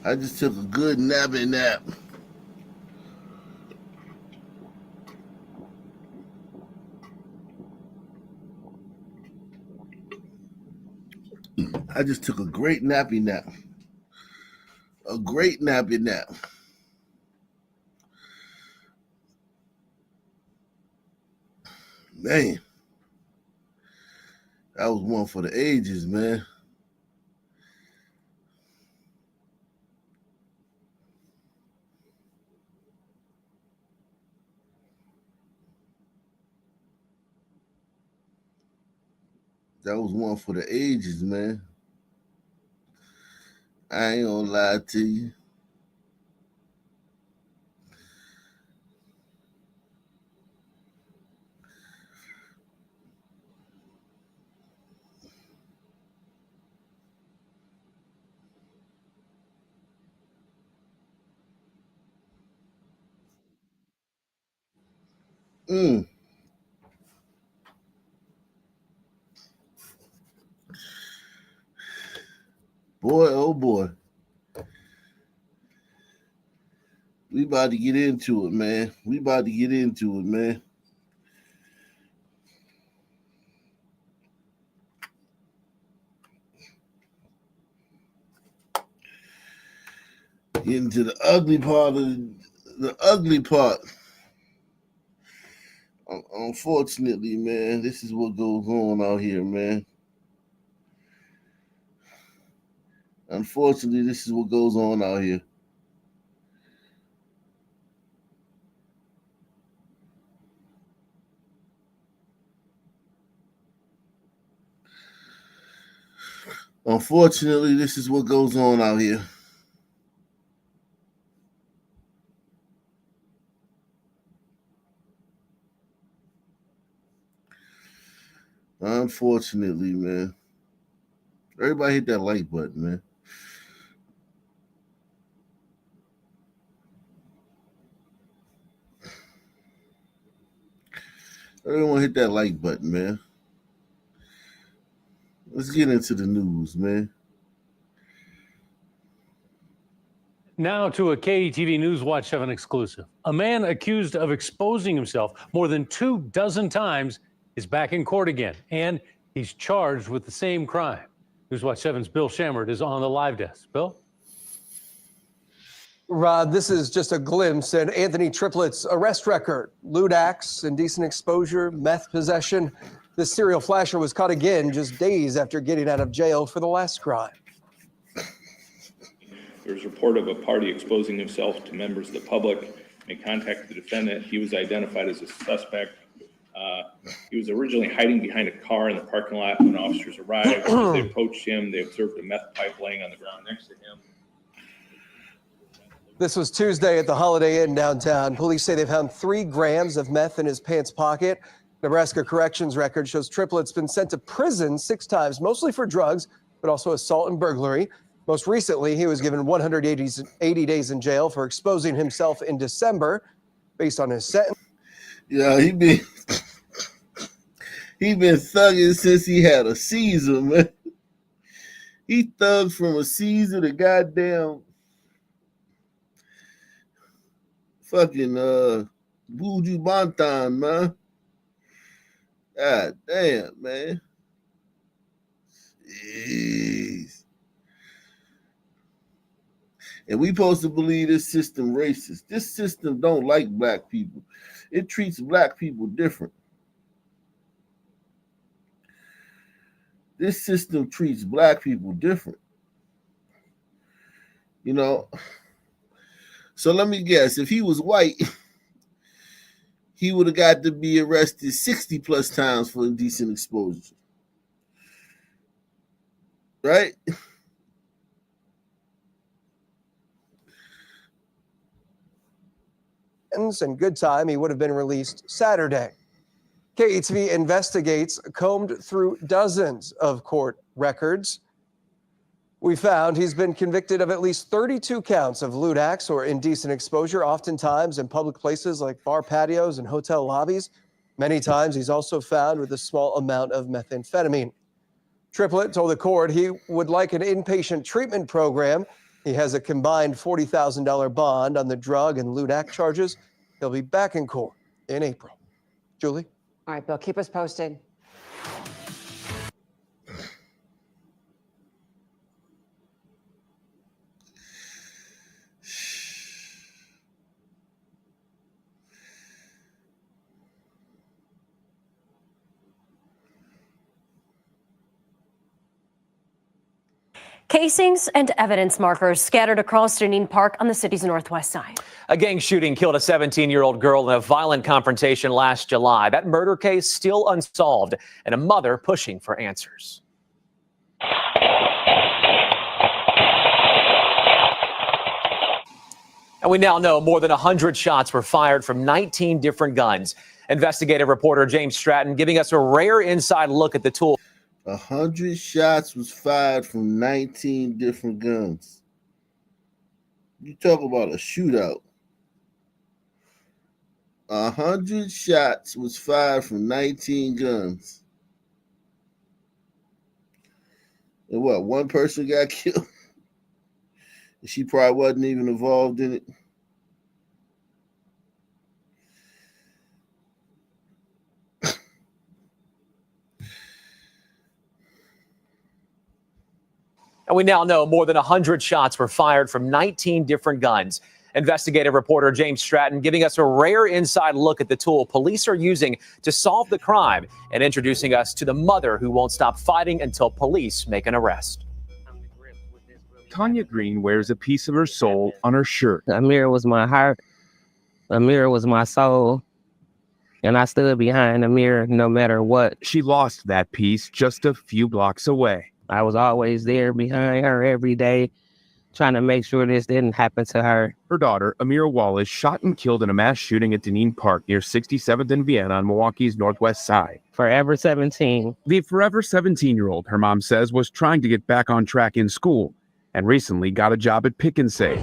I just took a good nappy nap. I just took a great nappy nap. A great nappy nap. Man, that was one for the ages, man. That was one for the ages, man. I ain't gonna lie to you. Mm. Boy, oh boy. We about to get into it, man. We about to get into it, man. Get into the ugly part of the ugly part. Unfortunately, man, this is what goes on out here, man. Unfortunately, this is what goes on out here. Unfortunately, this is what goes on out here. Unfortunately, man. Everybody hit that like button, man. Everyone hit that like button, man. Let's get into the news, man. Now to a KETV News Watch 7 exclusive. A man accused of exposing himself more than 24 times is back in court again, and he's charged with the same crime. News Watch 7's Bill Shammert is on the live desk. Bill? Rod, this is just a glimpse at Anthony Triplett's arrest record. Lewd acts, indecent exposure, meth possession. This serial flasher was caught again just days after getting out of jail for the last crime. There was a report of a party exposing himself to members of the public. They contacted the defendant. He was identified as a suspect. He was originally hiding behind a car in the parking lot when officers arrived. As they approached him, they observed a meth pipe laying on the ground next to him. This was Tuesday at the Holiday Inn downtown. Police say they found 3 grams of meth in his pants pocket. Nebraska Corrections record shows Triplett's been sent to prison 6 times, mostly for drugs, but also assault and burglary. Most recently, he was given 180 days in jail for exposing himself in December. Based on his sentence. Yeah, he been thugging since he had a Caesar, man. He thugged from a Caesar to goddamn fucking Buju Banton, man. God damn, man. Jeez. And we supposed to believe this system racist. This system don't like black people. It treats black people different. This system treats black people different. You know, so let me guess, if he was white, he would have got to be arrested 60 plus times for indecent exposure. Right? And good time, he would have been released Saturday. KETV investigates, combed through dozens of court records. We found he's been convicted of at least 32 counts of lewd acts or indecent exposure, oftentimes in public places like bar patios and hotel lobbies. Many times he's also found with a small amount of methamphetamine. Triplett told the court he would like an inpatient treatment program. He has a combined $40,000 bond on the drug and loot act charges. He'll be back in court in April. Julie? All right, Bill, keep us posted. Casings and evidence markers scattered across Gnng Park on the city's northwest side. A gang shooting killed a 17-year-old girl in a violent confrontation last July. That murder case still unsolved, and a mother pushing for answers. And we now know more than 100 shots were fired from 19 different guns. Investigative reporter James Stratton giving us a rare inside look at the tool. 100 shots was fired from 19 different guns. You talk about a shootout. 100 shots was fired from 19 guns. And what, one person got killed? She probably wasn't even involved in it. And we now know more than 100 shots were fired from 19 different guns. Investigative reporter James Stratton giving us a rare inside look at the tool police are using to solve the crime and introducing us to the mother who won't stop fighting until police make an arrest. Tanya Green wears a piece of her soul on her shirt. Amir was my heart. Amir was my soul. And I stood behind Amir no matter what. She lost that piece just a few blocks away. I was always there behind her every day, trying to make sure this didn't happen to her. Her daughter, Amira Wallace, shot and killed in a mass shooting at Gnng Park near 67th and Vienna on Milwaukee's northwest side. Forever 17. The forever 17-year-old, her mom says, was trying to get back on track in school and recently got a job at Pick and Save.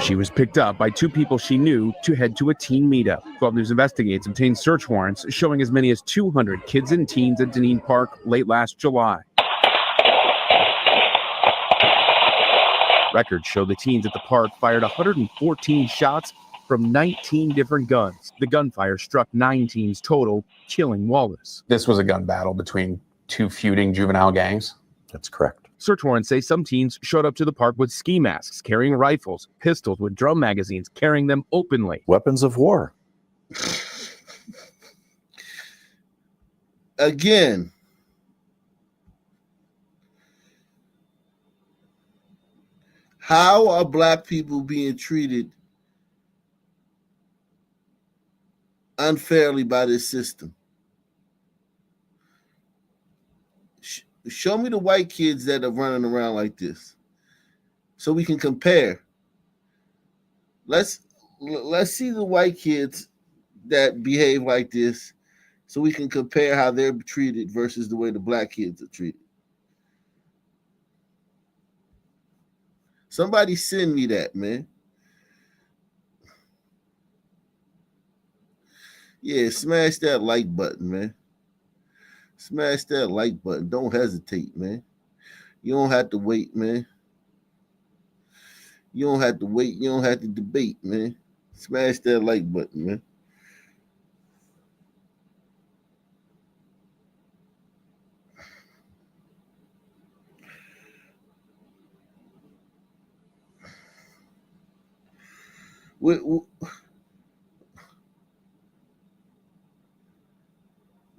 She was picked up by two people she knew to head to a teen meetup. 12 News Investigates obtained search warrants showing as many as 200 kids and teens at Gnng Park late last July. Records show the teens at the park fired 114 shots from 19 different guns. The gunfire struck 9 teens total, killing Wallace. This was a gun battle between two feuding juvenile gangs? That's correct. Search warrants say some teens showed up to the park with ski masks, carrying rifles, pistols with drum magazines, carrying them openly. Weapons of war. Again, how are black people being treated unfairly by this system? Show me the white kids that are running around like this so we can compare. Let's see the white kids that behave like this so we can compare how they're treated versus the way the black kids are treated. Somebody send me that, man. Yeah, smash that like button, man. Smash that like button. Don't hesitate, man. You don't have to wait, man. You don't have to wait. You don't have to debate, man. Smash that like button, man.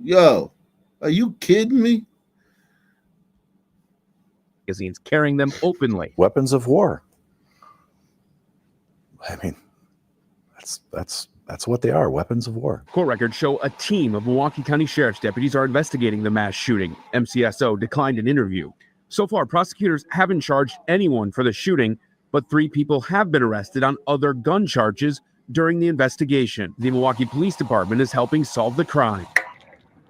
Yo, are you kidding me? Magazines, carrying them openly. Weapons of war. I mean, that's what they are, weapons of war. Court records show a team of Milwaukee County Sheriff's deputies are investigating the mass shooting. MCSO declined an interview. So far, prosecutors haven't charged anyone for the shooting, but 3 people have been arrested on other gun charges during the investigation. The Milwaukee Police Department is helping solve the crime.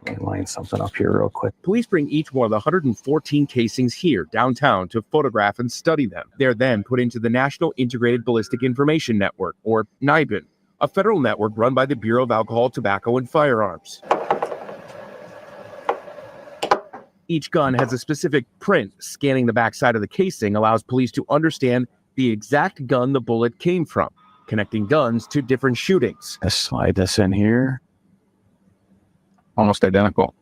Let me line something up here real quick. Police bring each one of the 114 casings here downtown to photograph and study them. They're then put into the National Integrated Ballistic Information Network, or NIBIN, a federal network run by the Bureau of Alcohol, Tobacco, and Firearms. Each gun has a specific print. Scanning the backside of the casing allows police to understand the exact gun the bullet came from, connecting guns to different shootings. Let's slide this in here. Almost identical.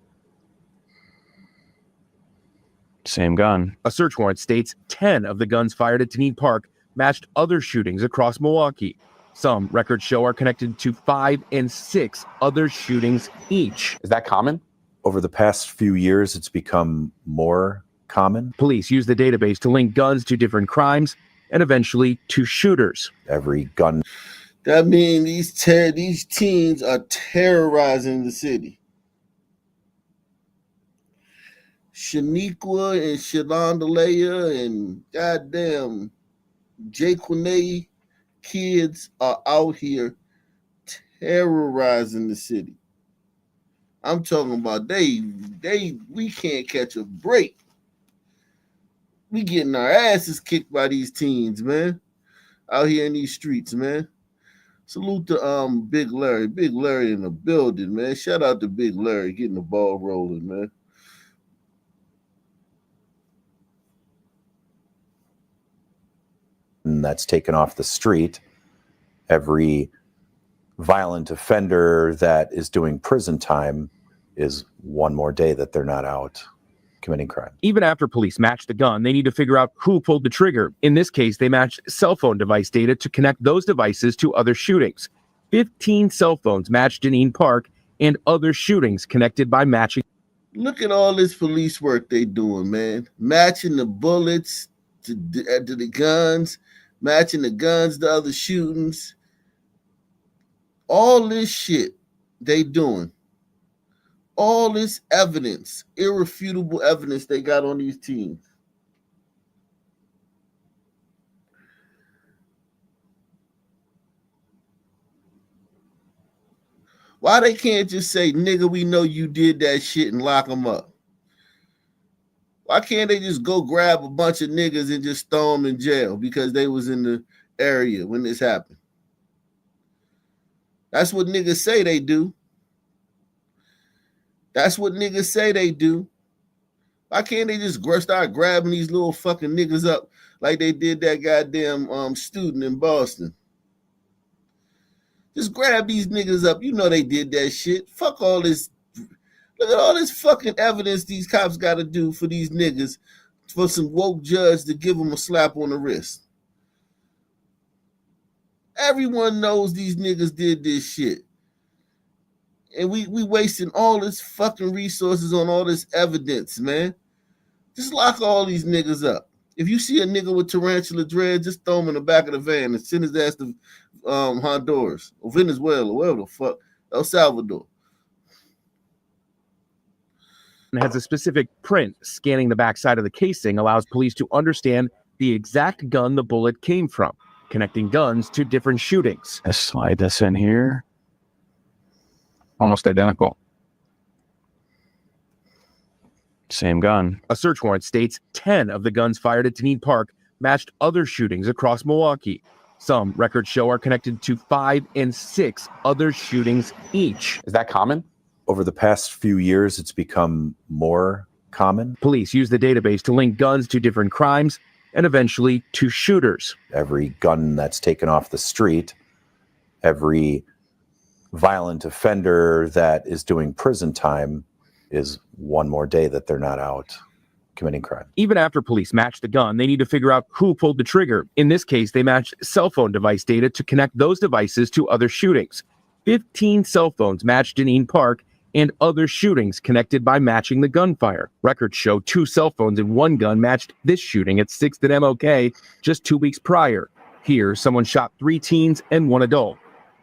Same gun. A search warrant states 10 of the guns fired at Gnng Park matched other shootings across Milwaukee. Some records show are connected to 5 and 6 other shootings each. Is that common? Over the past few years, it's become more common. Police use the database to link guns to different crimes and eventually to shooters. Every gun. That means these teens are terrorizing the city. Shaniqua and Shalondalea and goddamn Jaquanae kids are out here terrorizing the city. I'm talking about we can't catch a break. We getting our asses kicked by these teens, man. Out here in these streets, man. Salute to Big Larry. Big Larry in the building, man. Shout out to Big Larry getting the ball rolling, man. That's taken off the street. Every violent offender that is doing prison time is one more day that they're not out committing crime. Even after police match the gun, they need to figure out who pulled the trigger. In this case, they matched cell phone device data to connect those devices to other shootings. 15 cell phones matched in Gnng Park and other shootings connected by matching. Look at all this police work they doing, man. Matching the bullets to the guns, matching the guns to other shootings. All this shit they doing. All this evidence, irrefutable evidence they got on these teams. Why they can't just say, nigga, we know you did that shit and lock them up? Why can't they just go grab a bunch of niggas and just throw them in jail because they was in the area when this happened? That's what niggas say they do. That's what niggas say they do. Why can't they just start grabbing these little fucking niggas up like they did that goddamn student in Boston? Just grab these niggas up. You know they did that shit. Fuck all this. Look at all this fucking evidence these cops got to do for these niggas for some woke judge to give them a slap on the wrist. Everyone knows these niggas did this shit. And we wasting all this fucking resources on all this evidence, man. Just lock all these niggas up. If you see a nigga with tarantula dread, just throw him in the back of the van and send his ass to Honduras or Venezuela, wherever the fuck, El Salvador. And has a specific print. Scanning the backside of the casing allows police to understand the exact gun the bullet came from, connecting guns to different shootings. Let's slide this in here. Almost identical. Same gun. A search warrant states 10 of the guns fired at Gnng Park matched other shootings across Milwaukee. Some records show are connected to 5 and 6 other shootings each. Is that common? Over the past few years, it's become more common. Police use the database to link guns to different crimes and eventually to shooters. Every gun that's taken off the street, every violent offender that is doing prison time is one more day that they're not out committing crime. Even after police match the gun, they need to figure out who pulled the trigger. In this case, they matched cell phone device data to connect those devices to other shootings. 15 cell phones matched in Gnng Park and other shootings connected by matching the gunfire. Records show 2 cell phones and 1 gun matched this shooting at 6th and MLK just 2 weeks prior. Here, someone shot 3 teens and 1 adult.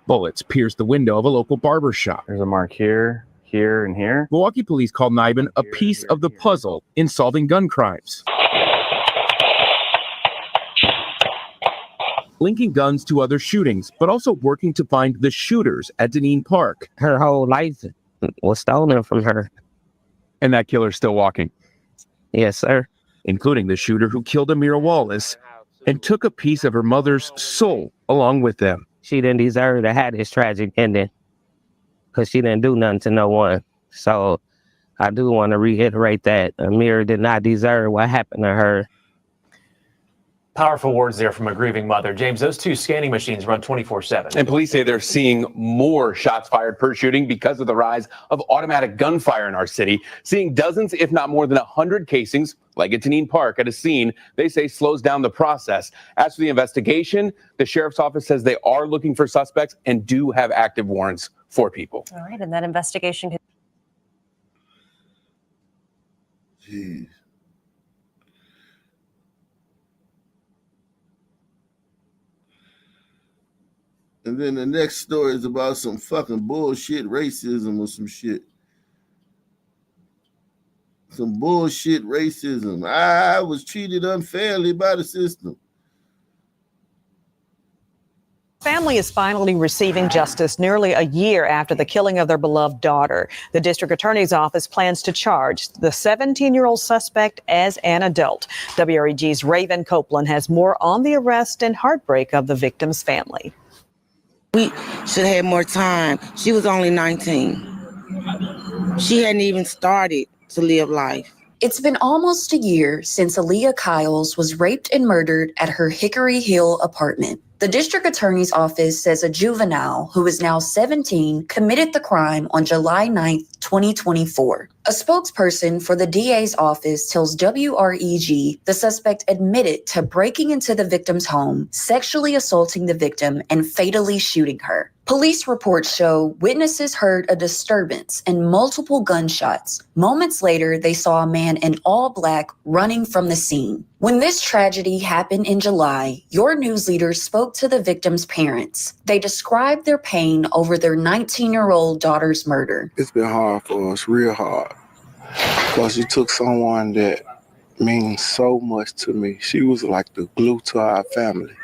Bullets pierced the window of a local barber shop. There's a mark here, here, and here. Milwaukee police called Nibin a piece of the puzzle in solving gun crimes. Linking guns to other shootings, but also working to find the shooters at Gnng Park. Her whole life was stolen from her. And that killer's still walking. Yes, sir. Including the shooter who killed Amira Wallace and took a piece of her mother's soul along with them. She didn't deserve to have this tragic ending because she didn't do nothing to no one. So I do want to reiterate that Amir did not deserve what happened to her. Powerful words there from a grieving mother. James, those two scanning machines run 24/7. And police say they're seeing more shots fired per shooting because of the rise of automatic gunfire in our city. Seeing dozens, if not more than 100 casings, like at Gnng Park, at a scene, they say slows down the process. As for the investigation, the sheriff's office says they are looking for suspects and do have active warrants for people. All right, and that investigation. Jeez. And then the next story is about some fucking bullshit racism or some shit. Some bullshit racism. I was treated unfairly by the system. Family is finally receiving justice nearly a year after the killing of their beloved daughter. The district attorney's office plans to charge the 17-year-old suspect as an adult. WREG's Raven Copeland has more on the arrest and heartbreak of the victim's family. We should have more time. She was only 19. She hadn't even started to live life. It's been almost a year since Aaliyah Kyles was raped and murdered at her Hickory Hill apartment. The district attorney's office says a juvenile who is now 17 committed the crime on July 9, 2024. A spokesperson for the DA's office tells WREG the suspect admitted to breaking into the victim's home, sexually assaulting the victim, and fatally shooting her. Police reports show witnesses heard a disturbance and multiple gunshots. Moments later, they saw a man in all black running from the scene. When this tragedy happened in July, your news leader spoke to the victim's parents. They described their pain over their 19-year-old daughter's murder. It's been hard for us, real hard, because you took someone that means so much to me. She was like the glue to our family.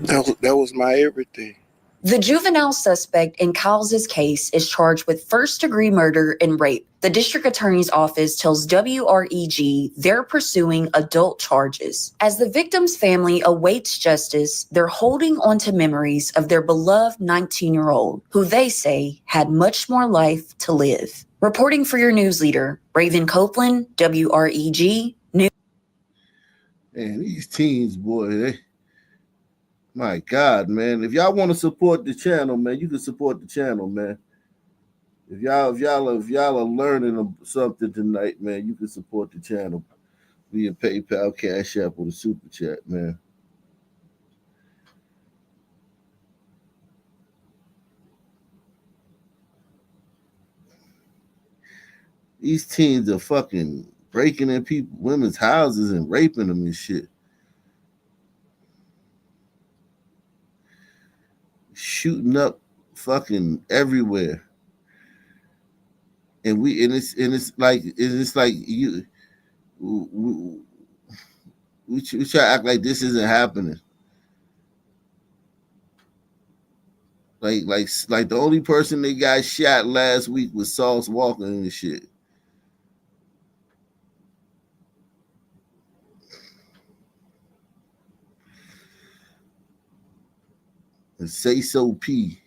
That was my everything. The juvenile suspect in Kyles' case is charged with first-degree murder and rape. The district attorney's office tells WREG they're pursuing adult charges. As the victim's family awaits justice, they're holding on to memories of their beloved 19-year-old, who they say had much more life to live. Reporting for your news leader, Raven Copeland, WREG News. Man, these teens, boy, my God, man. If y'all want to support the channel, man, you can support the channel, man. If y'all are learning something tonight, man, you can support the channel via PayPal, Cash App, or the Super Chat, man. These teens are fucking breaking in women's houses and raping them and shit. Shooting up fucking everywhere. And it's like you we try to act like this isn't happening. Like the only person that got shot last week was Sauce Walker and shit. And Say So P.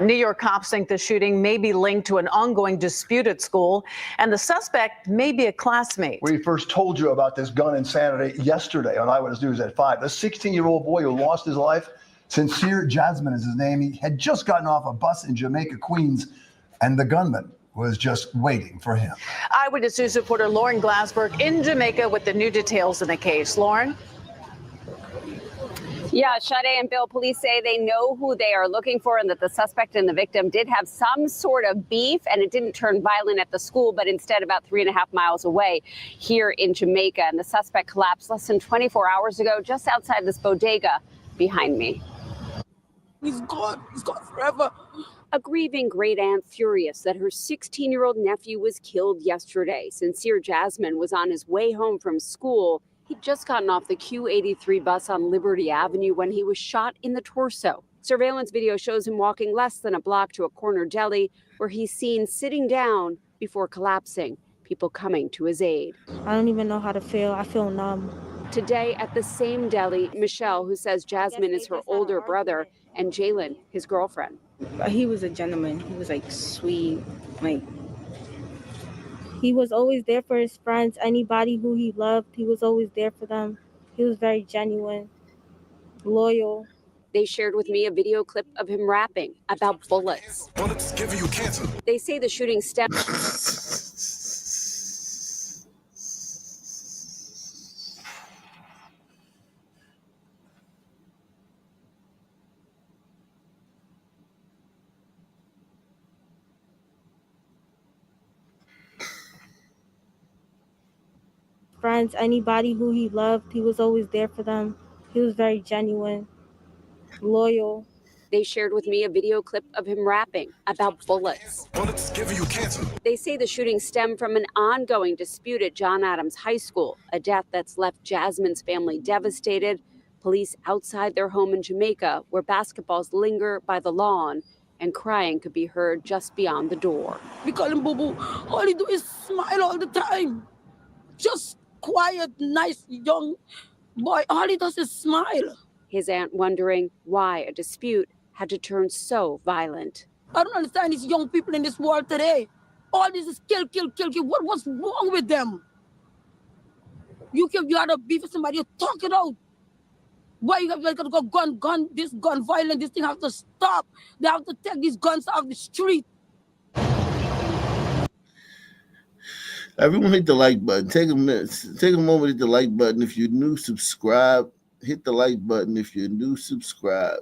New York cops think the shooting may be linked to an ongoing dispute at school, and the suspect may be a classmate. We first told you about this gun insanity yesterday on Eyewitness News at 5. A 16-year-old boy who lost his life, Sincere Jasmine is his name. He had just gotten off a bus in Jamaica, Queens, and the gunman was just waiting for him. Eyewitness News reporter Lauren Glassberg in Jamaica with the new details in the case. Lauren? Yeah, Sade and Bill, police say they know who they are looking for and that the suspect and the victim did have some sort of beef, and it didn't turn violent at the school, but instead about 3.5 miles away here in Jamaica. And the suspect collapsed less than 24 hours ago just outside this bodega behind me. He's gone forever. A grieving great aunt furious that her 16-year-old nephew was killed yesterday. Sincere Jasmine was on his way home from school. He'd just gotten off the Q83 bus on Liberty Avenue when he was shot in the torso. Surveillance video shows him walking less than a block to a corner deli where he's seen sitting down before collapsing. people coming to his aid. I don't even know how to feel. I feel numb. Today at the same deli, Michelle, who says Jasmine is her older brother, and Jalen, his girlfriend. He was a gentleman. He was like sweet. Like, he was always there for his friends. Anybody who he loved, he was always there for them. He was very genuine, loyal. They shared with me a video clip of him rapping about bullets. Bullets giving you cancer. They say the shooting stemmed Friends, anybody who he loved, he was always there for them. He was very genuine, loyal. They shared with me a video clip of him rapping about bullets. Bullets giving you cancer. They say the shooting stemmed from an ongoing dispute at John Adams High School, a death that's left Jasmine's family devastated. Police outside their home in Jamaica, where basketballs linger by the lawn, and crying could be heard just beyond the door. We call him Boo Boo. All he do is smile all the time. Just quiet, nice, young boy. All he does is smile. His aunt wondering why a dispute had to turn so violent. I don't understand these young people in this world today. All this is kill, kill, kill, kill. What's wrong with them? You had a beef with somebody, you talk it out. Why you got to go gun, this gun violence, this thing have to stop. They have to take these guns off the street. Everyone hit the like button. Take a minute. Take a moment, hit the like button. If you're new, subscribe. Hit the like button. If you're new, subscribe.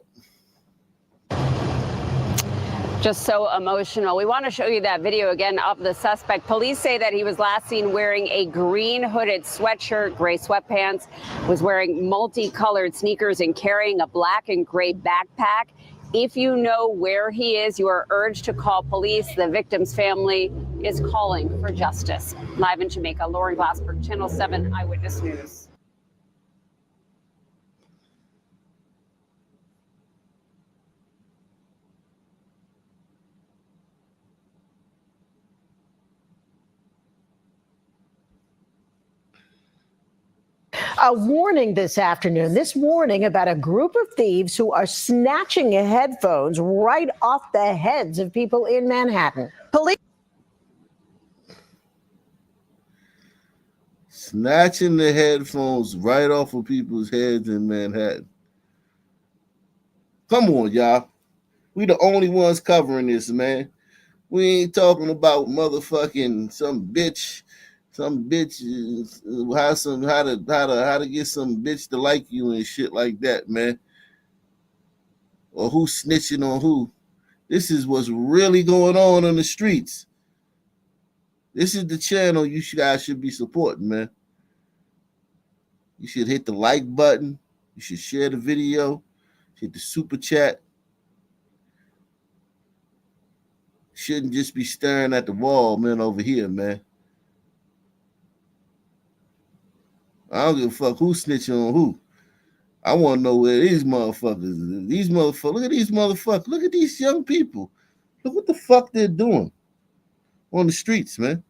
Just so emotional. We want to show you that video again of the suspect. Police say that he was last seen wearing a green hooded sweatshirt, gray sweatpants, was wearing multicolored sneakers and carrying a black and gray backpack. If you know where he is, you are urged to call police. The victim's family is calling for justice. Live in Jamaica, Lauren Glassberg, Channel 7 Eyewitness News. A warning this morning about a group of thieves who are snatching headphones right off the heads of people in Manhattan. Police Snatching the headphones right off of people's heads in Manhattan. Come on, y'all. We the only ones covering this, man. We ain't talking about motherfucking some bitch how to get some bitch to like you and shit like that, man. Or who snitching on who. This is what's really going on in the streets. This is the channel you guys should be supporting, man. You should hit the like button. You should share the video. Hit the super chat. Shouldn't just be staring at the wall, man, over here, man. I don't give a fuck who's snitching on who. I want to know where these motherfuckers. Look at these motherfuckers. Look at these young people. Look what the fuck they're doing on the streets, man.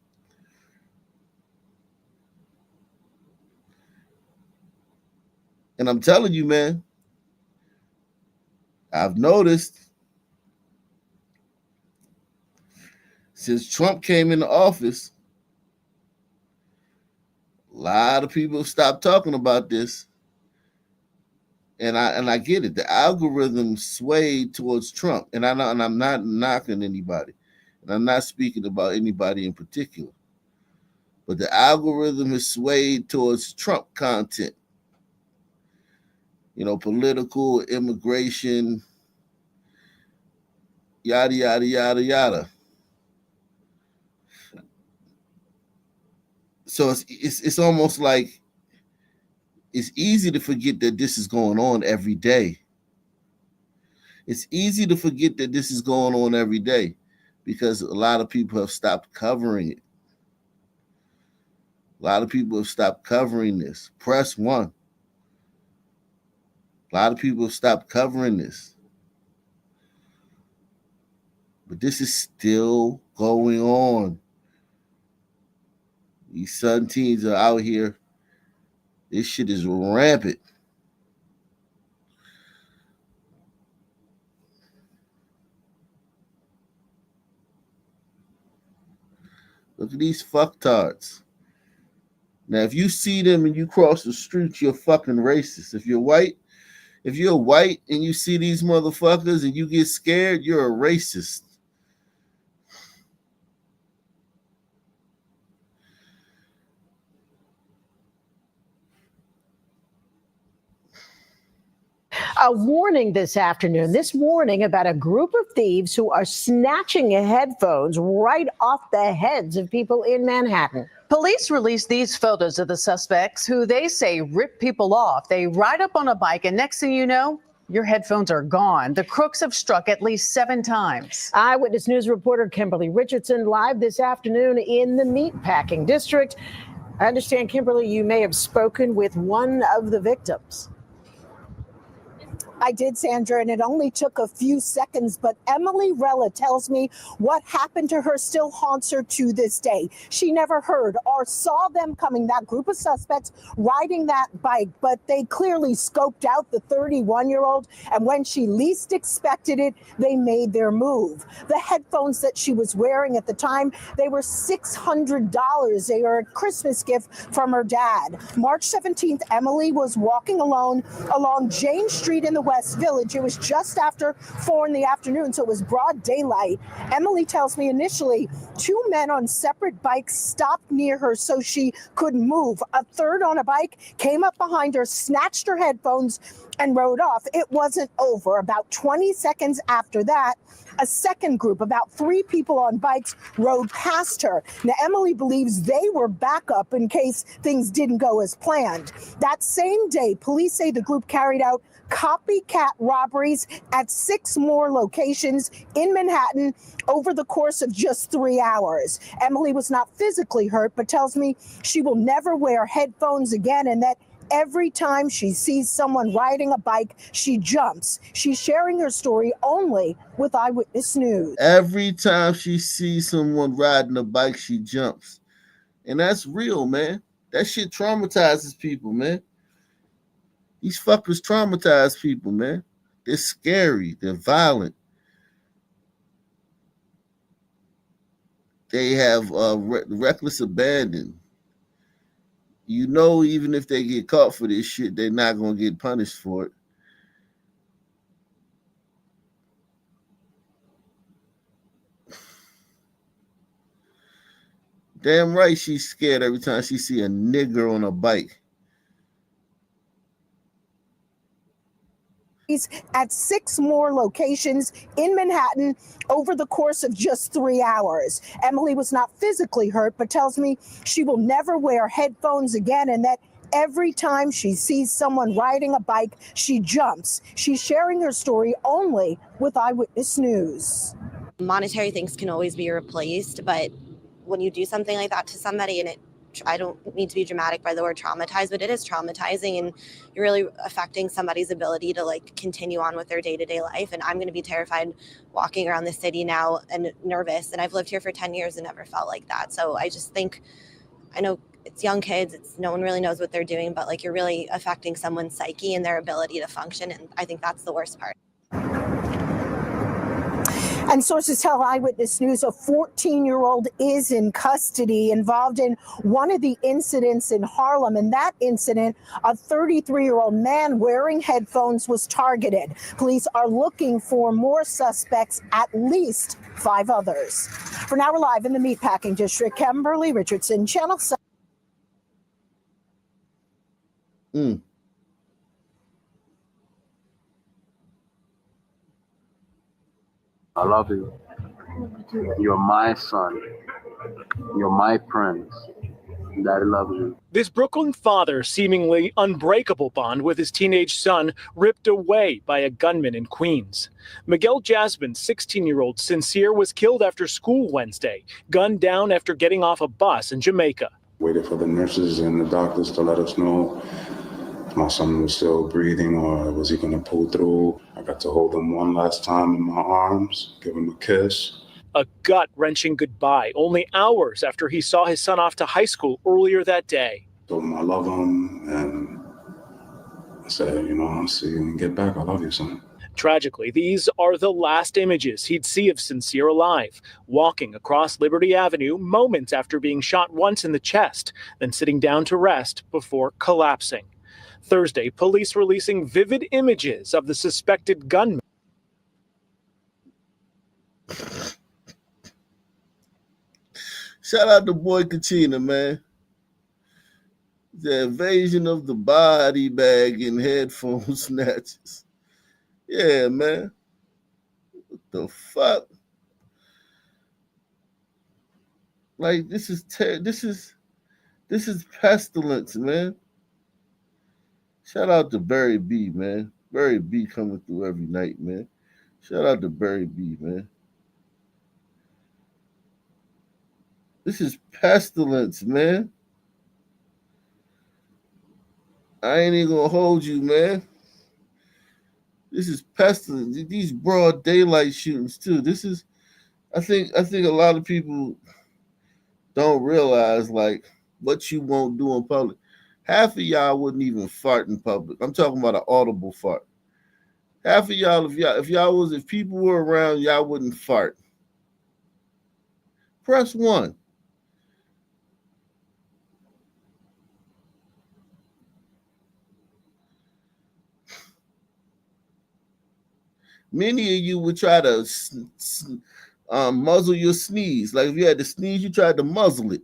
And I'm telling you, man, I've noticed since Trump came into office, a lot of people have stopped talking about this. And I get it. The algorithm swayed towards Trump. And I'm not knocking anybody. And I'm not speaking about anybody in particular. But the algorithm has swayed towards Trump content. You know, political, immigration, yada, yada, yada, yada. So it's almost like it's easy to forget that this is going on every day. It's easy to forget that this is going on every day because a lot of people have stopped covering it. A lot of people have stopped covering this. Press one. A lot of people have stopped covering this. But this is still going on. These son teens are out here. This shit is rampant. Look at these fucktards. Now, if you see them and you cross the street, you're fucking racist. If you're white and you see these motherfuckers and you get scared, you're a racist. A warning this morning about a group of thieves who are snatching headphones right off the heads of people in Manhattan. Police released these photos of the suspects who they say rip people off. They ride up on a bike and next thing you know, your headphones are gone. The crooks have struck at least 7 times. Eyewitness News reporter Kimberly Richardson live this afternoon in the Meatpacking District. I understand, Kimberly, you may have spoken with one of the victims. I did, Sandra, and it only took a few seconds, but Emily Rella tells me what happened to her still haunts her to this day. She never heard or saw them coming, that group of suspects riding that bike, but they clearly scoped out the 31-year-old, and when she least expected it, they made their move. The headphones that she was wearing at the time, they were $600. They were a Christmas gift from her dad. March 17th, Emily was walking alone along Jane Street in the West Village. It was just after 4 in the afternoon, so it was broad daylight. Emily tells me initially 2 men on separate bikes stopped near her so she couldn't move. A third on a bike came up behind her, snatched her headphones, and rode off. It wasn't over. About 20 seconds after that, a second group, about 3 people on bikes, rode past her. Now, Emily believes they were backup in case things didn't go as planned. That same day, police say the group carried out copycat robberies at 6 more locations in Manhattan over the course of just 3 hours. Emily was not physically hurt, but tells me she will never wear headphones again and that every time she sees someone riding a bike, she jumps. She's sharing her story only with Eyewitness News. Every time she sees someone riding a bike, she jumps. And that's real, man. That shit traumatizes people, man. These fuckers traumatize people, man. They're scary. They're violent. They have reckless abandon. You know, even if they get caught for this shit, they're not going to get punished for it. Damn right she's scared every time she see a nigger on a bike. At 6 more locations in Manhattan over the course of just 3 hours. Emily was not physically hurt, but tells me she will never wear headphones again and that every time she sees someone riding a bike, she jumps. She's sharing her story only with Eyewitness News. Monetary things can always be replaced, but when you do something like that to somebody, and I don't need to be dramatic by the word traumatized, but it is traumatizing, and you're really affecting somebody's ability to continue on with their day-to-day life. And I'm going to be terrified walking around the city now and nervous. And I've lived here for 10 years and never felt like that. So I just think, I know it's young kids, no one really knows what they're doing, but you're really affecting someone's psyche and their ability to function. And I think that's the worst part. And sources tell Eyewitness News a 14-year-old is in custody involved in one of the incidents in Harlem. In that incident, a 33-year-old man wearing headphones was targeted. Police are looking for more suspects, at least 5 others. For now, we're live in the Meatpacking District. Kimberly Richardson, Channel 7. I love you. You're my son. You're my prince. Daddy loves you. This Brooklyn father's seemingly unbreakable bond with his teenage son ripped away by a gunman in Queens. Miguel Jasmine's 16-year-old Sincere was killed after school Wednesday, gunned down after getting off a bus in Jamaica. Waited for the nurses and the doctors to let us know if my son was still breathing or was he going to pull through. I got to hold him one last time in my arms, give him a kiss. A gut-wrenching goodbye only hours after he saw his son off to high school earlier that day. Told him I love him, and I said, I'll see you and get back. I love you, son. Tragically, these are the last images he'd see of Sincere alive, walking across Liberty Avenue moments after being shot once in the chest, then sitting down to rest before collapsing. Thursday, police releasing vivid images of the suspected gunman. Shout out to Boy Kachina, man. The invasion of the body bag and headphone snatches. Yeah, man. What the fuck? Like this is pestilence, man. Shout out to Barry B, man. Barry B coming through every night, man. Shout out to Barry B, man. This is pestilence, man. I ain't even gonna hold you, man. This is pestilence. These broad daylight shootings too. This is, I think a lot of people don't realize like what you won't do in public. Half of y'all wouldn't even fart in public. I'm talking about an audible fart. Half of y'all, if people were around, y'all wouldn't fart. Press 1. Many of you would try to muzzle your sneeze. Like if you had to sneeze, you tried to muzzle it.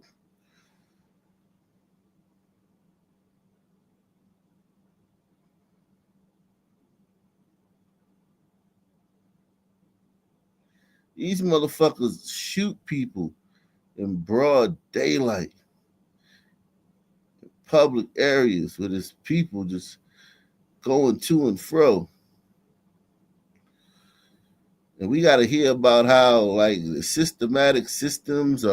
These motherfuckers shoot people in broad daylight, public areas where there's people just going to and fro. And we got to hear about how like the systematic systems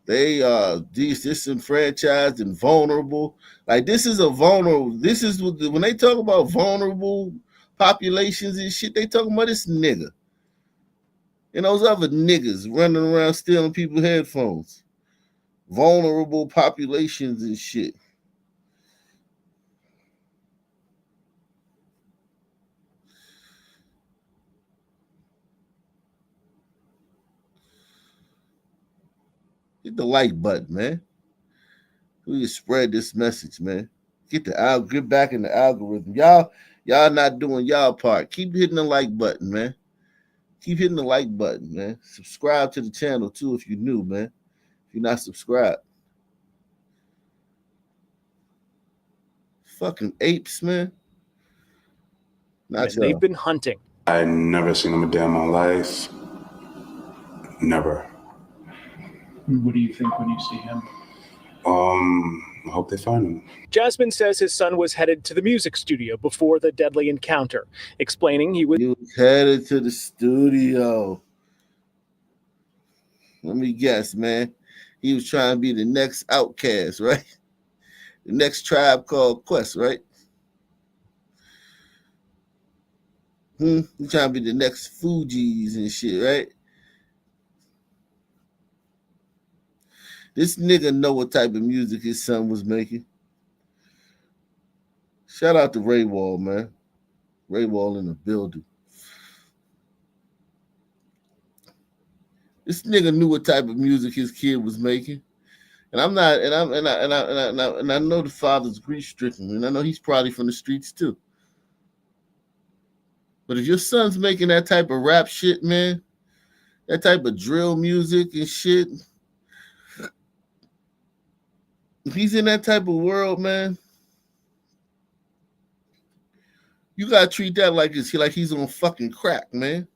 they are disenfranchised and vulnerable. Like this is when they talk about vulnerable populations and shit, they talking about this nigga. And those other niggas running around stealing people's headphones. Vulnerable populations and shit. Hit the like button, man. We can spread this message, man. Get back in the algorithm. Y'all not doing y'all part. Keep hitting the like button, man. Keep hitting the like button, man. Subscribe to the channel too if you're new, man. If you're not subscribed. Fucking apes, man. Not They've been hunting. I never seen him a day in my life. Never. What do you think when you see him? I hope they find him. Jasmine says his son was headed to the music studio before the deadly encounter, explaining he was headed to the studio. Let me guess, man. He was trying to be the next Outcast, right? The next Tribe Called Quest, right? He's trying to be the next Fugees and shit, right? This nigga know what type of music his son was making. Shout out to Ray Wall, man. Ray Wall in the building. This nigga knew what type of music his kid was making. And I know the father's grief stricken, and I know he's probably from the streets too. But if your son's making that type of rap shit, man, that type of drill music and shit, if he's in that type of world, man, you gotta treat that like he's on fucking crack, man.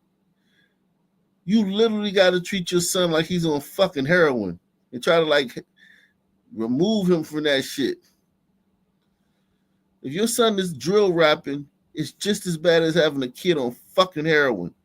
You literally gotta treat your son like he's on fucking heroin and try to like remove him from that shit. If your son is drill rapping, it's just as bad as having a kid on fucking heroin.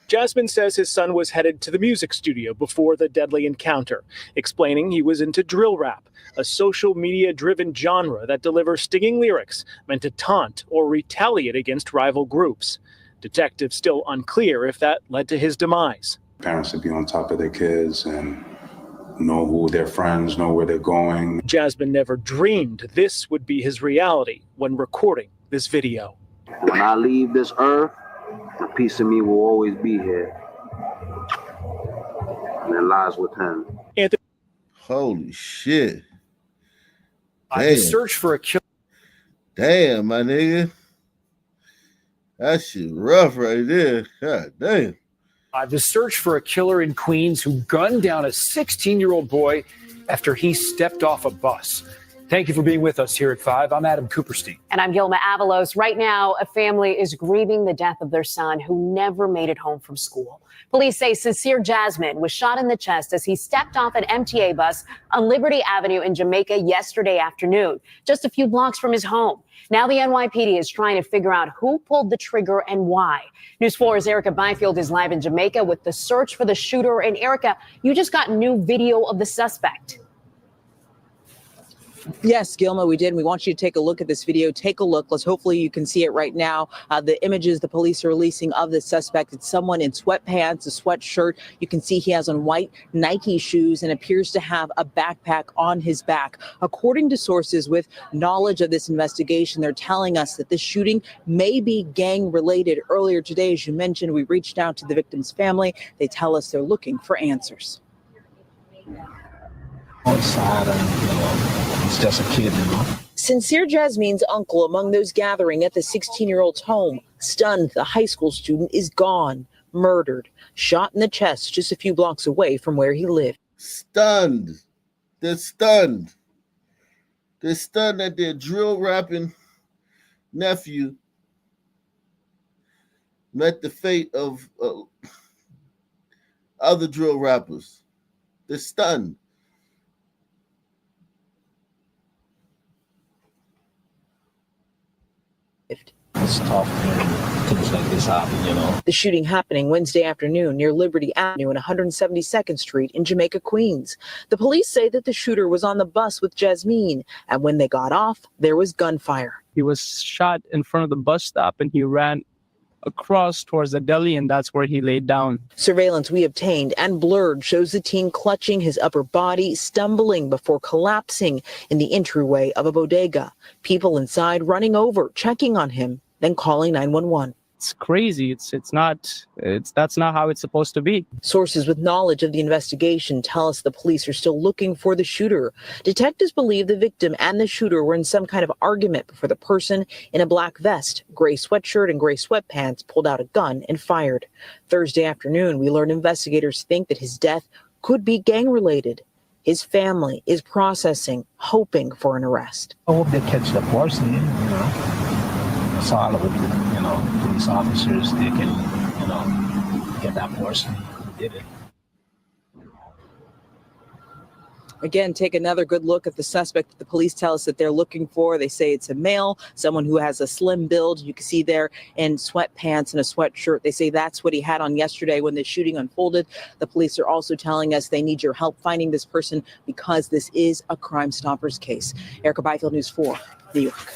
Jasmine says his son was headed to the music studio before the deadly encounter, explaining he was into drill rap, a social media-driven genre that delivers stinging lyrics meant to taunt or retaliate against rival groups. Detectives still unclear if that led to his demise. Parents should be on top of their kids and know who their friends, know where they're going. Jasmine never dreamed this would be his reality when recording this video. When I leave this earth, a piece of me will always be here. And it lies with him. Holy shit. The search for a killer. Damn, my nigga. That shit rough right there. God damn. The search for a killer in Queens who gunned down a 16-year-old boy after he stepped off a bus. Thank you for being with us here at 5. I'm Adam Cooperstein. And I'm Gilma Avalos. Right now, a family is grieving the death of their son who never made it home from school. Police say Sincere Jasmine was shot in the chest as he stepped off an MTA bus on Liberty Avenue in Jamaica yesterday afternoon, just a few blocks from his home. Now the NYPD is trying to figure out who pulled the trigger and why. News 4's Erica Byfield is live in Jamaica with the search for the shooter. And Erica, you just got new video of the suspect. Yes, Gilma, we did. We want you to take a look at this video. Take a look. Hopefully you can see it right now. The images the police are releasing of the suspect. It's someone in sweatpants, a sweatshirt. You can see he has on white Nike shoes and appears to have a backpack on his back. According to sources with knowledge of this investigation, they're telling us that this shooting may be gang related. Earlier today, as you mentioned, we reached out to the victim's family. They tell us they're looking for answers. Outside and, he's just a kid, Sincere Jasmine's uncle among those gathering at the 16-year-old's home. Stunned, the high school student is gone, murdered, shot in the chest just a few blocks away from where he lived. Stunned. They're stunned. They're stunned that their drill rapping nephew met the fate of other drill rappers. They're stunned. It's tough when things like this happen, The shooting happening Wednesday afternoon near Liberty Avenue and 172nd Street in Jamaica, Queens. The police say that the shooter was on the bus with Jasmine, and when they got off, there was gunfire. He was shot in front of the bus stop and he ran across towards the deli, and that's where he laid down. Surveillance we obtained and blurred shows the teen clutching his upper body, stumbling before collapsing in the entryway of a bodega. People inside running over, checking on him, then calling 911. It's crazy. That's not how it's supposed to be. Sources with knowledge of the investigation tell us the police are still looking for the shooter. Detectives believe the victim and the shooter were in some kind of argument before the person in a black vest, gray sweatshirt, and gray sweatpants pulled out a gun and fired. Thursday afternoon, we learned investigators think that his death could be gang-related. His family is processing, hoping for an arrest. I hope they catch the person, That's all of it, police officers, they can, get that person who did it. Again, take another good look at the suspect that the police tell us that they're looking for. They say it's a male, someone who has a slim build. You can see there in sweatpants and a sweatshirt. They say that's what he had on yesterday when the shooting unfolded. The police are also telling us they need your help finding this person because this is a Crime Stoppers case. Erica Byfield, News 4, New York.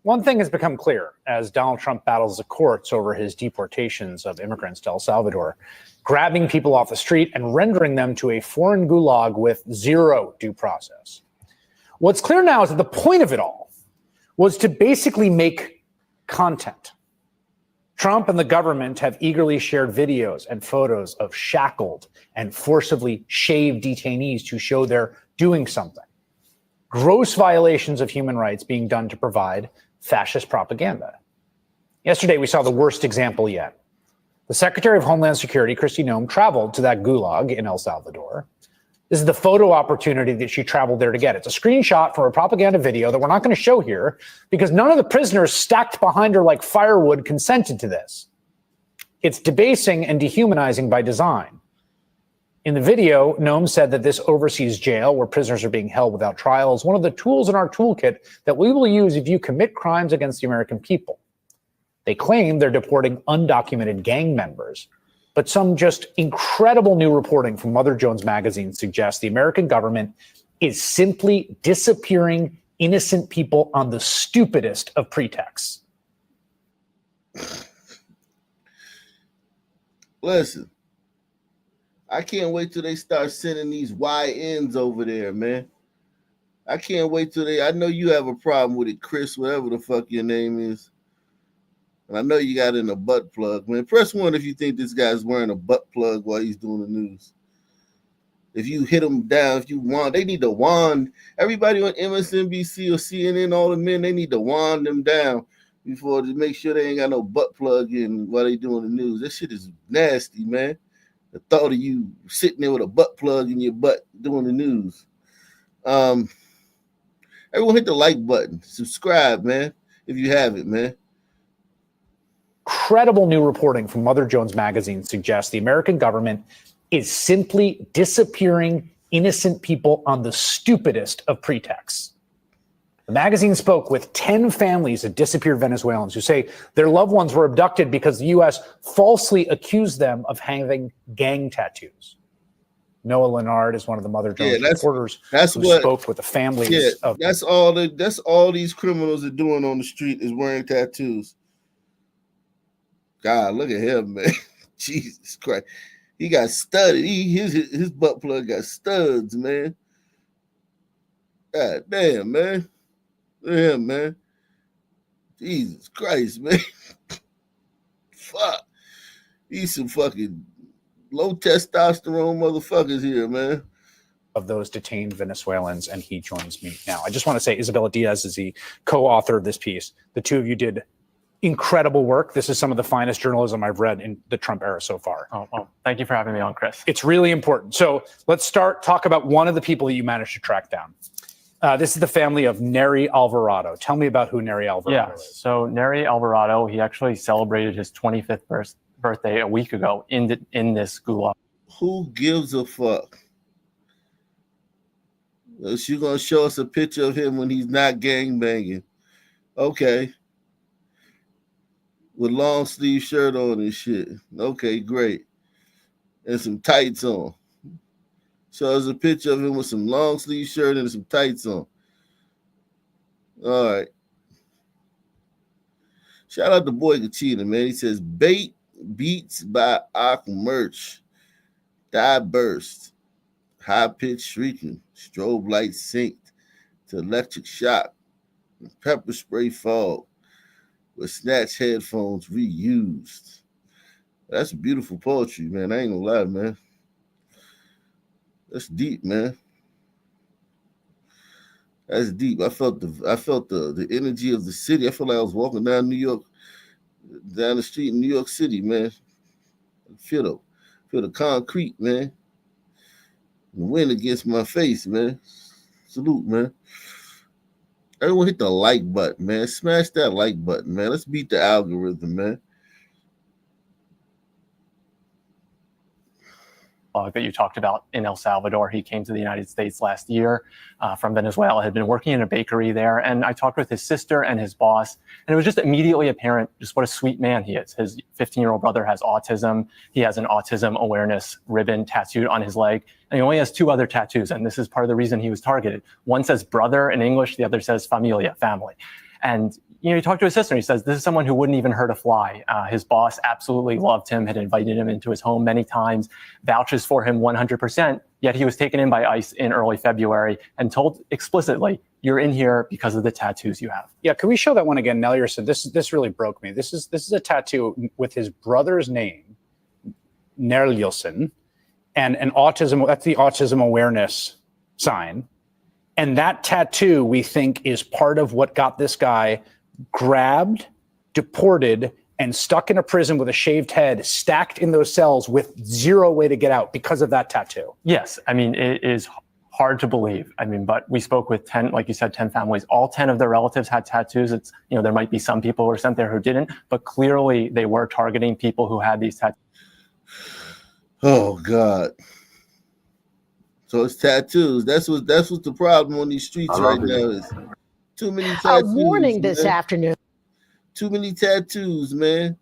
One thing has become clear as Donald Trump battles the courts over his deportations of immigrants to El Salvador, grabbing people off the street and rendering them to a foreign gulag with zero due process. What's clear now is that the point of it all was to basically make content. Trump and the government have eagerly shared videos and photos of shackled and forcibly shaved detainees to show they're doing something. Gross violations of human rights being done to provide fascist propaganda. Yesterday, we saw the worst example yet. The Secretary of Homeland Security, Kristi Noem, traveled to that gulag in El Salvador. This is the photo opportunity that she traveled there to get. It's a screenshot from a propaganda video that we're not going to show here because none of the prisoners stacked behind her like firewood consented to this. It's debasing and dehumanizing by design. In the video, Noem said that this overseas jail where prisoners are being held without trial is one of the tools in our toolkit that we will use if you commit crimes against the American people. They claim they're deporting undocumented gang members. But some just incredible new reporting from Mother Jones magazine suggests the American government is simply disappearing innocent people on the stupidest of pretexts. Listen, I can't wait till they start sending these YNs over there, man. I can't wait till I know you have a problem with it, Chris, whatever the fuck your name is. And I know you got in a butt plug, man. Press 1 if you think this guy's wearing a butt plug while he's doing the news. If you hit him down, if you want, they need to wand everybody on MSNBC or CNN, all the men, they need to wand them down before to make sure they ain't got no butt plug in while they doing the news. That shit is nasty, man. The thought of you sitting there with a butt plug in your butt doing the news. Everyone hit the like button. Subscribe, man, if you haven't, man. Credible new reporting from Mother Jones magazine suggests the American government is simply disappearing innocent people on the stupidest of pretexts. The magazine spoke with 10 families of disappeared Venezuelans who say their loved ones were abducted because the U.S. falsely accused them of having gang tattoos. Noah Leonard is one of the Mother Jones reporters who spoke with the families of. That's all these criminals are doing on the street is wearing tattoos. God, look at him, man. Jesus Christ. He got studded. His butt plug got studs, man. God damn, man. Look at him, man. Jesus Christ, man. Fuck. These some fucking low testosterone motherfuckers here, man. Of those detained Venezuelans, and he joins me now. I just want to say Isabella Diaz is the co-author of this piece. The two of you did incredible work. This is some of the finest journalism I've read in the Trump era so far. Oh, well, thank you for having me on, Chris. It's really important. So let's talk about one of the people that you managed to track down. This is the family of Neri Alvarado. Tell me about who Neri Alvarado is. So Neri Alvarado, he actually celebrated his 25th birthday a week ago in this gulag. Who gives a fuck? She's going to show us a picture of him when he's not gangbanging. Okay. With long sleeve shirt on and shit. Okay, great. And some tights on. So there's a picture of him with some long sleeve shirt and some tights on. All right. Shout out to Boy Kachina, man. He says, bait beats by Ak merch. Die burst. High pitched shrieking. Strobe light synced to electric shock. Pepper spray fog. With snatch headphones reused. That's beautiful poetry, man. I ain't gonna lie, man. That's deep, man. That's deep. I felt the energy of the city. I felt like I was walking down down the street in New York City, man. Feel the concrete, man. The wind against my face, man. Salute, man. Everyone hit the like button, man. Smash that like button, man. Let's beat the algorithm, man. That you talked about in El Salvador. He came to the United States last year from Venezuela, had been working in a bakery there. And I talked with his sister and his boss, and it was just immediately apparent just what a sweet man he is. His 15-year-old brother has autism. He has an autism awareness ribbon tattooed on his leg. And he only has 2 other tattoos. And this is part of the reason he was targeted. One says brother in English. The other says familia, family. And he talked to his sister and he says, this is someone who wouldn't even hurt a fly. His boss absolutely loved him, had invited him into his home many times, vouches for him 100%, yet he was taken in by ICE in early February and told explicitly, you're in here because of the tattoos you have. Yeah, can we show that one again? Nelierson, this really broke me. This is a tattoo with his brother's name, Nerlielson, and an autism, that's the autism awareness sign. And that tattoo, we think, is part of what got this guy grabbed, deported, and stuck in a prison with a shaved head, stacked in those cells with zero way to get out because of that tattoo. Yes, I mean, it is hard to believe. I mean, but we spoke with 10, like you said, 10 families. All 10 of their relatives had tattoos. It's, there might be some people who were sent there who didn't, but clearly they were targeting people who had these tattoos. Oh, God. So it's tattoos. That's what the problem on these streets right now is. Too many tattoos. A warning this afternoon. Too many tattoos, man.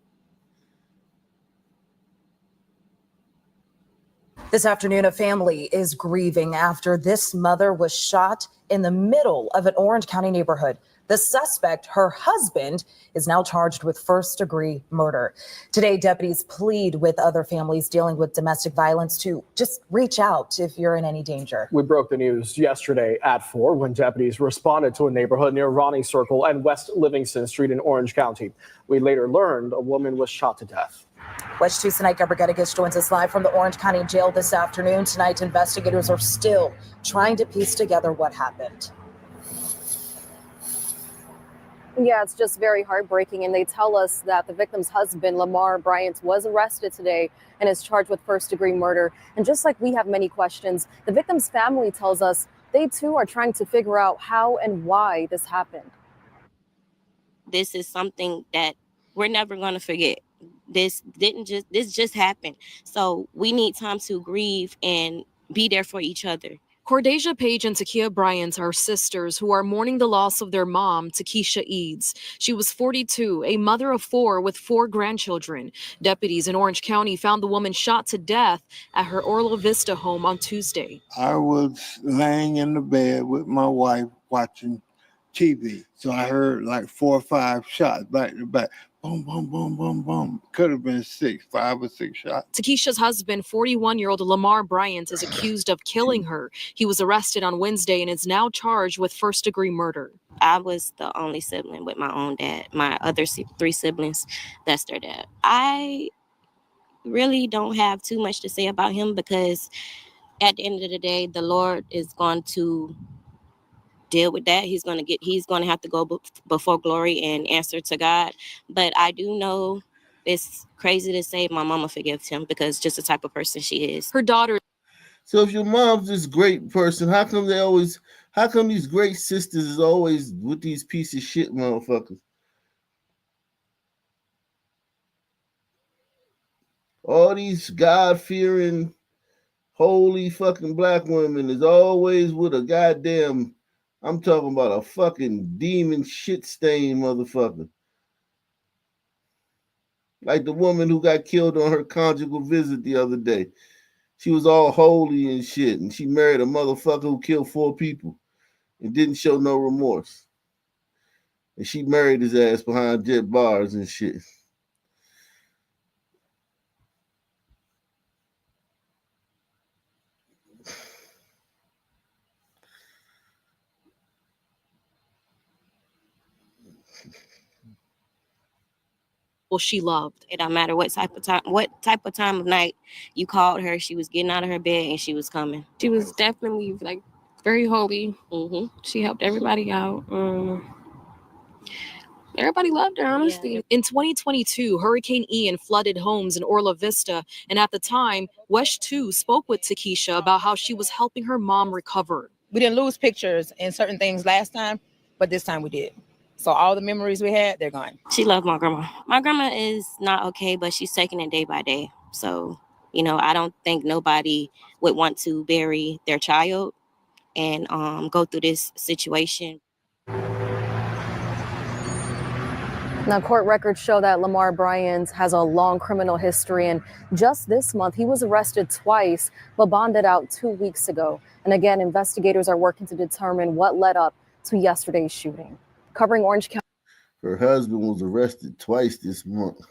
This afternoon, a family is grieving after this mother was shot in the middle of an Orange County neighborhood. The suspect, her husband, is now charged with first-degree murder. Today, deputies plead with other families dealing with domestic violence to just reach out if you're in any danger. We broke the news yesterday at 4 when deputies responded to a neighborhood near Ronnie Circle and West Livingston Street in Orange County. We later learned a woman was shot to death. West 2's Tonight Gabrigadakis joins us live from the Orange County Jail this afternoon. Tonight, investigators are still trying to piece together what happened. Yeah, it's just very heartbreaking. And they tell us that the victim's husband, Lamar Bryant, was arrested today and is charged with first-degree murder. And just like we have many questions, the victim's family tells us they too are trying to figure out how and why this happened. This is something that we're never going to forget. This just happened. So we need time to grieve and be there for each other. Cordasia Page and Takia Bryant are sisters who are mourning the loss of their mom, Takesha Eads. She was 42, a mother of 4 with 4 grandchildren. Deputies in Orange County found the woman shot to death at her Orla Vista home on Tuesday. I was laying in the bed with my wife watching TV. So I heard like 4 or 5 shots back to back. Boom, boom, boom, boom, boom. Could have been 5 or 6 shots. Takesha's husband, 41-year-old Lamar Bryant, is accused of killing her. He was arrested on Wednesday and is now charged with first-degree murder. I was the only sibling with my own dad. My other 3 siblings, that's their dad. I really don't have too much to say about him because at the end of the day, the Lord is going to deal with that. He's going to have to go before glory and answer to God. But I do know it's crazy to say my mama forgives him because just the type of person she is. Her daughter. So if your mom's this great person, how come these great sisters is always with these piece of shit motherfuckers? All these God-fearing, holy fucking black women is always with a goddamn, I'm talking about a fucking demon shit stain motherfucker. Like the woman who got killed on her conjugal visit the other day. She was all holy and shit, and she married a motherfucker who killed 4 people and didn't show no remorse. And she married his ass behind jet bars and shit. She loved. It don't matter what type of time of night you called her, she was getting out of her bed and she was coming. She was definitely like very holy. She helped everybody out. Everybody loved her, honestly. Yeah. In 2022, Hurricane Ian flooded homes in Orla Vista, and at the time, Wesh 2 spoke with Takesha about how she was helping her mom recover. We didn't lose pictures and certain things last time, but this time we did. So all the memories we had, they're gone. She loved my grandma. My grandma is not okay, but she's taking it day by day. So, I don't think nobody would want to bury their child and go through this situation. Now, court records show that Lamar Bryant has a long criminal history, and just this month, he was arrested twice, but bonded out 2 weeks ago. And again, investigators are working to determine what led up to yesterday's shooting. Covering Orange County. Her husband was arrested twice this month.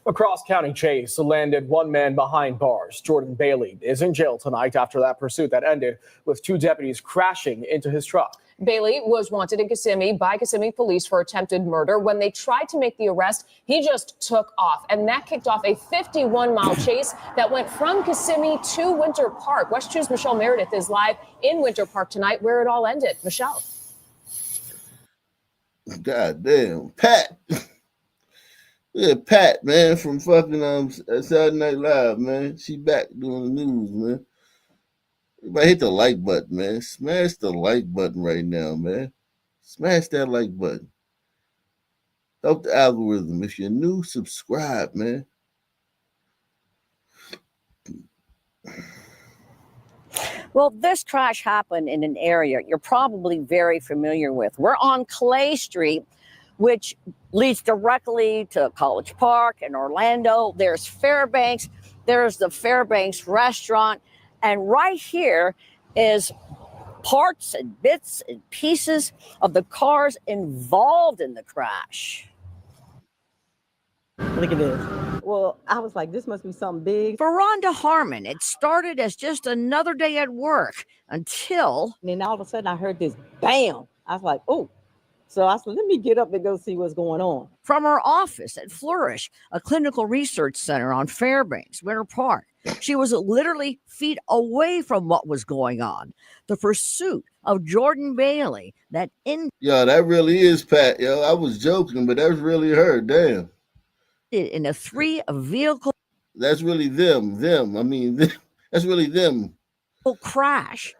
A cross-county chase landed 1 man behind bars. Jordan Bailey is in jail tonight after that pursuit that ended with 2 deputies crashing into his truck. Bailey was wanted in Kissimmee by Kissimmee police for attempted murder. When they tried to make the arrest, he just took off, and that kicked off a 51-mile chase that went from Kissimmee to Winter Park. West 2's Michelle Meredith is live in Winter Park tonight, where it all ended. Michelle. God damn. Pat. Yeah, Pat, man, from fucking Saturday Night Live, man. She back doing the news, man. Everybody hit the like button, man. Smash the like button right now, man. Smash that like button. Help the algorithm. If you're new, subscribe, man. Well, this crash happened in an area you're probably very familiar with. We're on Clay Street, which leads directly to College Park in Orlando. There's Fairbanks. There's the Fairbanks restaurant. And right here is parts and bits and pieces of the cars involved in the crash. Look at this. Well, I was like, this must be something big. For Rhonda Harmon, it started as just another day at work until... And then all of a sudden I heard this bam. I was like, oh. So I said, let me get up and go see what's going on. From her office at Flourish, a clinical research center on Fairbanks, Winter Park, she was literally feet away from what was going on. The pursuit of Jordan Bailey that Yo, that really is Pat. Yo, I was joking, but that's really her. Damn. in a 3-vehicle That's really them. I mean, that's really them. crash.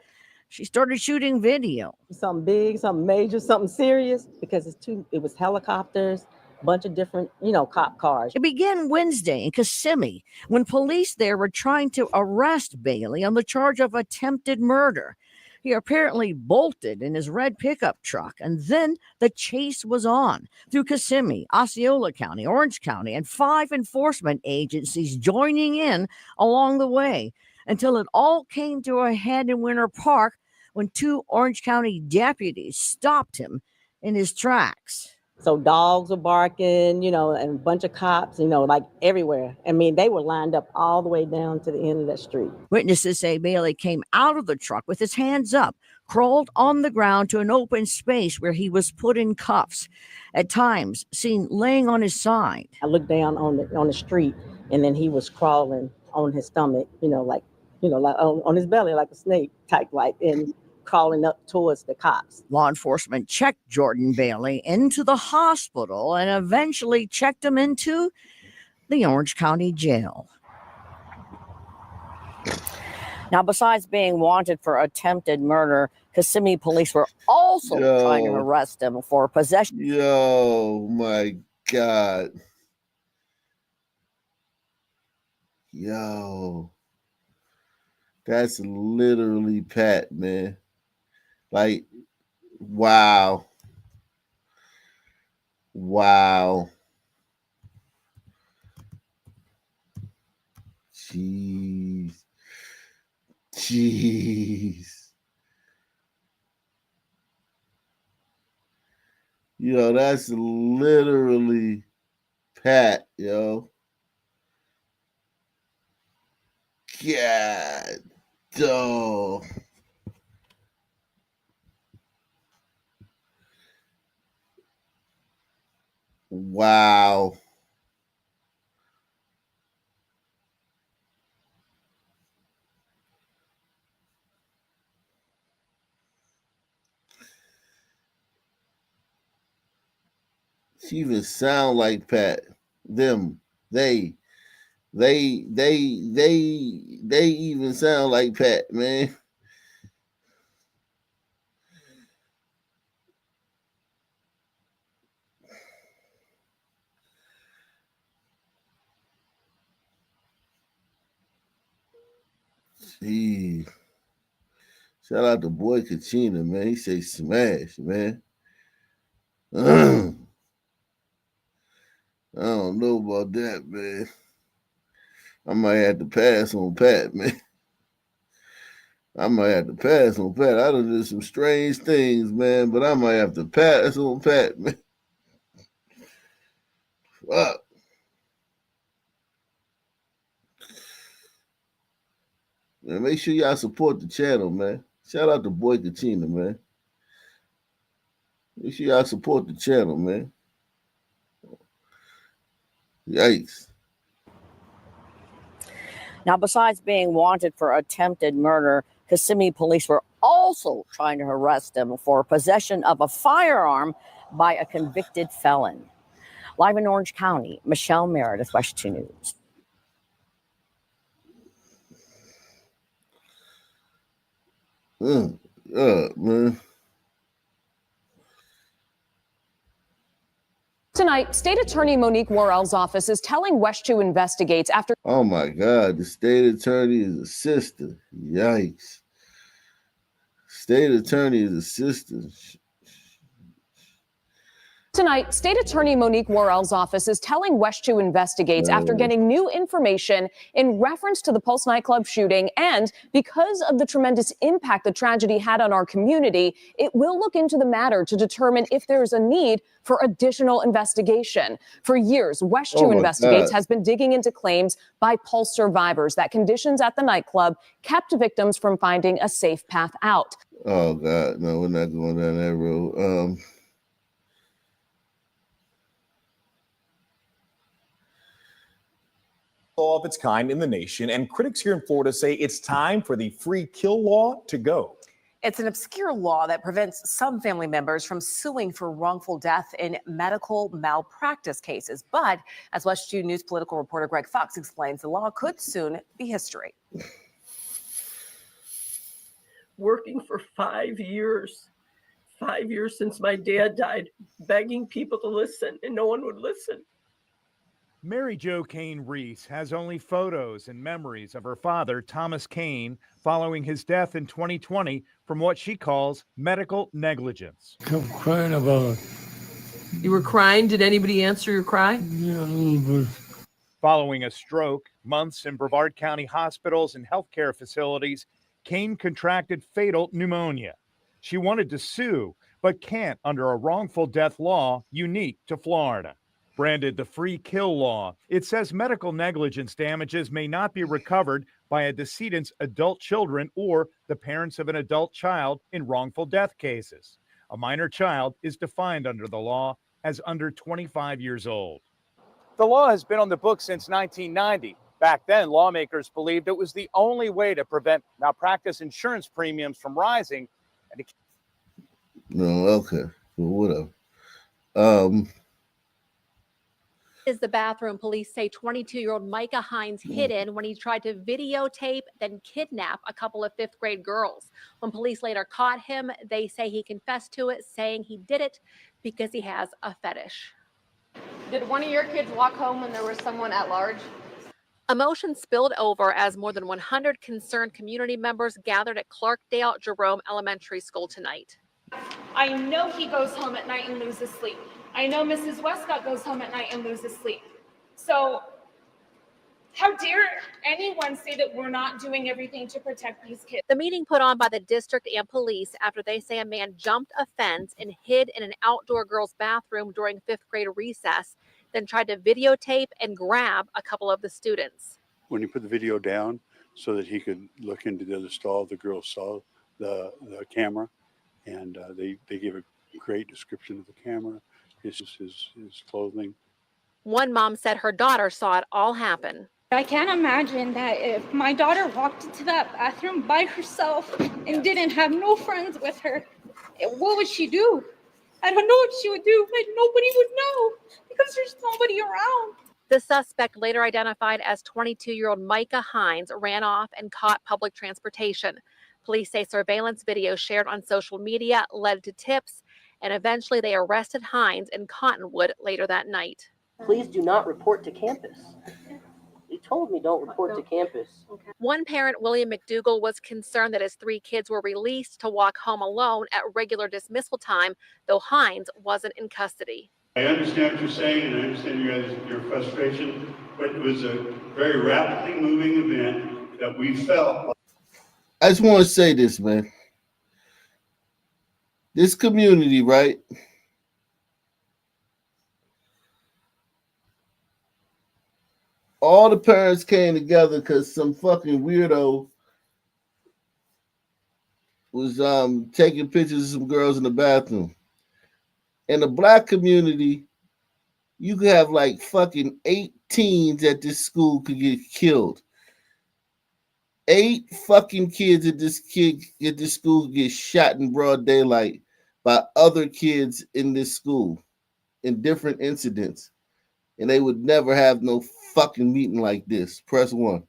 She started shooting video. Something big, something major, something serious, because it was helicopters, a bunch of different, cop cars. It began Wednesday in Kissimmee when police there were trying to arrest Bailey on the charge of attempted murder. He apparently bolted in his red pickup truck, and then the chase was on through Kissimmee, Osceola County, Orange County, and 5 enforcement agencies joining in along the way until it all came to a head in Winter Park when 2 Orange County deputies stopped him in his tracks. So dogs were barking, and a bunch of cops, like everywhere. I mean, they were lined up all the way down to the end of that street. Witnesses say Bailey came out of the truck with his hands up, crawled on the ground to an open space where he was put in cuffs, at times seen laying on his side. I looked down on the street, and then he was crawling on his stomach, like on his belly like a snake type, and crawling up towards the cops. Law enforcement checked Jordan Bailey into the hospital and eventually checked him into the Orange County Jail. Now, besides being wanted for attempted murder, Kissimmee police were also trying to arrest him for possession. Yo, my God. Yo. That's literally Pat, man. Like, wow. Wow. Jeez. Yo, that's literally Pat, yo. God. Oh. Wow. She even sound like Pat. They even sound like Pat, man. Jeez. Shout out to boy Kachina, man. He say smash, man. I don't know about that, man. I might have to pass on Pat, man. I might have to pass on Pat. I done did some strange things, man, but I might have to pass on Pat, man. Fuck. Man, make sure y'all support the channel, man. Shout out to Boy Katina, man. Make sure y'all support the channel, man. Yikes. Now, besides being wanted for attempted murder, Kissimmee police were also trying to arrest him for possession of a firearm by a convicted felon. Live in Orange County, Michelle Meredith, West 2 News. Man. Tonight, State Attorney Monique Worrell's office is telling West 2 investigates after... Oh, my God. The state attorney is a sister. Yikes. State attorney's assistant. Tonight, State Attorney Monique Worrell's office is telling West 2 investigates after getting new information in reference to the Pulse nightclub shooting, and because of the tremendous impact the tragedy had on our community, it will look into the matter to determine if there is a need for additional investigation. For years, West 2 Investigates has been digging into claims by Pulse survivors that conditions at the nightclub kept victims from finding a safe path out. Oh God, no, we're not going down that road. Law of its kind in the nation, and critics here in Florida say it's time for the free kill law to go. It's an obscure law that prevents some family members from suing for wrongful death in medical malpractice cases. But as West 2 News political reporter Greg Fox explains, the law could soon be history. Working for 5 years since my dad died, begging people to listen, and no one would listen. Mary Jo Kane Reese has only photos and memories of her father, Thomas Kane, following his death in 2020 from what she calls medical negligence. Kept crying about it. You were crying? Did anybody answer your cry? Yeah, a little bit. Following a stroke, months in Brevard County hospitals and healthcare facilities, Kane contracted fatal pneumonia. She wanted to sue, but can't under a wrongful death law unique to Florida. Branded the free kill law, it says medical negligence damages may not be recovered by a decedent's adult children or the parents of an adult child in wrongful death cases. A minor child is defined under the law as under 25 years old. The law has been on the books since 1990. Back then, lawmakers believed it was the only way to prevent malpractice insurance premiums from rising. No, okay, well, whatever. Is the bathroom police say 22-year-old Micah Hines hid in when he tried to videotape, then kidnap a couple of fifth grade girls. When police later caught him, they say he confessed to it, saying he did it because he has a fetish. Did one of your kids walk home when there was someone at large? Emotion spilled over as more than 100 concerned community members gathered at Clarkdale Jerome Elementary School tonight. I know he goes home at night and loses sleep. I know Mrs. Westcott goes home at night and loses sleep. So how dare anyone say that we're not doing everything to protect these kids? The meeting put on by the district and police after they say a man jumped a fence and hid in an outdoor girls' bathroom during fifth grade recess, then tried to videotape and grab a couple of the students. When he put the video down so that he could look into the other stall, the girls saw the camera, and they gave a great description of the camera, his clothing. One mom said her daughter saw it all happen. I can't imagine that if my daughter walked into that bathroom by herself and didn't have no friends with her, what would she do? I don't know what she would do. Like, nobody would know because there's nobody around. The suspect, later identified as 22-year-old Micah Hines, ran off and caught public transportation. Police say surveillance video shared on social media led to tips, and eventually they arrested Hines in Cottonwood later that night. Please do not report to campus. They told me don't report to campus. One parent, William McDougall, was concerned that his 3 kids were released to walk home alone at regular dismissal time, though Hines wasn't in custody. I understand what you're saying, and I understand your frustration, but it was a very rapidly moving event that we felt. I just want to say this, man. This community, right? All the parents came together because some fucking weirdo was taking pictures of some girls in the bathroom. In the black community, you could have like fucking 8 teens at this school could get killed. 8 fucking kids at this school get shot in broad daylight by other kids in this school in different incidents. And they would never have no fucking meeting like this. Press 1.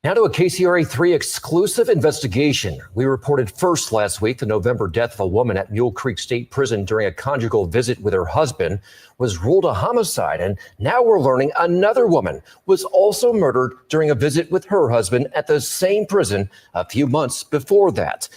Now to a KCRA3 exclusive investigation. We reported first last week the November death of a woman at Mule Creek State Prison during a conjugal visit with her husband was ruled a homicide. And now we're learning another woman was also murdered during a visit with her husband at the same prison a few months before that.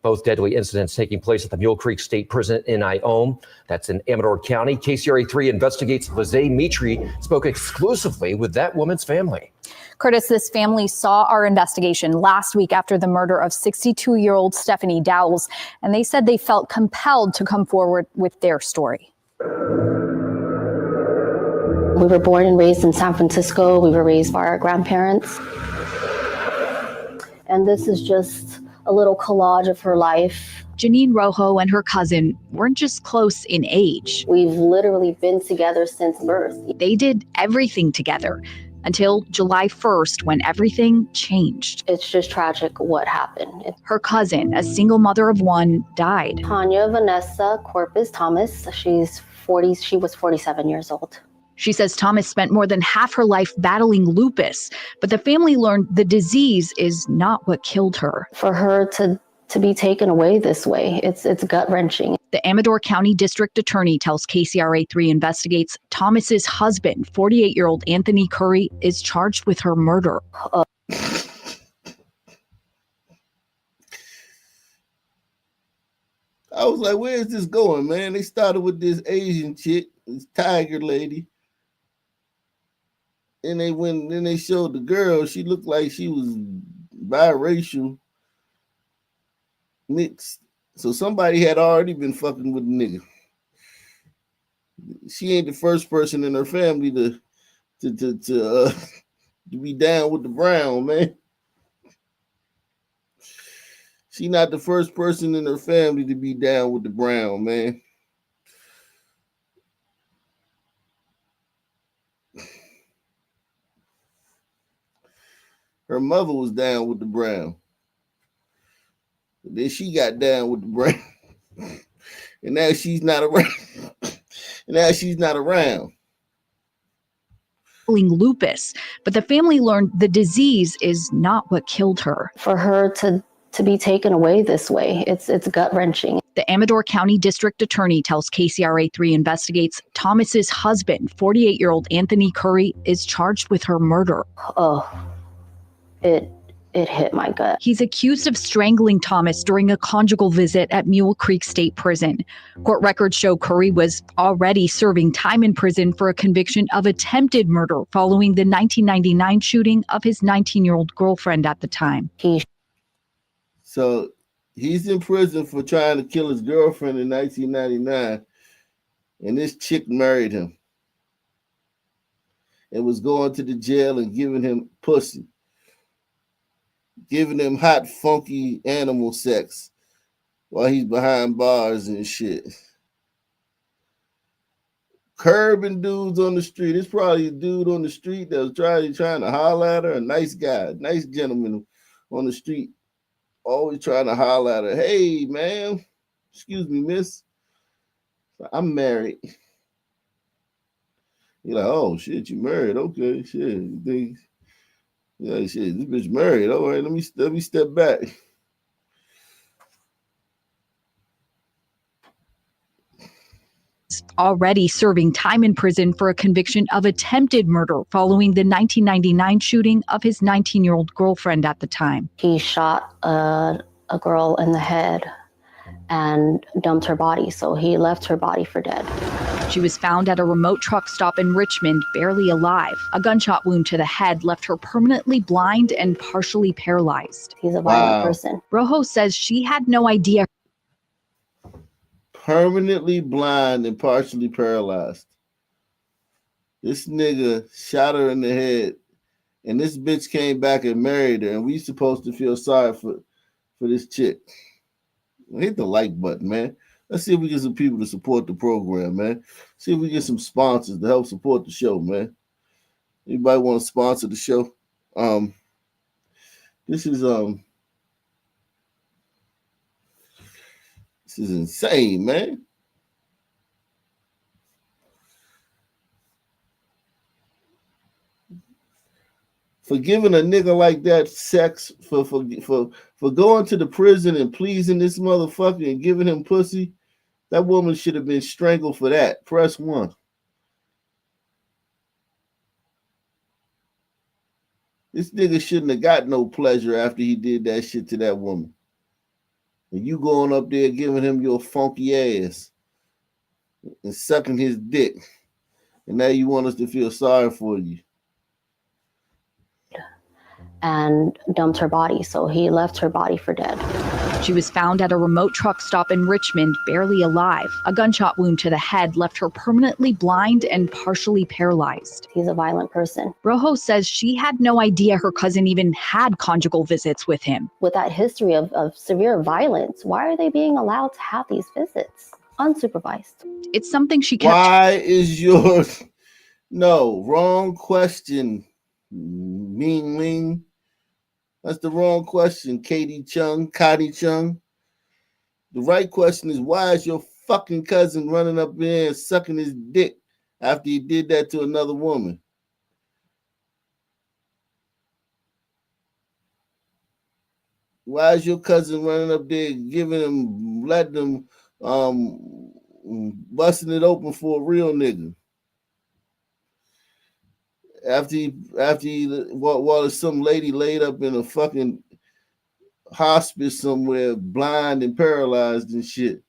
Both deadly incidents taking place at the Mule Creek State Prison in Ione. That's in Amador County. KCRA3 investigates Lizzie Mitri spoke exclusively with that woman's family. Curtis, this family saw our investigation last week after the murder of 62-year-old Stephanie Dowles, and they said they felt compelled to come forward with their story. We were born and raised in San Francisco. We were raised by our grandparents. And this is just a little collage of her life. Janine Rojo and her cousin weren't just close in age. We've literally been together since birth. They did everything together until July 1st, when everything changed. It's just tragic what happened. Her cousin, a single mother of one, died. Tanya Vanessa Corpus Thomas, she was 47 years old. She says Thomas spent more than half her life battling lupus, but the family learned the disease is not what killed her. For her to be taken away this way, it's gut-wrenching. The Amador County District Attorney tells KCRA3 investigates Thomas's husband, 48-year-old Anthony Curry, is charged with her murder. I was like, where is this going, man? They started with this Asian chick, this tiger lady. And then they showed the girl, she looked like she was biracial, mixed. So somebody had already been fucking with the nigga. She ain't the first person in her family to be down with the brown, man. She not the first person in her family to be down with the brown, man. Her mother was down with the brown. Then she got down with the brown. And now she's not around. Lupus, but the family learned the disease is not what killed her. For her to be taken away this way, it's gut-wrenching. The Amador County District Attorney tells KCRA3 investigates Thomas's husband, 48-year-old Anthony Curry, is charged with her murder. It hit my gut. He's accused of strangling Thomas during a conjugal visit at Mule Creek State Prison. Court records show Curry was already serving time in prison for a conviction of attempted murder following the 1999 shooting of his 19-year-old girlfriend at the time. So he's in prison for trying to kill his girlfriend in 1999, and this chick married him and was going to the jail and giving him pussy. Giving him hot, funky animal sex while he's behind bars and shit. Curbing dudes on the street. It's probably a dude on the street that was trying to holler at her. A nice guy, nice gentleman on the street, always trying to holler at her. Hey, man, excuse me, miss. I'm married. You're like, oh, shit, you married. Okay, shit. You think... Yeah, shit, this bitch married. All right, let me step back. Already serving time in prison for a conviction of attempted murder following the 1999 shooting of his 19-year-old girlfriend at the time. He shot a girl in the head and dumped her body, so he left her body for dead. She was found at a remote truck stop in Richmond, barely alive. A gunshot wound to the head left her permanently blind and partially paralyzed. He's a violent person. Rojo says she had no idea. Permanently blind and partially paralyzed. This nigga shot her in the head, and this bitch came back and married her, and we supposed to feel sorry for this chick. Hit the like button, man. Let's see if we get some people to support the program, man. See if we get some sponsors to help support the show, man. Anybody want to sponsor the show? This is insane, man. for giving a nigga like that sex, for going to the prison and pleasing this motherfucker and giving him pussy. That woman should have been strangled for that. Press 1. This nigga shouldn't have got no pleasure after he did that shit to that woman. And you going up there giving him your funky ass and sucking his dick. And now you want us to feel sorry for you. And dumped her body, so he left her body for dead. She was found at a remote truck stop in Richmond, barely alive. A gunshot wound to the head left her permanently blind and partially paralyzed. He's a violent person. Rojo says she had no idea her cousin even had conjugal visits with him. With that history of severe violence, why are they being allowed to have these visits unsupervised? It's something she kept. Why is yours? No, wrong question. Gnng. That's the wrong question, Katie Chung. The right question is, why is your fucking cousin running up there and sucking his dick after he did that to another woman? Why is your cousin running up there giving him, letting them, busting it open for a real nigga? After while there's some lady laid up in a fucking hospice somewhere, blind and paralyzed and shit.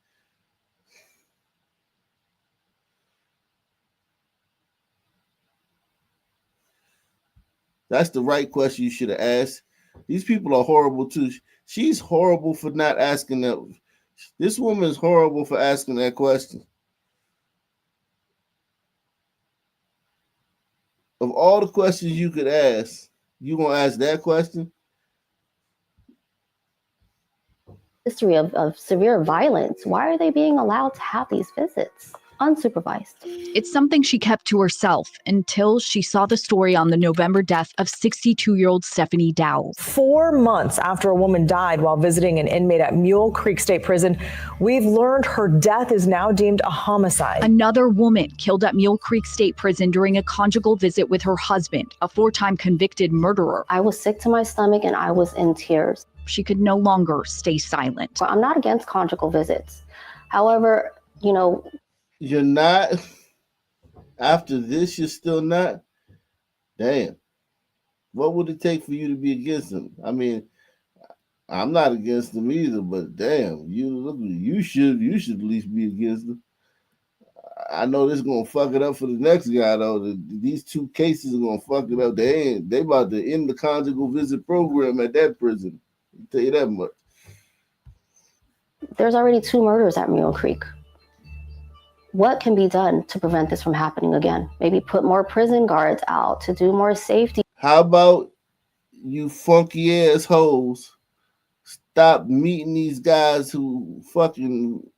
That's the right question you should have asked. These people are horrible too. She's horrible for not asking that. This woman is horrible for asking that question. Of all the questions you could ask, you gonna ask that question? History of severe violence. Why are they being allowed to have these visits unsupervised? It's something she kept to herself until she saw the story on the November death of 62-year-old Stephanie Dowles. 4 months after a woman died while visiting an inmate at Mule Creek State Prison, we've learned her death is now deemed a homicide. Another woman killed at Mule Creek State Prison during a conjugal visit with her husband, a 4-time convicted murderer. I was sick to my stomach and I was in tears. She could no longer stay silent. I'm not against conjugal visits. However, you're not. After this, you're still not. Damn. What would it take for you to be against them? I mean, I'm not against them either, but damn, you should at least be against them. I know this is gonna fuck it up for the next guy though. These 2 cases are gonna fuck it up. They about to end the conjugal visit program at that prison. I'll tell you that much. There's already 2 murders at Mule Creek. What can be done to prevent this from happening again? Maybe put more prison guards out to do more safety. How about you funky ass hoes stop meeting these guys who fucking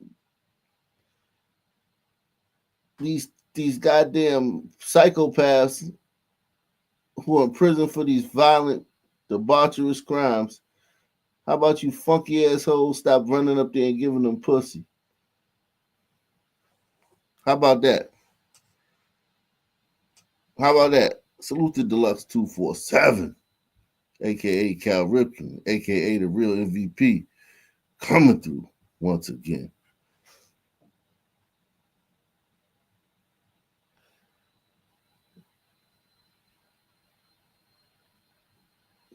these goddamn psychopaths who are in prison for these violent, debaucherous crimes? How about you funky assholes stop running up there and giving them pussy? How about that? How about that? Salute to Deluxe 247, aka Cal Ripken, aka the real MVP, coming through once again.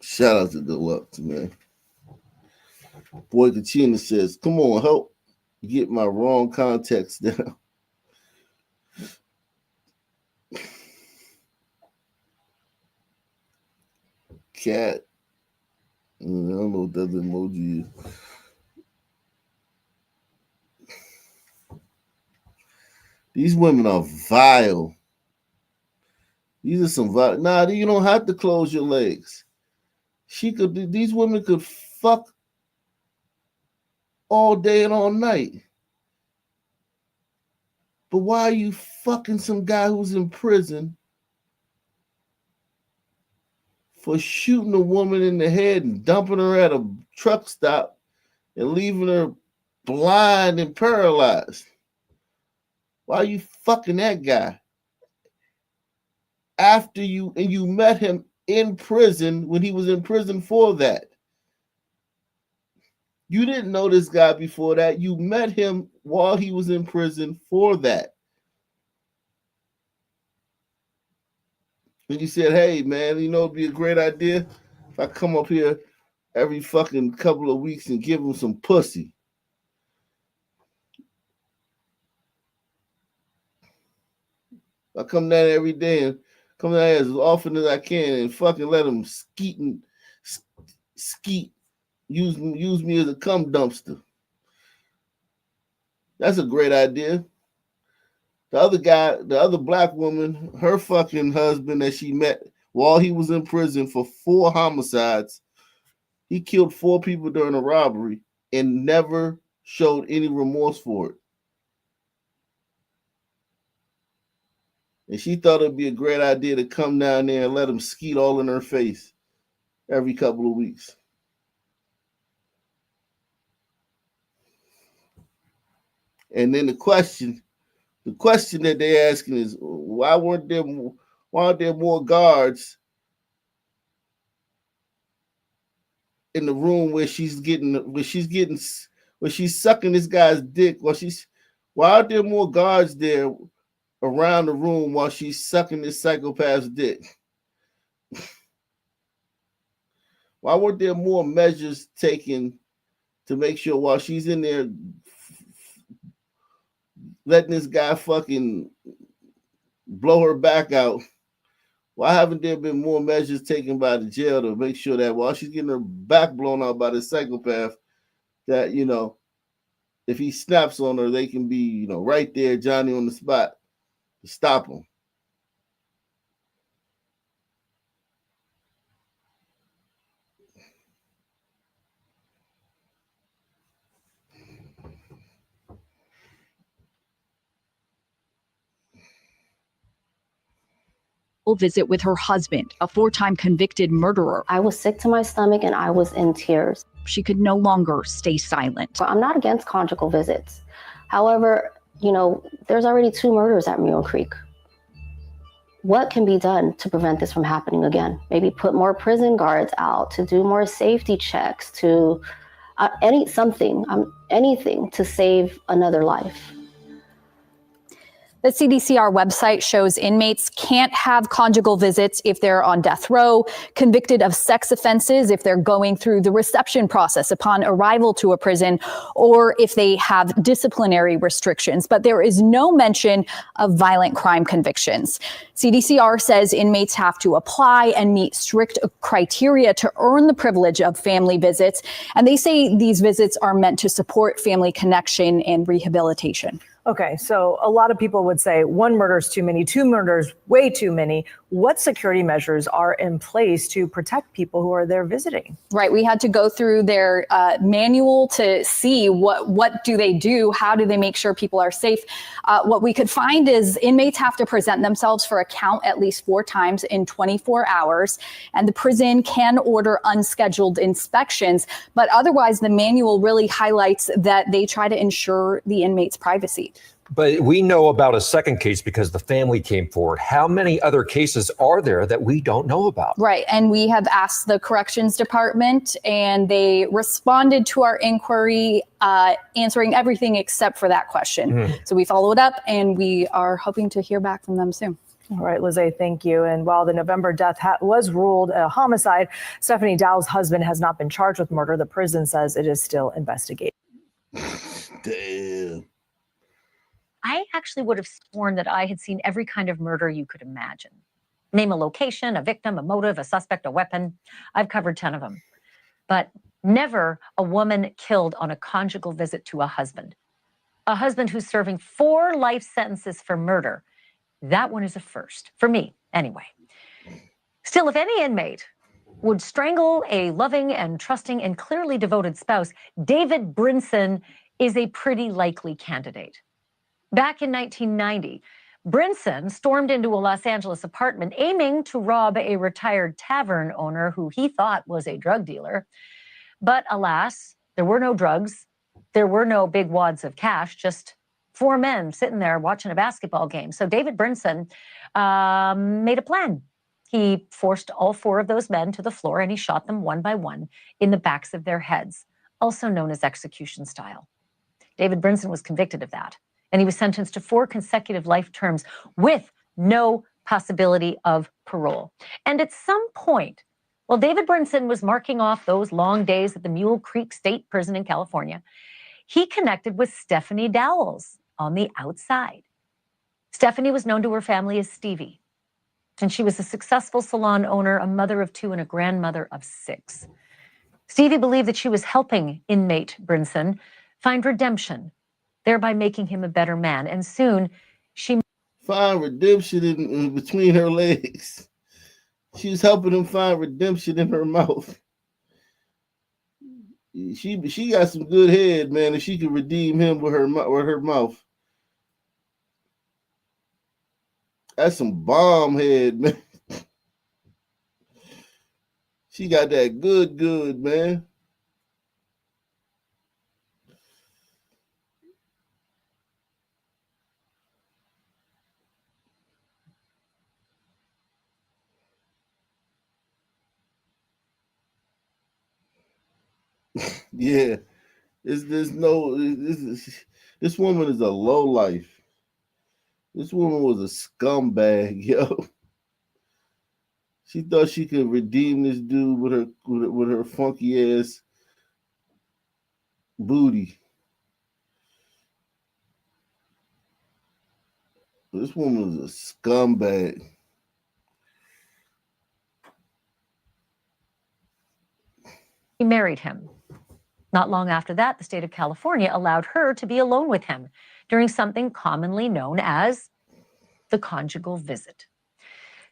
Shout out to Deluxe, man. Boy Kachina says, come on, help get my wrong context down. Cat. I don't know what that emoji is. These women are vile. These are some vile. Nah, you don't have to close your legs. These women could fuck all day and all night. But why are you fucking some guy who's in prison for shooting a woman in the head and dumping her at a truck stop and leaving her blind and paralyzed? Why are you fucking that guy? After you met him in prison when he was in prison for that. You didn't know this guy before that. You met him while he was in prison for that. And you said, hey, man, you know, it'd be a great idea if I come up here every fucking couple of weeks and give him some pussy. I come down every day and come down here as often as I can and fucking let him skeet, use me as a cum dumpster. That's a great idea. The other guy, the other black woman, her fucking husband that she met while he was in prison for 4 homicides. He killed 4 people during a robbery and never showed any remorse for it. And she thought it'd be a great idea to come down there and let him skeet all in her face every couple of weeks. And then the question that they're asking is, why aren't there more guards in the room where she's sucking this guy's dick? Why aren't there more guards there around the room while she's sucking this psychopath's dick? Why weren't there more measures taken to make sure while she's in there letting this guy fucking blow her back out? Why haven't there been more measures taken by the jail to make sure that while she's getting her back blown out by this psychopath, that, you know, if he snaps on her, they can be, you know, right there, Johnny on the spot, to stop him? Visit with her husband, a 4-time convicted murderer. I was sick to my stomach and I was in tears. She could no longer stay silent. I'm not against conjugal visits. However, you know, there's already 2 murders at Mule Creek. What can be done to prevent this from happening again? Maybe put more prison guards out, to do more safety checks, to anything to save another life. The CDCR website shows inmates can't have conjugal visits if they're on death row, convicted of sex offenses if they're going through the reception process upon arrival to a prison, or if they have disciplinary restrictions. But there is no mention of violent crime convictions. CDCR says inmates have to apply and meet strict criteria to earn the privilege of family visits. And they say these visits are meant to support family connection and rehabilitation. Okay, so a lot of people would say 1 murder is too many, 2 murders, way too many. What security measures are in place to protect people who are there visiting? Right, we had to go through their manual to see what do they do, how do they make sure people are safe. What we could find is inmates have to present themselves for a count at least 4 times in 24 hours, and the prison can order unscheduled inspections, but otherwise the manual really highlights that they try to ensure the inmate's privacy. But we know about a second case because the family came forward. How many other cases are there that we don't know about? Right. And we have asked the corrections department and they responded to our inquiry, answering everything except for that question. So we followed up and we are hoping to hear back from them soon. All right, Lizzie, thank you. And while the November death was ruled a homicide, Stephanie Dow's husband has not been charged with murder. The prison says it is still investigating. Damn. I actually would have sworn that I had seen every kind of murder you could imagine. Name a location, a victim, a motive, a suspect, a weapon. I've covered 10 of them. But never a woman killed on a conjugal visit to a husband. A husband who's serving 4 life sentences for murder. That one is a first, for me, anyway. Still, if any inmate would strangle a loving and trusting and clearly devoted spouse, David Brinson is a pretty likely candidate. Back in 1990, Brinson stormed into a Los Angeles apartment aiming to rob a retired tavern owner who he thought was a drug dealer. But alas, there were no drugs. There were no big wads of cash, just 4 men sitting there watching a basketball game. So David Brinson made a plan. He forced all 4 of those men to the floor and he shot them one by one in the backs of their heads, also known as execution style. David Brinson was convicted of that, and he was sentenced to 4 consecutive life terms with no possibility of parole. And at some point, while David Brinson was marking off those long days at the Mule Creek State Prison in California, he connected with Stephanie Dowles on the outside. Stephanie was known to her family as Stevie, and she was a successful salon owner, a mother of 2, and a grandmother of 6. Stevie believed that she was helping inmate Brinson find redemption, thereby making him a better man. And soon she find redemption in between her legs. She was helping him find redemption in her mouth. She got some good head, man, and she could redeem him with her mouth. That's some bomb head, man. She got that good, man. Yeah, this woman is a low life. This woman was a scumbag, yo. She thought she could redeem this dude with her funky ass booty. This woman was a scumbag. He married him. Not long after that, the state of California allowed her to be alone with him during something commonly known as the conjugal visit.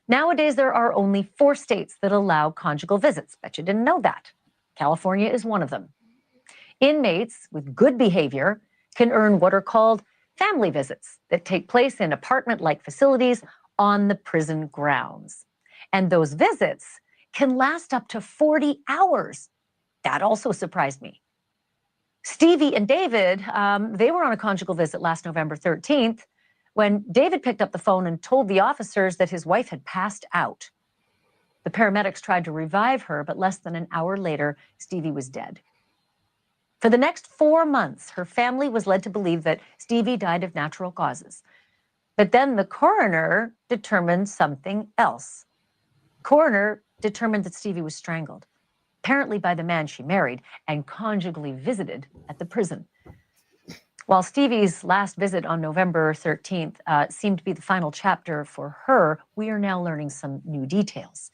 Nowadays, there are only 4 states that allow conjugal visits. Bet you didn't know that. California is one of them. Inmates with good behavior can earn what are called family visits that take place in apartment-like facilities on the prison grounds. And those visits can last up to 40 hours. That also surprised me. Stevie and David, they were on a conjugal visit last November 13th when David picked up the phone and told the officers that his wife had passed out. The paramedics tried to revive her, but less than an hour later, Stevie was dead. For the next 4 months, her family was led to believe that Stevie died of natural causes. But then the coroner determined something else. Coroner determined that Stevie was strangled, apparently by the man she married and conjugally visited at the prison. While Stevie's last visit on November 13th seemed to be the final chapter for her, we are now learning some new details.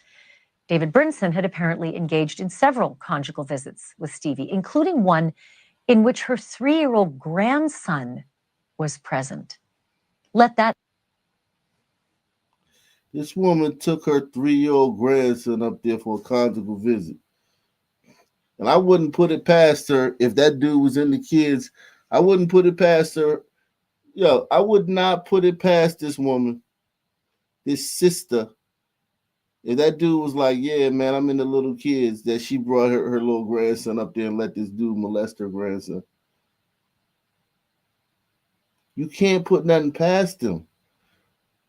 David Brinson had apparently engaged in several conjugal visits with Stevie, including one in which her 3-year-old grandson was present. This woman took her 3-year-old grandson up there for a conjugal visit. And I wouldn't put it past her if that dude was in the kids. I wouldn't put it past her. Yo, I would not put it past this woman, this sister. If that dude was like, yeah, man, I'm in the little kids, that she brought her little grandson up there and let this dude molest her grandson. You can't put nothing past them.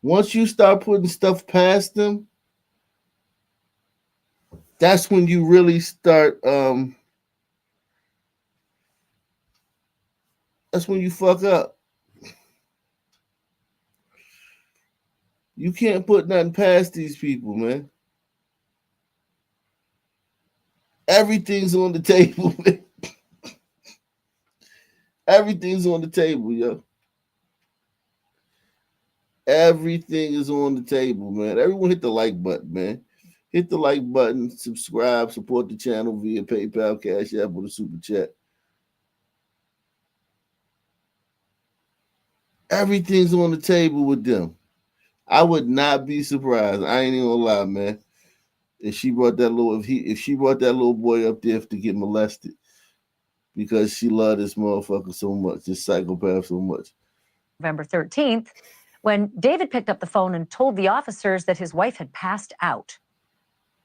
Once you start putting stuff past them, that's when you really start, that's when you fuck up. You can't put nothing past these people, man. Everything's on the table, man. Everything's on the table, yo. Everything is on the table, man. Everyone hit the like button, man. Hit the like button, subscribe, support the channel via PayPal, Cash App, or the Super Chat. Everything's on the table with them. I would not be surprised. I ain't even gonna lie, man. If she brought that little boy up there to get molested because she loved this motherfucker so much, this psychopath so much. November 13th, when David picked up the phone and told the officers that his wife had passed out.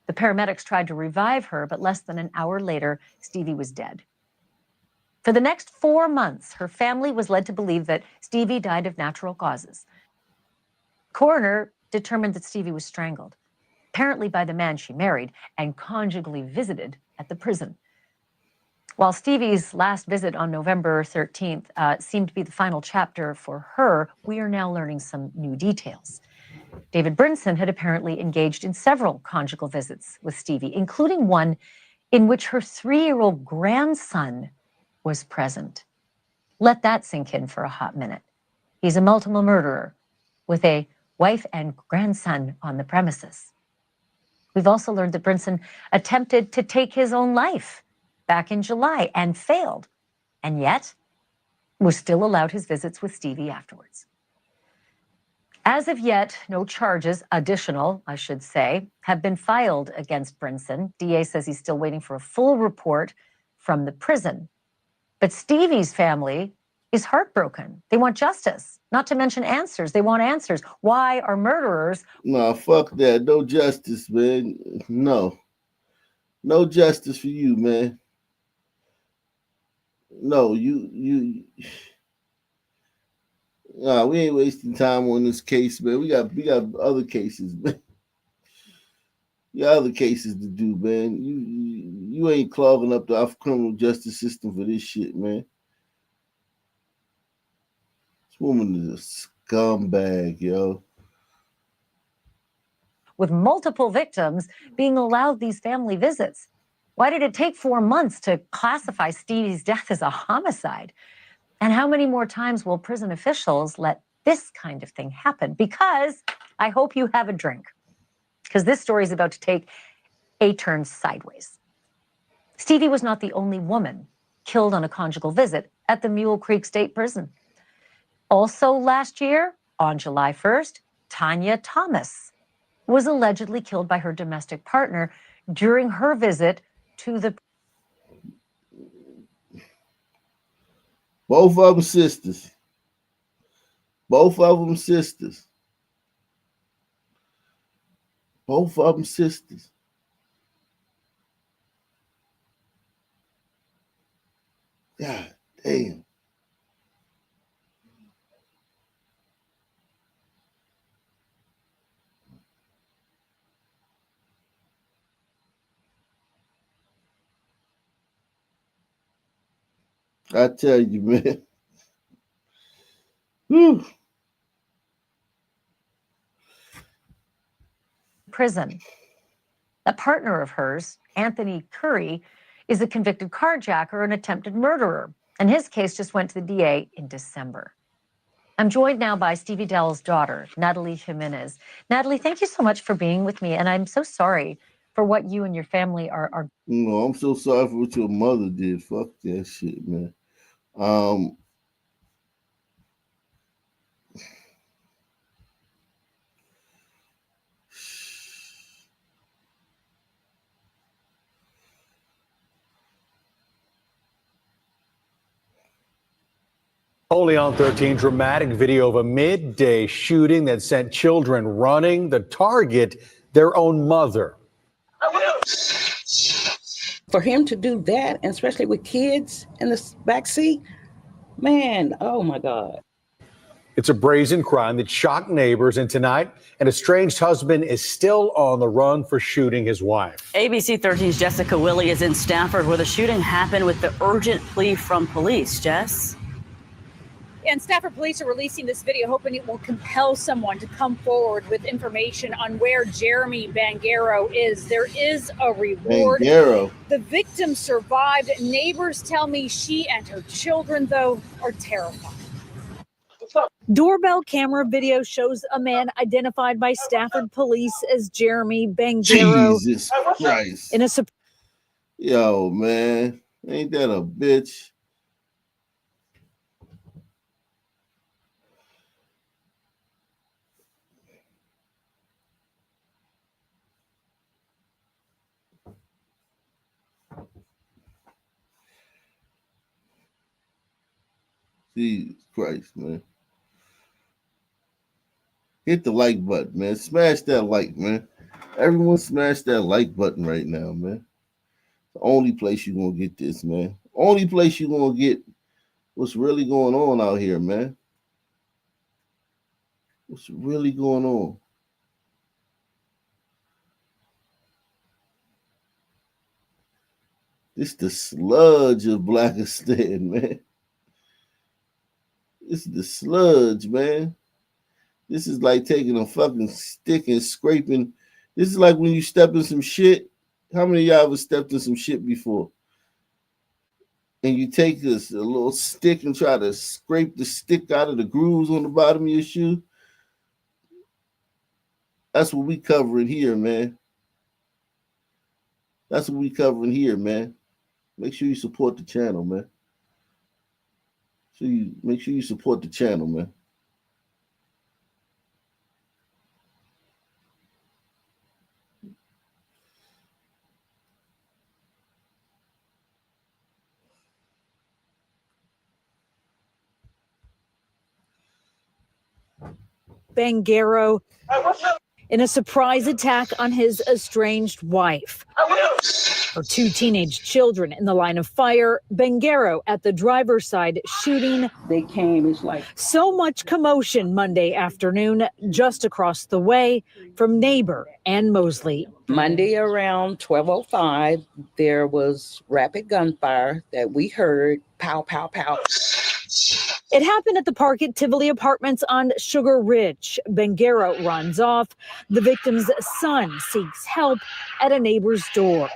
The paramedics tried to revive her, but less than an hour later, Stevie was dead. For the next 4 months, her family was led to believe that Stevie died of natural causes. Coroner determined that Stevie was strangled, apparently by the man she married and conjugally visited at the prison. While Stevie's last visit on November 13th seemed to be the final chapter for her, we are now learning some new details. David Brinson had apparently engaged in several conjugal visits with Stevie, including one in which her 3-year-old grandson was present. Let that sink in for a hot minute. He's a multiple murderer with a wife and grandson on the premises. We've also learned that Brinson attempted to take his own life back in July and failed, and yet was still allowed his visits with Stevie afterwards. As of yet, no charges, additional, I should say, have been filed against Brinson. DA says he's still waiting for a full report from the prison. But Stevie's family is heartbroken. They want justice, not to mention answers. They want answers. Why are murderers? Nah, fuck that. No justice, man. No. No justice for you, man. No, nah, we ain't wasting time on this case, man. We got other cases, man. You got other cases to do, man. You ain't clogging up the criminal justice system for this shit, man. This woman is a scumbag, yo. With multiple victims being allowed these family visits. Why did it take 4 months to classify Stevie's death as a homicide? And how many more times will prison officials let this kind of thing happen? Because I hope you have a drink, because this story is about to take a turn sideways. Stevie was not the only woman killed on a conjugal visit at the Mule Creek State Prison. Also last year, on July 1st, Tanya Thomas was allegedly killed by her domestic partner during her visit to the... Both of them sisters. Both of them sisters. Both of them sisters. God damn. I tell you, man. Whew. Prison. A partner of hers, Anthony Curry, is a convicted carjacker and attempted murderer, and his case just went to the DA in December. I'm joined now by Stevie Dell's daughter, Natalie Jimenez. Natalie, thank you so much for being with me, and I'm so sorry for what you and your family are. No, I'm so sorry for what your mother did. Fuck that shit, man. Only on 13, dramatic video of a midday shooting that sent children running. The target, their own mother. For him to do that, and especially with kids in the backseat, man, oh my God. It's a brazen crime that shocked neighbors, and tonight, an estranged husband is still on the run for shooting his wife. ABC 13's Jessica Willey is in Stafford where the shooting happened with the urgent plea from police. Jess? And Stafford police are releasing this video, hoping it will compel someone to come forward with information on where Jeremy Bangaro is. There is a reward. Bangaro. The victim survived. Neighbors tell me she and her children, though, are terrified. Doorbell camera video shows a man identified by Stafford police as Jeremy Bangaro. Jesus Christ. In a Yo, man. Ain't that a bitch? Jesus Christ, man. Hit the like button, man. Smash that like, man. Everyone smash that like button right now, man. The only place you're going to get this, man. Only place you're going to get what's really going on out here, man. What's really going on? This the sludge of Blackistan, man. This is the sludge, man. This is like taking a fucking stick and scraping. This is like when you step in some shit. How many of y'all ever stepped in some shit before? And you take this a little stick and try to scrape the stick out of the grooves on the bottom of your shoe. That's what we covering here, man. That's what we covering here, man. Make sure you support the channel, man. So you make sure you support the channel, man. Bangaro in a surprise attack on his estranged wife. Her two teenage children in the line of fire, Bangaro at the driver's side shooting. They came, it's like So much commotion Monday afternoon just across the way from neighbor Ann Mosley. Monday around 12:05, there was rapid gunfire that we heard, pow, pow, pow. It happened at the park at Tivoli Apartments on Sugar Ridge. Bangaro runs off. The victim's son seeks help at a neighbor's door.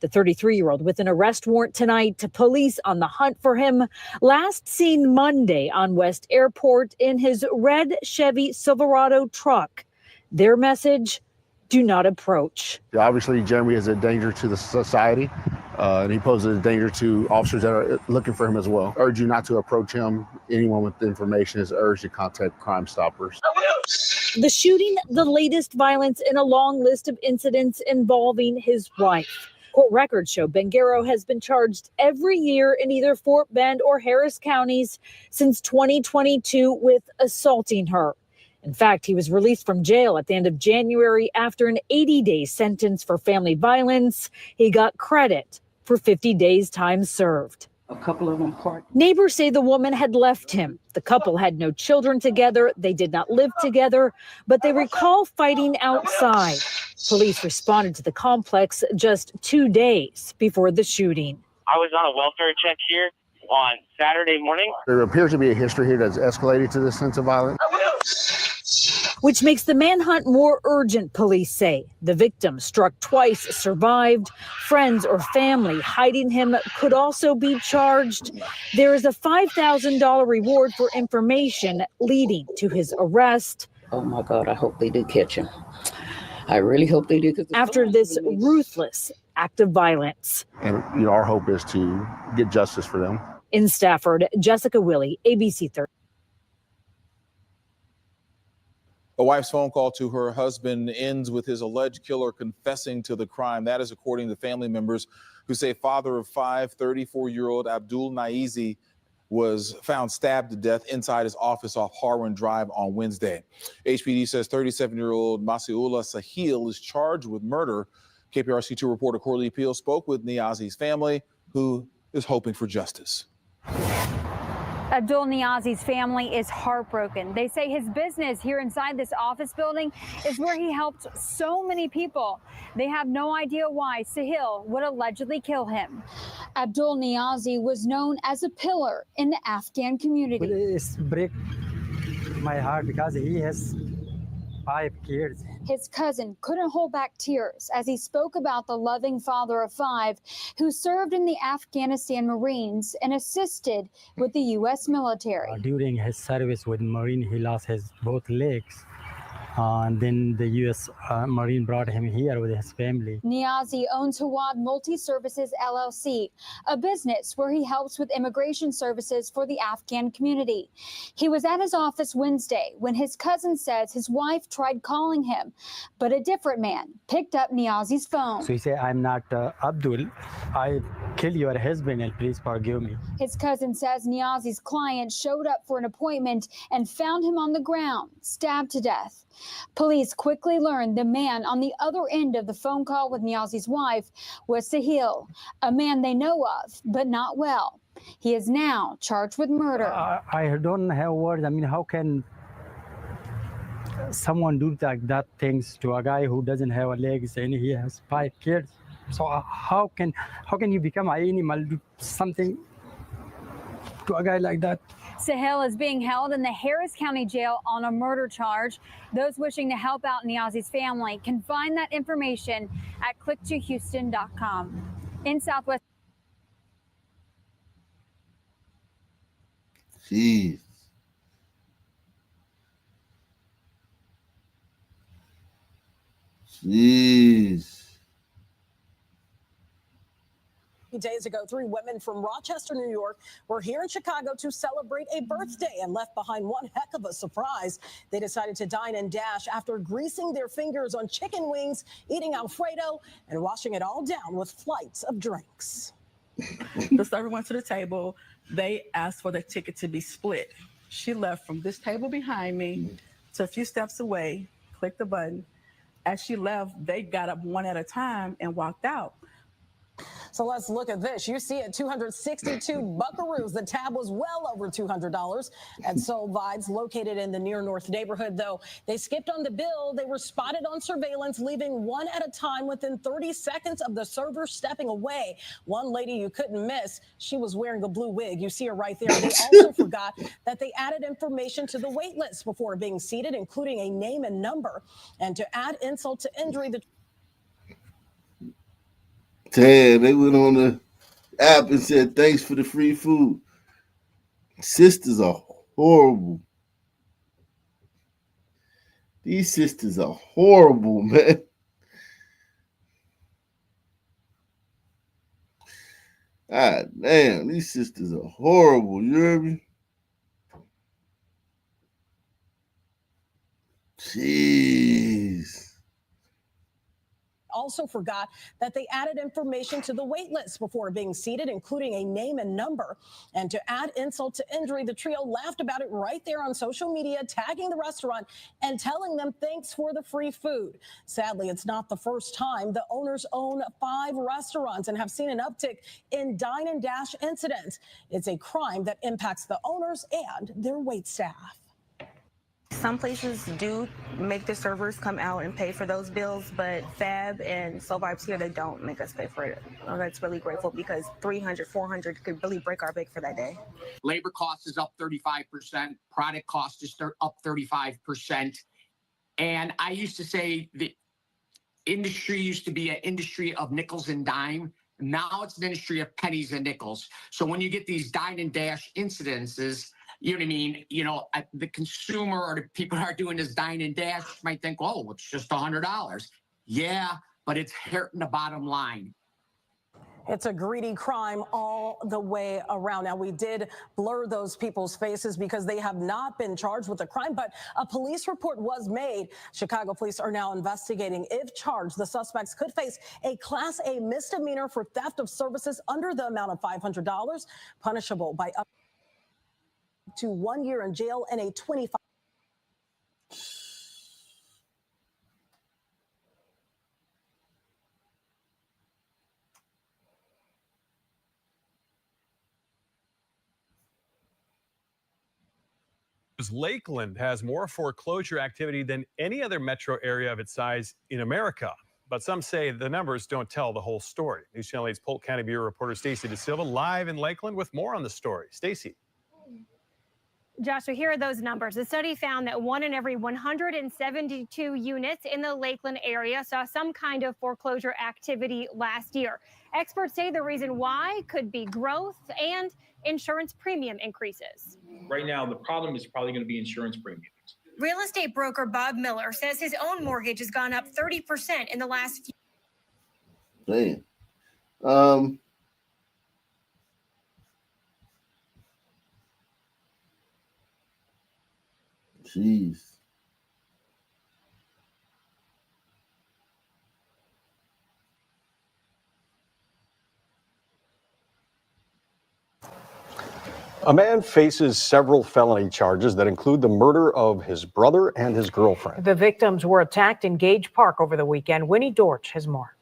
The 33-year-old with an arrest warrant tonight. Police on the hunt for him. Last seen Monday on West Airport in his red Chevy Silverado truck. Their message, do not approach. Obviously, Jeremy is a danger to the society, and he poses a danger to officers that are looking for him as well. Urge you not to approach him. Anyone with information is urged to contact Crime Stoppers. The shooting, the latest violence in a long list of incidents involving his wife. Court records show Bangaro has been charged every year in either Fort Bend or Harris counties since 2022 with assaulting her. In fact, he was released from jail at the end of January after an 80-day sentence for family violence. He got credit for 50 days time served. A couple of them parked. Neighbors say the woman had left him. The couple had no children together. They did not live together, but they recall fighting outside. Police responded to the complex just 2 days before the shooting. I was on a welfare check here on Saturday morning. There appears to be a history here that's escalated to this sense of violence. Which makes the manhunt more urgent, police say. The victim, struck twice, survived. Friends or family hiding him could also be charged. There is a $5,000 reward for information leading to his arrest. Oh my God, I hope they do catch him. I really hope they do. After this ruthless act of violence. And our hope is to get justice for them. In Stafford, Jessica Willey, ABC 30. A wife's phone call to her husband ends with his alleged killer confessing to the crime. That is according to family members who say father of five, 34-year-old Abdul Naizi was found stabbed to death inside his office off Harwin Drive on Wednesday. HPD says 37-year-old Masiullah Sahil is charged with murder. KPRC2 reporter Corley Peel spoke with Niazi's family, who is hoping for justice. Abdul Niazi's family is heartbroken. They say his business here inside this office building is where he helped so many people. They have no idea why Sahil would allegedly kill him. Abdul Niazi was known as a pillar in the Afghan community. It breaks my heart because he has 5 kids. His cousin couldn't hold back tears as he spoke about the loving father of 5 who served in the Afghanistan Marines and assisted with the U.S. military. During his service with Marine, he lost his both legs. And then the U.S. Marine brought him here with his family. Niazi owns Hawad Multi-Services LLC, a business where he helps with immigration services for the Afghan community. He was at his office Wednesday when his cousin says his wife tried calling him, but a different man picked up Niazi's phone. So he said, I'm not Abdul. I killed your husband and please forgive me. His cousin says Niazi's client showed up for an appointment and found him on the ground, stabbed to death. Police quickly learned the man on the other end of the phone call with Niazi's wife was Sahil, a man they know of, but not well. He is now charged with murder. I don't have words. I mean, how can someone do that things to a guy who doesn't have legs and he has 5 kids? So how can you become an animal, do something to a guy like that? Sahel is being held in the Harris County Jail on a murder charge. Those wishing to help out Niazi's family can find that information at click2houston.com. In Southwest. Jeez. Jeez. Days ago, 3 women from Rochester, New York, were here in Chicago to celebrate a birthday and left behind one heck of a surprise. They decided to dine and dash after greasing their fingers on chicken wings, eating Alfredo, and washing it all down with flights of drinks. The server went to the table. They asked for the ticket to be split. She left from this table behind me to a few steps away, clicked the button. As she left, they got up one at a time and walked out. So let's look at this. You see it, 262 buckaroos. The tab was well over $200 at Soul Vibes, located in the Near North neighborhood. Though they skipped on the bill, they were spotted on surveillance, leaving one at a time within 30 seconds of the server stepping away. One lady you couldn't miss, she was wearing a blue wig. You see her right there. They also forgot that they added information to the wait list before being seated, including a name and number. And to add insult to injury, the Damn, they went on the app and said, thanks for the free food. Sisters are horrible. These sisters are horrible, man. God damn, these sisters are horrible. You hear me? Jeez. also forgot that they added information to the wait list before being seated, including a name and number. And to add insult to injury, the trio laughed about it right there on social media, tagging the restaurant and telling them thanks for the free food. Sadly, it's not the first time. The owners own 5 restaurants and have seen an uptick in dine and dash incidents. It's a crime that impacts the owners and their wait staff. Some places do make the servers come out and pay for those bills, but Fab and Soul Vibes here, they don't make us pay for it. That's really grateful because $300, $400 could really break our bank for that day. Labor cost is up 35%. Product cost is up 35%. And I used to say the industry used to be an industry of nickels and dime. Now it's an industry of pennies and nickels. So when you get these dine and dash incidences, you know what I mean? You know, the consumer or the people who are doing this dine and dash might think, oh, it's just $100. Yeah, but it's hurting the bottom line. It's a greedy crime all the way around. Now, we did blur those people's faces because they have not been charged with a crime, but a police report was made. Chicago police are now investigating. If charged, the suspects could face a Class A misdemeanor for theft of services under the amount of $500, punishable by up to 1 year in jail and a $25. Lakeland has more foreclosure activity than any other metro area of its size in America. But some say the numbers don't tell the whole story. News Channel 8's Polk County Bureau reporter Stacey DeSilva live in Lakeland with more on the story. Stacey. Joshua, here are those numbers. The study found that 1 in every 172 units in the Lakeland area saw some kind of foreclosure activity last year. Experts say the reason why could be growth and insurance premium increases. Right now, the problem is probably going to be insurance premiums. Real estate broker Bob Miller says his own mortgage has gone up 30% in the last few. Damn. Jeez. A man faces several felony charges that include the murder of his brother and his girlfriend. The victims were attacked in Gage Park over the weekend. Winnie Dorch has more.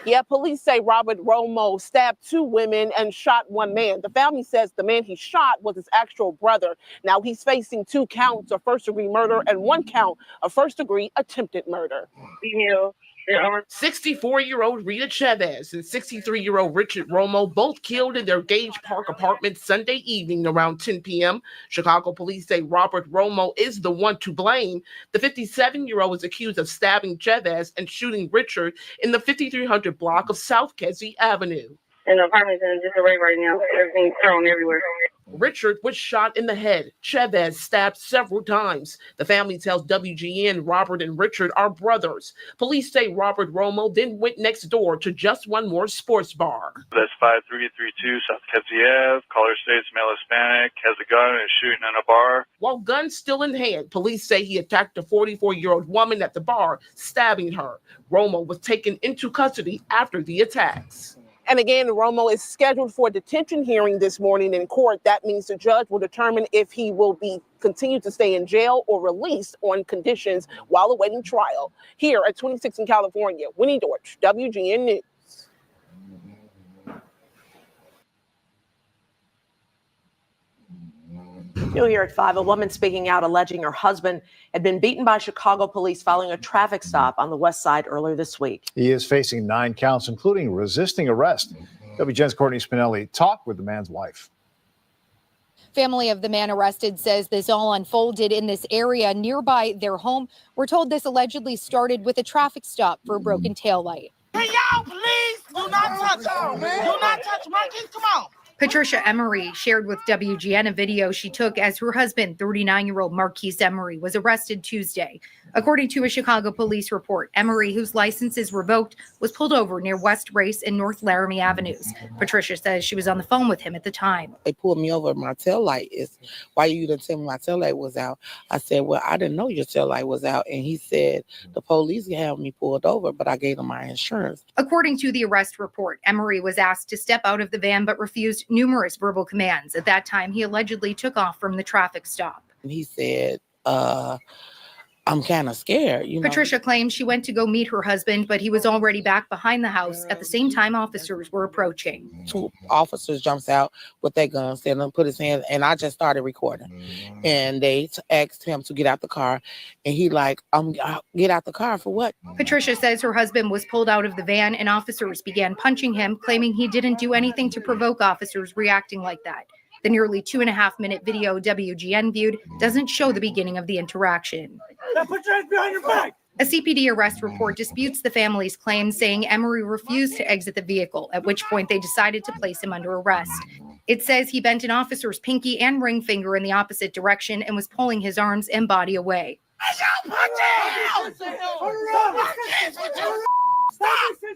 Yeah, police say Robert Romo stabbed 2 women and shot 1 man. The family says the man he shot was his actual brother. Now he's facing 2 counts of first-degree murder and 1 count of first-degree attempted murder. Female 64-year-old Rita Chavez and 63-year-old Richard Romo both killed in their Gage Park apartment Sunday evening around 10 p.m. Chicago police say Robert Romo is the one to blame. The 57-year-old is accused of stabbing Chavez and shooting Richard in the 5300 block of South Kedzie Avenue. And the apartment's in disarray right now. Everything's thrown everywhere. Richard was shot in the head. Chavez stabbed several times. The family tells WGN Robert and Richard are brothers. Police say Robert Romo then went next door to just one more sports bar. That's 5332 South Kedzie Ave. Caller states male Hispanic, has a gun and is shooting in a bar. While guns still in hand, police say he attacked a 44-year-old woman at the bar, stabbing her. Romo was taken into custody after the attacks. And again, Romo is scheduled for a detention hearing this morning in court. That means the judge will determine if he will be continued to stay in jail or released on conditions while awaiting trial. Here at 26 in California, Winnie Dorch, WGN News. New here at 5, a woman speaking out alleging her husband had been beaten by Chicago police following a traffic stop on the west side earlier this week. He is facing 9 counts, including resisting arrest. WGN's Courtney Spinelli talked with the man's wife. Family of the man arrested says this all unfolded in this area nearby their home. We're told this allegedly started with a traffic stop for a broken taillight. Hey, y'all, please do not touch her. Do not touch my kids. Come on. Patricia Emery shared with WGN a video she took as her husband, 39-year-old Marquise Emery, was arrested Tuesday. According to a Chicago police report, Emery, whose license is revoked, was pulled over near West Race and North Laramie Avenues. Patricia says she was on the phone with him at the time. They pulled me over. My taillight is, why you didn't tell me my taillight was out? I said, well, I didn't know your taillight was out. And he said, the police have me pulled over, but I gave them my insurance. According to the arrest report, Emery was asked to step out of the van but refused numerous verbal commands. At that time, he allegedly took off from the traffic stop. And he said, I'm kind of scared. Patricia claims she went to go meet her husband, but he was already back behind the house at the same time officers were approaching. 2 officers jumps out with their guns and put his hands, and I just started recording. And they asked him to get out the car, and he like, get out the car for what? Patricia says her husband was pulled out of the van and officers began punching him, claiming he didn't do anything to provoke officers reacting like that. The nearly 2.5-minute video WGN viewed doesn't show the beginning of the interaction. Now put your hands behind your back. A CPD arrest report disputes the family's claim, saying Emery refused to exit the vehicle, at which point they decided to place him under arrest. It says he bent an officer's pinky and ring finger in the opposite direction and was pulling his arms and body away.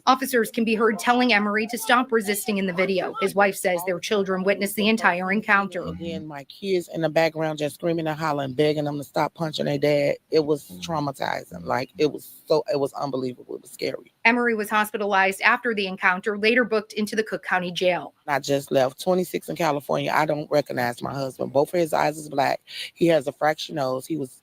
Officers can be heard telling Emery to stop resisting in the video. His wife says their children witnessed the entire encounter. And my kids in the background just screaming and hollering, begging them to stop punching their dad. It was traumatizing. Like, it was unbelievable. It was scary. Emery was hospitalized after the encounter, later booked into the Cook County Jail. I just left 26 in California. I don't recognize my husband. Both of his eyes is black. He has a fractured nose. He was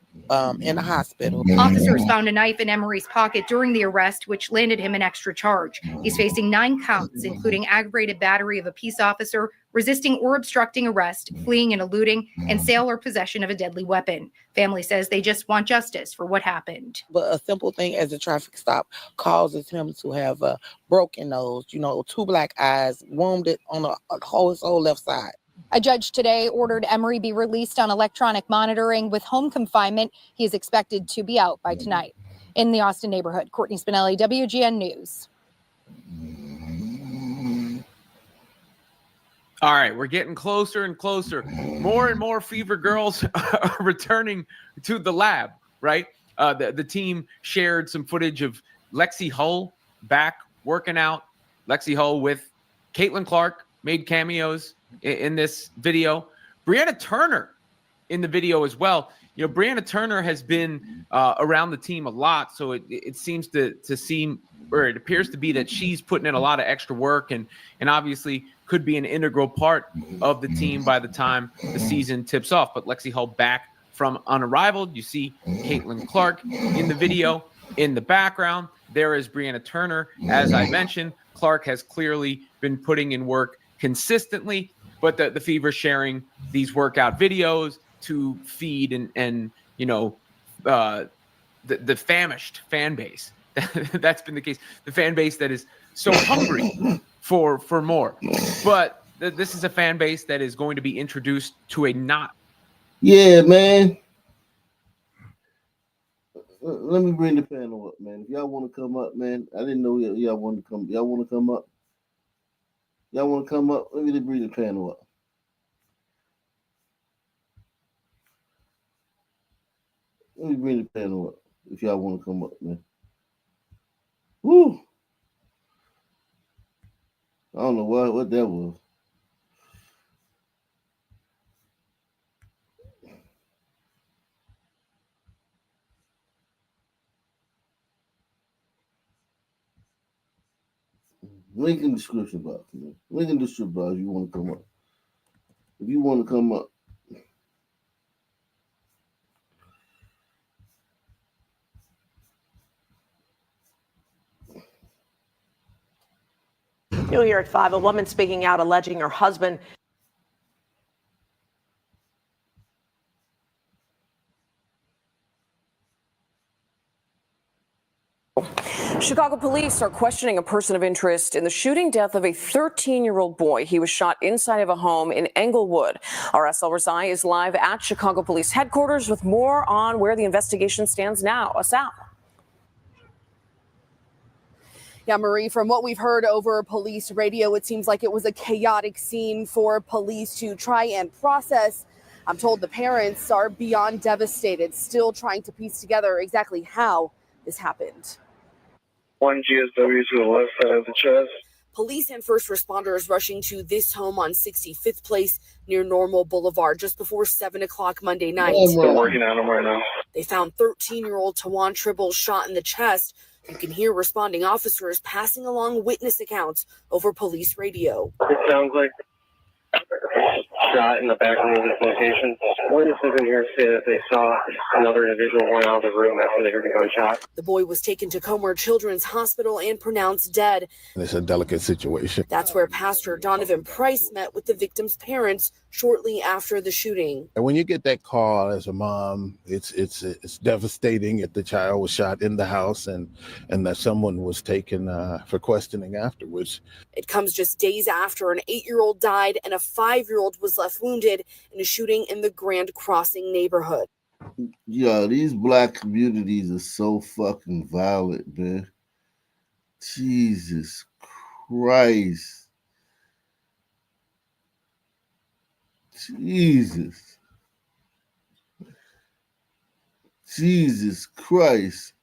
in the hospital. Officers found a knife in Emery's pocket during the arrest, which landed him an extra charge. He's facing 9 counts, including aggravated battery of a peace officer, resisting or obstructing arrest, fleeing and eluding, and sale or possession of a deadly weapon. Family says they just want justice for what happened. But a simple thing as a traffic stop causes him to have a broken nose, 2 black eyes, wounded on his whole left side. A judge today ordered Emery be released on electronic monitoring with home confinement. He is expected to be out by tonight. In the Austin neighborhood, Courtney Spinelli, WGN News. All right, we're getting closer and closer. More and more Fever girls are returning to the lab, right? The team shared some footage of Lexi Hull back working out. Lexi Hull with Caitlin Clark made cameos in this video. Brianna Turner in the video as well. Brianna Turner has been around the team a lot, so it seems to seem, or it appears to be, that she's putting in a lot of extra work and obviously could be an integral part of the team by the time the season tips off. But Lexi Hull back from unarrivaled. You see Caitlin Clark in the video in the background. There is Brianna Turner. As I mentioned, Clark has clearly been putting in work consistently, but the Fever sharing these workout videos to feed and the famished fan base That's been the case. The fan base that is so hungry for more. But this is a fan base that is going to be introduced to a not. Yeah, man. Let me bring the panel up, man. If y'all want to come up, man. I didn't know y'all want to come. Y'all want to come up? Y'all want to come up? Let me bring the panel up. Let me bring the panel up. If y'all want to come up, man. Woo! I don't know what that was. Link in the description box, man. Link in the description box if you want to come up. If you want to come up. You'll hear at 5 a woman speaking out alleging her husband Chicago police are questioning a person of interest in the shooting death of a 13-year-old boy. He was shot inside of a home in Englewood. Our SL Rizai is live at Chicago Police headquarters with more on where the investigation stands now. Asal. Yeah, Marie, from what we've heard over police radio, it seems like it was a chaotic scene for police to try and process. I'm told the parents are beyond devastated, still trying to piece together exactly how this happened. 1 GSW to the left side of the chest. Police and first responders rushing to this home on 65th Place near Normal Boulevard just before 7 o'clock Monday night. They're working on them right now. They found 13-year-old Tawan Tribble shot in the chest. You can hear responding officers passing along witness accounts over police radio. It sounds like shot in the back room of this location. Witnesses in here say that they saw another individual run out of the room after they heard a gunshot. The boy was taken to Comer Children's Hospital and pronounced dead. It's a delicate situation. That's where Pastor Donovan Price met with the victim's parents shortly after the shooting. And when you get that call as a mom, it's devastating if the child was shot in the house and that someone was taken for questioning afterwards. It comes just days after an 8-year-old died and a 5-year-old was left wounded in a shooting in the Grand Crossing neighborhood. Yo, these black communities are so fucking violent, man. Jesus Christ. Jesus Christ.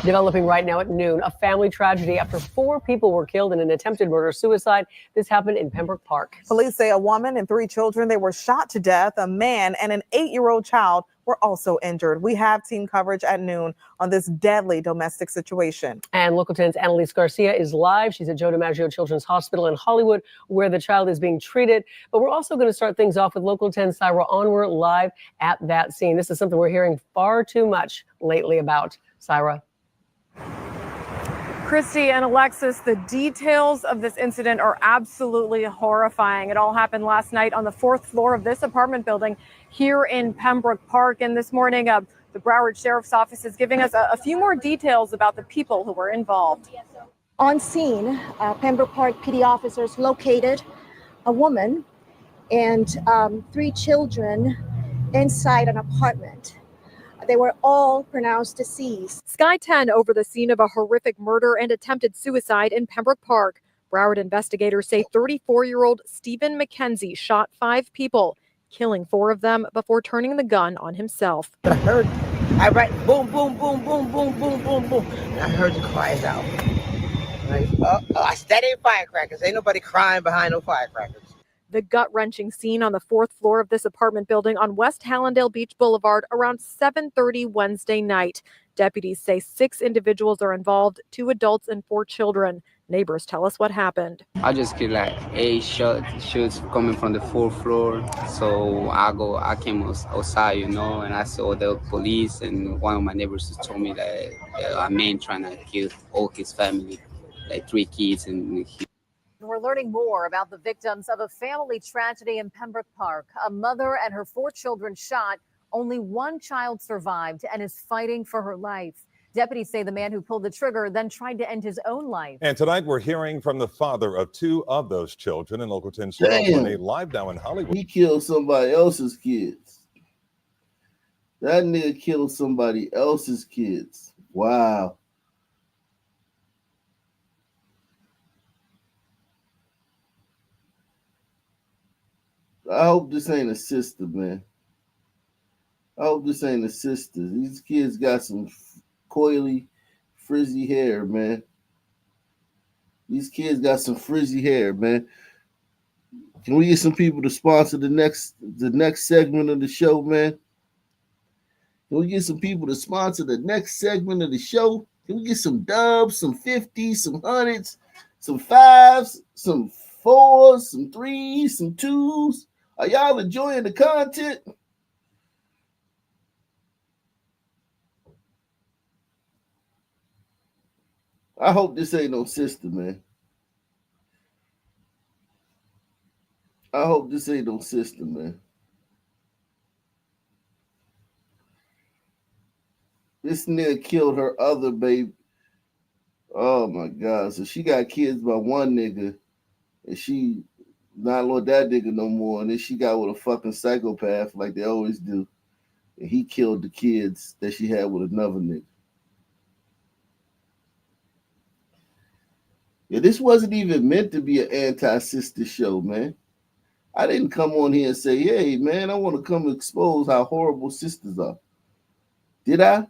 Developing right now at noon, a family tragedy after 4 people were killed in an attempted murder-suicide. This happened in Pembroke Park. Police say a woman and 3 children, they were shot to death. A man and an 8-year-old child were also injured. We have team coverage at noon on this deadly domestic situation. And Local 10's Annalise Garcia is live. She's at Joe DiMaggio Children's Hospital in Hollywood, where the child is being treated. But we're also going to start things off with Local 10's Syra Onwer live at that scene. This is something we're hearing far too much lately about. Syra. Christy and Alexis, the details of this incident are absolutely horrifying. It all happened last night on the 4th floor of this apartment building here in Pembroke Park. And this morning, the Broward Sheriff's Office is giving us a few more details about the people who were involved. On scene, Pembroke Park PD officers located a woman and 3 children inside an apartment. They were all pronounced deceased. Sky 10 over the scene of a horrific murder and attempted suicide in Pembroke Park. Broward investigators say 34-year-old Stephen McKenzie shot 5 people, killing 4 of them before turning the gun on himself. I read boom, boom, boom, boom, boom, boom, boom, boom. And I heard the cries out. That ain't firecrackers. Ain't nobody crying behind no firecrackers. The gut-wrenching scene on the 4th floor of this apartment building on West Hallandale Beach Boulevard around 7:30 Wednesday night. Deputies say 6 individuals are involved, 2 adults and 4 children. Neighbors tell us what happened. I just get like 8 shots coming from the 4th floor. So I came outside, and I saw the police, and one of my neighbors just told me that a man trying to kill all his family, like 3 kids. And We're learning more about the victims of a family tragedy in Pembroke Park. A mother and her 4 children shot. Only one child survived and is fighting for her life. Deputies say the man who pulled the trigger then tried to end his own life. And tonight we're hearing from the father of 2 of those children in Local 10's Charles Damn. live now in Hollywood. He killed somebody else's kids. That nigga killed somebody else's kids. Wow. I hope this ain't a sister, man. I hope this ain't a sister. These kids got some coily, frizzy hair, man. These kids got some frizzy hair, man. Can we get some people to sponsor the next segment of the show, man? Can we get some people to sponsor the next segment of the show? Can we get some dubs, some 50s, some hundreds, some fives, some fours, some threes, some twos? Are y'all enjoying the content? I hope this ain't no sister, man. I hope this ain't no sister, man. This nigga killed her other baby. Oh my God. So she got kids by one nigga, and she not with that nigga no more. And then she got with a fucking psychopath like they always do. And he killed the kids that she had with another nigga. Yeah, this wasn't even meant to be an anti-sister show, man. I didn't come on here and say, hey, man, I want to come expose how horrible sisters are. Did I?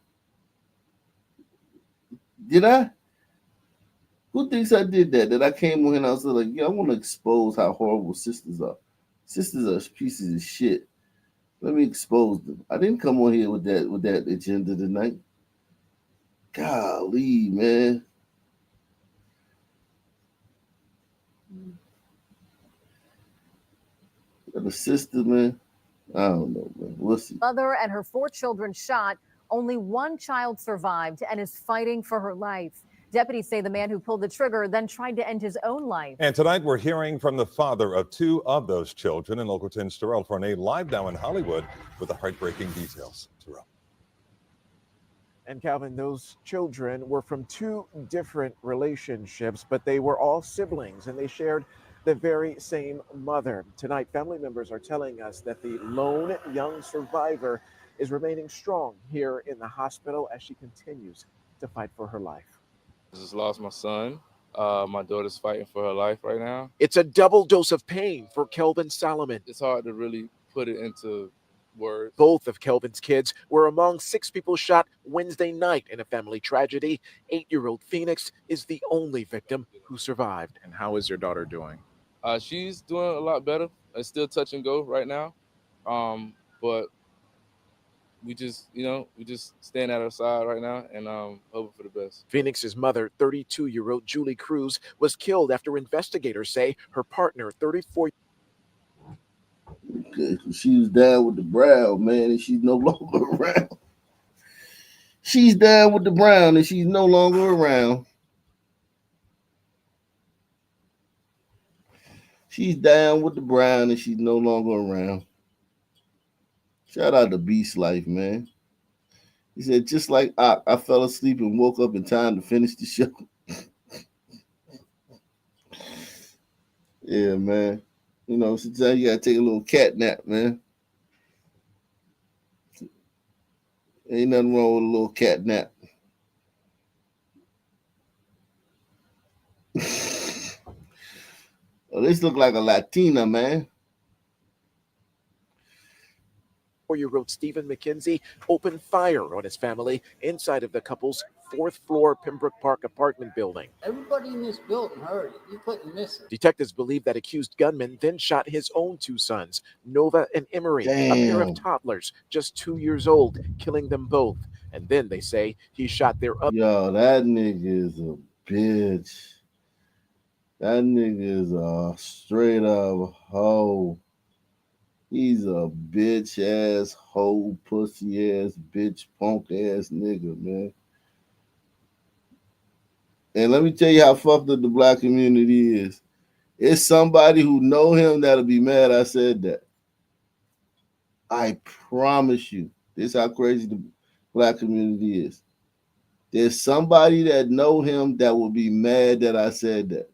Did I? Who thinks I did that? That I came on here and I was like, yeah, I want to expose how horrible sisters are. Sisters are pieces of shit. Let me expose them. I didn't come on here with that agenda tonight. Golly, man. The sister, man. I don't know, man. We'll see. Mother and her 4 children shot. Only one child survived and is fighting for her life. Deputies say the man who pulled the trigger then tried to end his own life. And tonight we're hearing from the father of 2 of those children in Local 10's Terrell Farnay live now in Hollywood with the heartbreaking details. Terrell. And Calvin, those children were from 2 different relationships, but they were all siblings and they shared the very same mother. Tonight, family members are telling us that the lone young survivor is remaining strong here in the hospital as she continues to fight for her life. I just lost my son. My daughter's fighting for her life right now. It's a double dose of pain for Kelvin Solomon. It's hard to really put it into words. Both of Kelvin's kids were among 6 people shot Wednesday night in a family tragedy. 8-year-old Phoenix is the only victim who survived. And how is your daughter doing? She's doing a lot better. It's still touch and go right now. But we just stand at her side right now and hoping for the best. Phoenix's mother, 32-year-old Julie Cruz, was killed after investigators say her partner, 34. Okay, so she was down with the brown, man, and she's no longer around. She's down with the brown and she's no longer around. She's down with the brown and she's no longer around. Shout out to Beast Life, man. He said, just like I fell asleep and woke up in time to finish the show. Yeah, man. You know, sometimes you gotta take a little cat nap, man. Ain't nothing wrong with a little cat nap. Oh, this look like a Latina, man. 4-year-old Stephen McKenzie opened fire on his family inside of the couple's 4th floor Pembroke Park apartment building. Everybody in this building heard it. You couldn't miss it. Detectives believe that accused gunman then shot his own 2 sons, Nova and Emery, a pair of toddlers, just 2 years old, killing them both. And then they say he shot their other. Yo, that nigga is a bitch. That nigga is a straight up hoe. He's a bitch ass hoe, pussy ass, bitch punk ass nigga, man. And let me tell you how fucked up the black community is. It's somebody who know him that'll be mad I said that. I promise you. This is how crazy the black community is. There's somebody that know him that will be mad that I said that.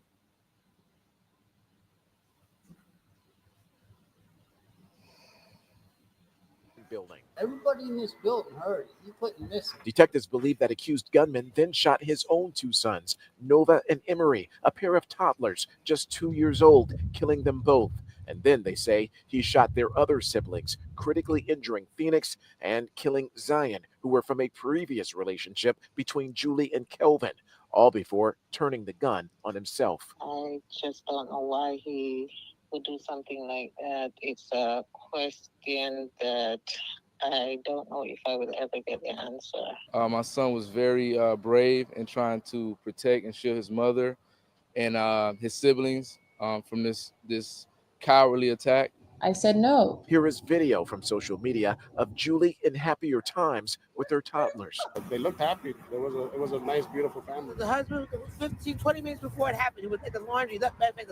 Building. Everybody in this building heard it. You couldn't miss it. Detectives believe that accused gunman then shot his own two sons, Nova and Emery, a pair of toddlers just 2 years old, killing them both. And then they say he shot their other siblings, critically injuring Phoenix and killing Zion, who were from a previous relationship between Julie and Kelvin, all before turning the gun on himself. I just don't know why he would do something like that. It's a question that I don't know if I will ever get the answer. My son was very brave in trying to protect and shield his mother and his siblings from this cowardly attack. I said no. Here is video from social media of Julie in happier times with her toddlers. They looked happy. It was a nice, beautiful family. The husband, 15, 20 minutes before it happened, he was at the laundry. The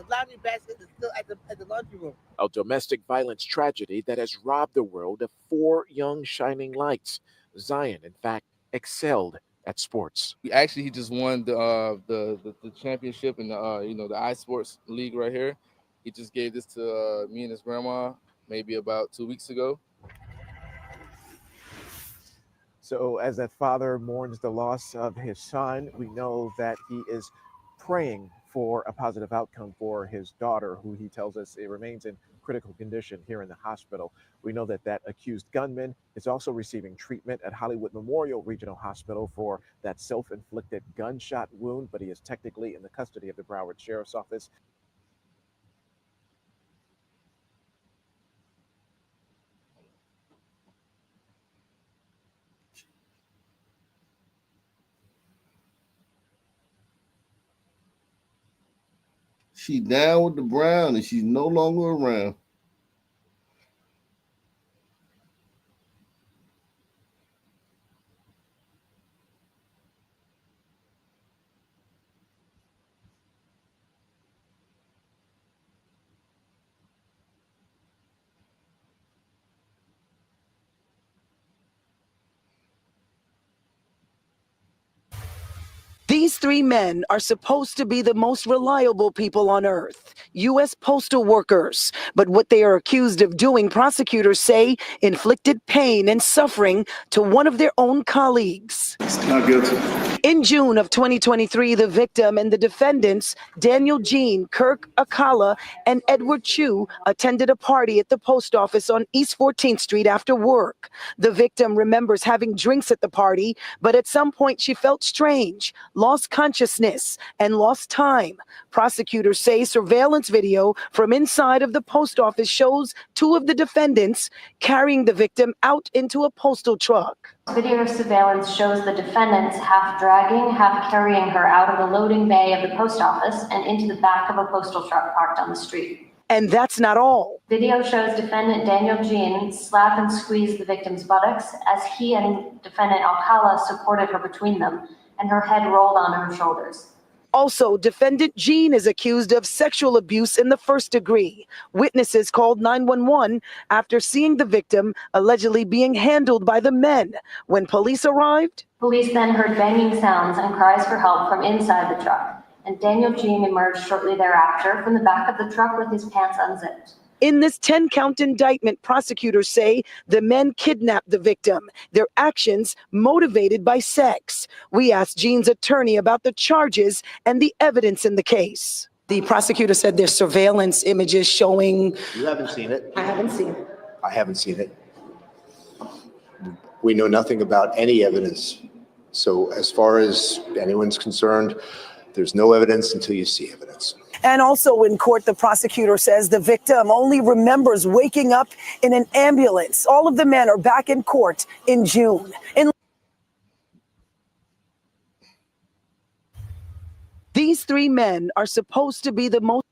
laundry basket is still at the laundry room. A domestic violence tragedy that has robbed the world of 4 young shining lights. Zion, in fact, excelled at sports. Actually, he just won the championship in the iSports league right here. He just gave this to me and his grandma maybe about 2 weeks ago. So as that father mourns the loss of his son, we know that he is praying for a positive outcome for his daughter, who he tells us it remains in critical condition here in the hospital. We know that that accused gunman is also receiving treatment at Hollywood Memorial Regional Hospital for that self-inflicted gunshot wound, but he is technically in the custody of the Broward Sheriff's Office. She down with the Brown and she's no longer around. These 3 men are supposed to be the most reliable people on earth, U.S. postal workers. But what they are accused of doing, prosecutors say, inflicted pain and suffering to one of their own colleagues. Not guilty. In June of 2023, the victim and the defendants, Daniel Gnng, Kirk Akala, and Edward Chu, attended a party at the post office on East 14th Street after work. The victim remembers having drinks at the party, but at some point she felt strange, lost consciousness, and lost time. Prosecutors say surveillance video from inside of the post office shows 2 of the defendants carrying the victim out into a postal truck. Video surveillance shows the defendants half dragging, half carrying her out of the loading bay of the post office and into the back of a postal truck parked on the street. And that's not all. Video shows defendant Daniel Gnng slap and squeeze the victim's buttocks as he and defendant Alcala supported her between them, and her head rolled onto her shoulders. Also, defendant Gnng is accused of sexual abuse in the first degree. Witnesses called 911 after seeing the victim allegedly being handled by the men. When police arrived, Police then heard banging sounds and cries for help from inside the truck, and Daniel Gnng emerged shortly thereafter from the back of the truck with his pants unzipped. in this 10-count indictment, prosecutors say the men kidnapped the victim, their actions motivated by sex. We asked Gnng's attorney about the charges and the evidence in the case. The prosecutor said there's surveillance images showing. You haven't seen it. I haven't seen it. I haven't seen it. We know nothing about any evidence. So as far as anyone's concerned, there's no evidence until you see evidence. And also in court, the prosecutor says the victim only remembers waking up in an ambulance. All of the men are back in court in June. These three men are supposed to be the most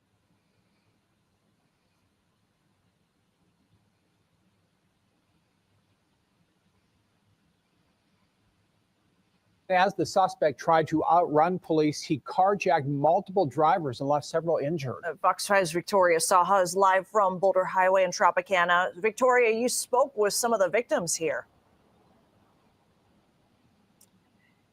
As the suspect tried to outrun police, he carjacked multiple drivers and left several injured. Fox 5's Victoria Saha is live from Boulder Highway in Tropicana. Victoria, you spoke with some of the victims here.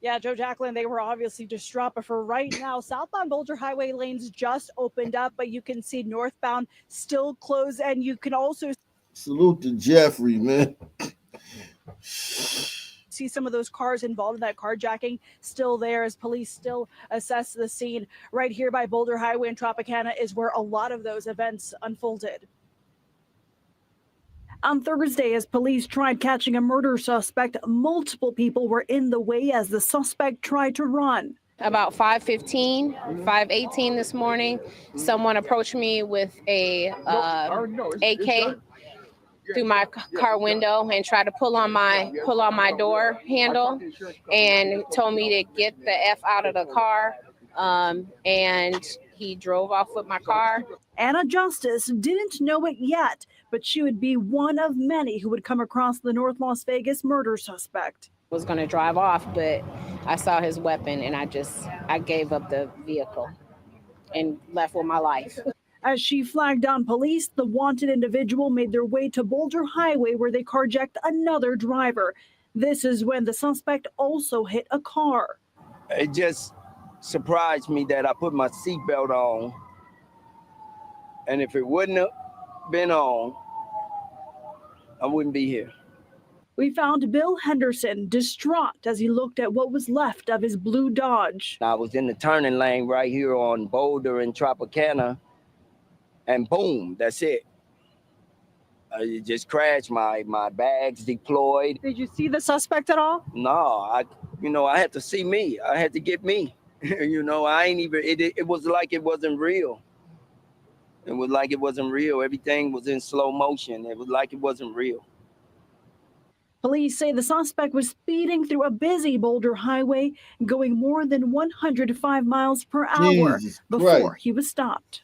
Yeah, Joe, Jacqueline, they were obviously distraught, but for right now, southbound Boulder Highway lanes just opened up, but you can see northbound still closed, and you can also Salute to Jeffrey, man. see some of those cars involved in that carjacking still there as police still assess the scene. Right here by Boulder Highway in Tropicana is where a lot of those events unfolded. On Thursday, as police tried catching a murder suspect, multiple people were in the way as the suspect tried to run. About 5:15, 5:18 this morning, someone approached me with a AK through my car window and tried to pull on my door handle and told me to get the F out of the car. And he drove off with my car. Anna Justice didn't know it yet, but she would be one of many who would come across the North Las Vegas murder suspect. Was going to drive off, but I saw his weapon and I gave up the vehicle and left with my life. As she flagged down police, the wanted individual made their way to Boulder Highway where they carjacked another driver. This is when the suspect also hit a car. It just surprised me that I put my seatbelt on, and if it wouldn't have been on, I wouldn't be here. We found Bill Henderson distraught as he looked at what was left of his blue Dodge. I was in the turning lane right here on Boulder and Tropicana, and boom, that's it. It just crashed. My bags deployed. Did you see the suspect at all? No, I had to see me. I had to get me. I ain't even, it was like it wasn't real. It was like it wasn't real. Everything was in slow motion. It was like it wasn't real. Police say the suspect was speeding through a busy Boulder highway, going more than 105 miles per hour before he was stopped.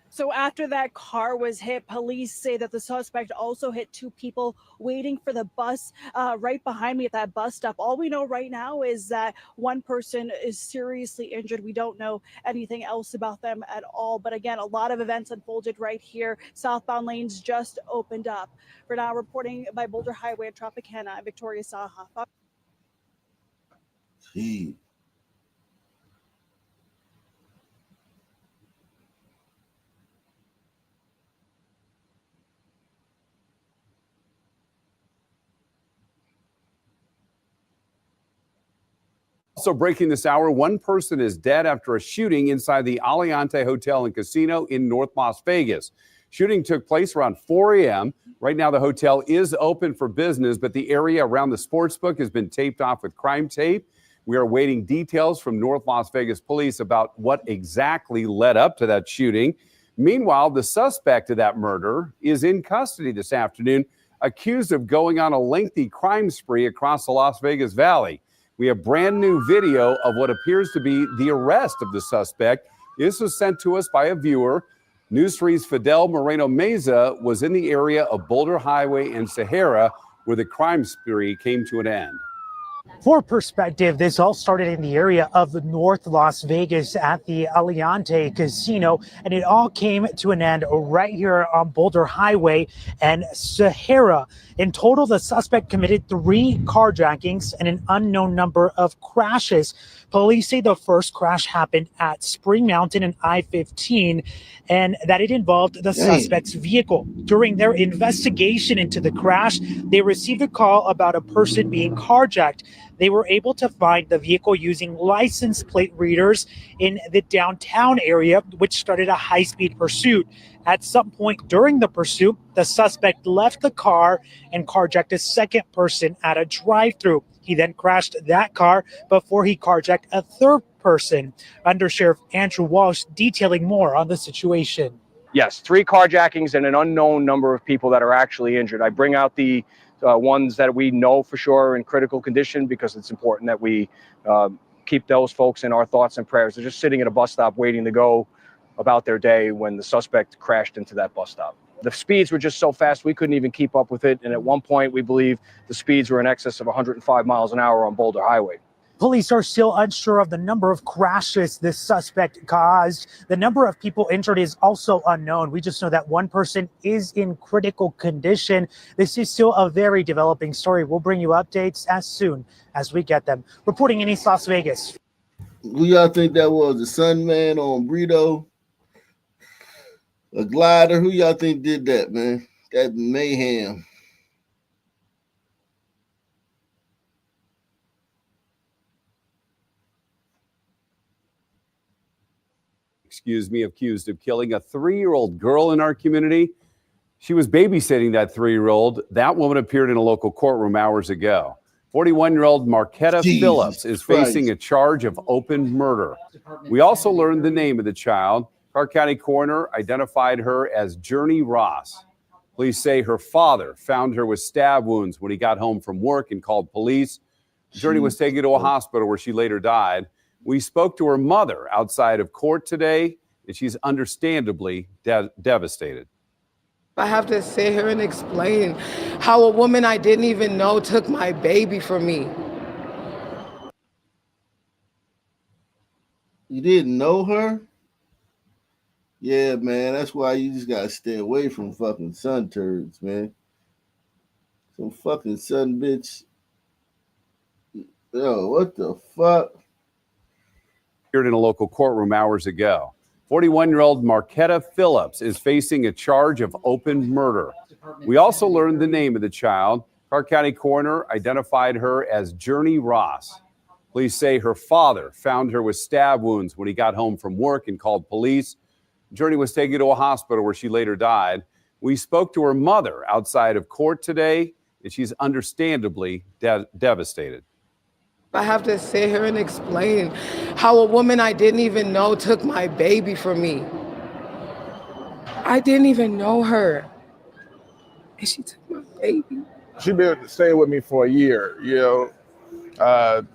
So after that car was hit, police say that the suspect also hit two people waiting for the bus right behind me at that bus stop. All we know right now is that one person is seriously injured. We don't know anything else about them at all. But again, a lot of events unfolded right here. Southbound lanes just opened up. For now, reporting by Boulder Highway at Tropicana, Victoria Saha. Gee. Also breaking this hour, one person is dead after a shooting inside the Aliante Hotel and Casino in North Las Vegas. Shooting took place around 4 a.m. Right now, the hotel is open for business, but the area around the sportsbook has been taped off with crime tape. We are awaiting details from North Las Vegas police about what exactly led up to that shooting. Meanwhile, the suspect of that murder is in custody this afternoon, accused of going on a lengthy crime spree across the Las Vegas Valley. We have brand new video of what appears to be the arrest of the suspect. This was sent to us by a viewer. News 3's Fidel Moreno Meza was in the area of Boulder Highway and Sahara where the crime spree came to an end. For perspective, this all started in the area of North Las Vegas at the Aliante Casino, and it all came to an end right here on Boulder Highway and Sahara. In total, the suspect committed 3 carjackings and an unknown number of crashes. Police say the first crash happened at Spring Mountain and I-15, and that it involved the suspect's vehicle. During their investigation into the crash, they received a call about a person being carjacked. They were able to find the vehicle using license plate readers in the downtown area, which started a high-speed pursuit. At some point during the pursuit, the suspect left the car and carjacked a second person at a drive-thru. He then crashed that car before he carjacked a third person. Undersheriff Andrew Walsh detailing more on the situation. Yes, 3 carjackings and an unknown number of people that are actually injured. I bring out the ones that we know for sure are in critical condition because it's important that we keep those folks in our thoughts and prayers. They're just sitting at a bus stop waiting to go about their day when the suspect crashed into that bus stop. The speeds were just so fast, we couldn't even keep up with it. And at one point, we believe the speeds were in excess of 105 miles an hour on Boulder Highway. Police are still unsure of the number of crashes this suspect caused. The number of people injured is also unknown. We just know that one person is in critical condition. This is still a very developing story. We'll bring you updates as soon as we get them. Reporting in East Las Vegas. Who y'all think that was? The Sunman on Brito? A glider? Who y'all think did that, man? That mayhem. Accused of killing a 3-year-old girl in our community. She was babysitting that 3-year-old. That woman appeared in a local courtroom hours ago. 41-year-old Marquetta Phillips is facing a charge of open murder. We also learned the name of the child. Clark County coroner identified her as Journey Ross. Police say her father found her with stab wounds when he got home from work and called police. Journey was taken to a hospital where she later died. We spoke to her mother outside of court today, and she's understandably devastated. I have to sit here and explain how a woman I didn't even know took my baby from me. You didn't know her? Yeah, man, that's why you just gotta stay away from fucking sun turds, man. Some fucking sun bitch. Yo, what the fuck? Appeared in a local courtroom hours ago. 41-year-old Marquetta Phillips is facing a charge of open murder. We also learned the name of the child. Clark County coroner identified her as Journey Ross. Police say her father found her with stab wounds when he got home from work and called police. Journey was taken to a hospital where she later died. We spoke to her mother outside of court today, and she's understandably devastated. I have to sit here and explain how a woman I didn't even know took my baby from me. I didn't even know her. And she took my baby. She been staying with me for a year, you know.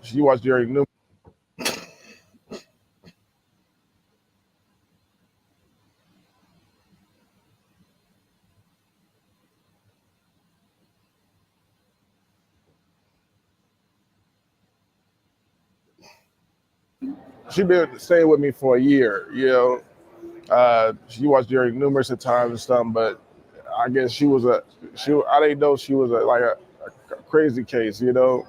She watched Jerry New. She been staying with me for a year, you know. She watched Jerry numerous times and stuff, but I guess I didn't know she was a crazy case, you know.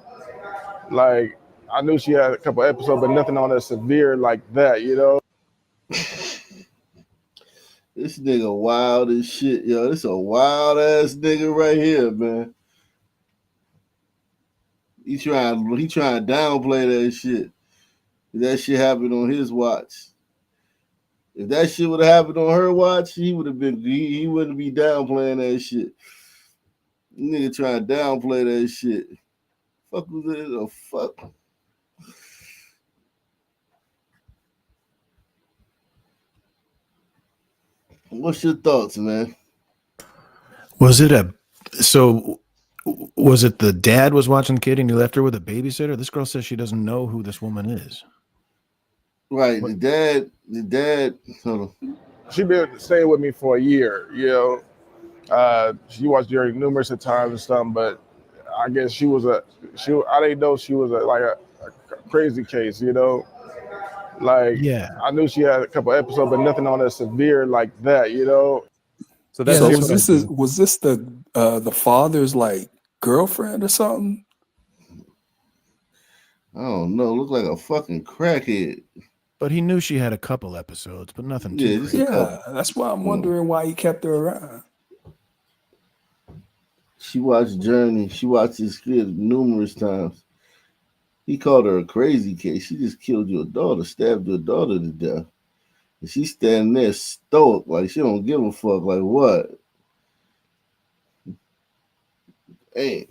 Like, I knew she had a couple episodes, but nothing on her severe like that, you know. This nigga wild as shit, yo. This a wild ass nigga right here, man. He trying to downplay that shit. That shit happened on his watch. If that shit would have happened on her watch, he wouldn't be downplaying that shit. Nigga trying to downplay that shit. Fuck was it? Oh, fuck. What's your thoughts, man? Was it the dad was watching the kid and he left her with a babysitter? This girl says she doesn't know who this woman is. Right, the dad. Hold on. She been staying with me for a year, you know. She watched Jerry numerous times and stuff, but I guess I didn't know she was a crazy case, you know. Like, yeah, I knew she had a couple episodes, but nothing on her severe like that, you know. So was this the father's like girlfriend or something? I don't know. Look like a fucking crackhead. But he knew she had a couple episodes, but nothing too crazy. Yeah, that's why I'm wondering why he kept her around. She watched Journey. She watched his kid numerous times. He called her a crazy case. She just killed your daughter, stabbed your daughter to death. And she's standing there stoic, like she don't give a fuck. Like what? Hey.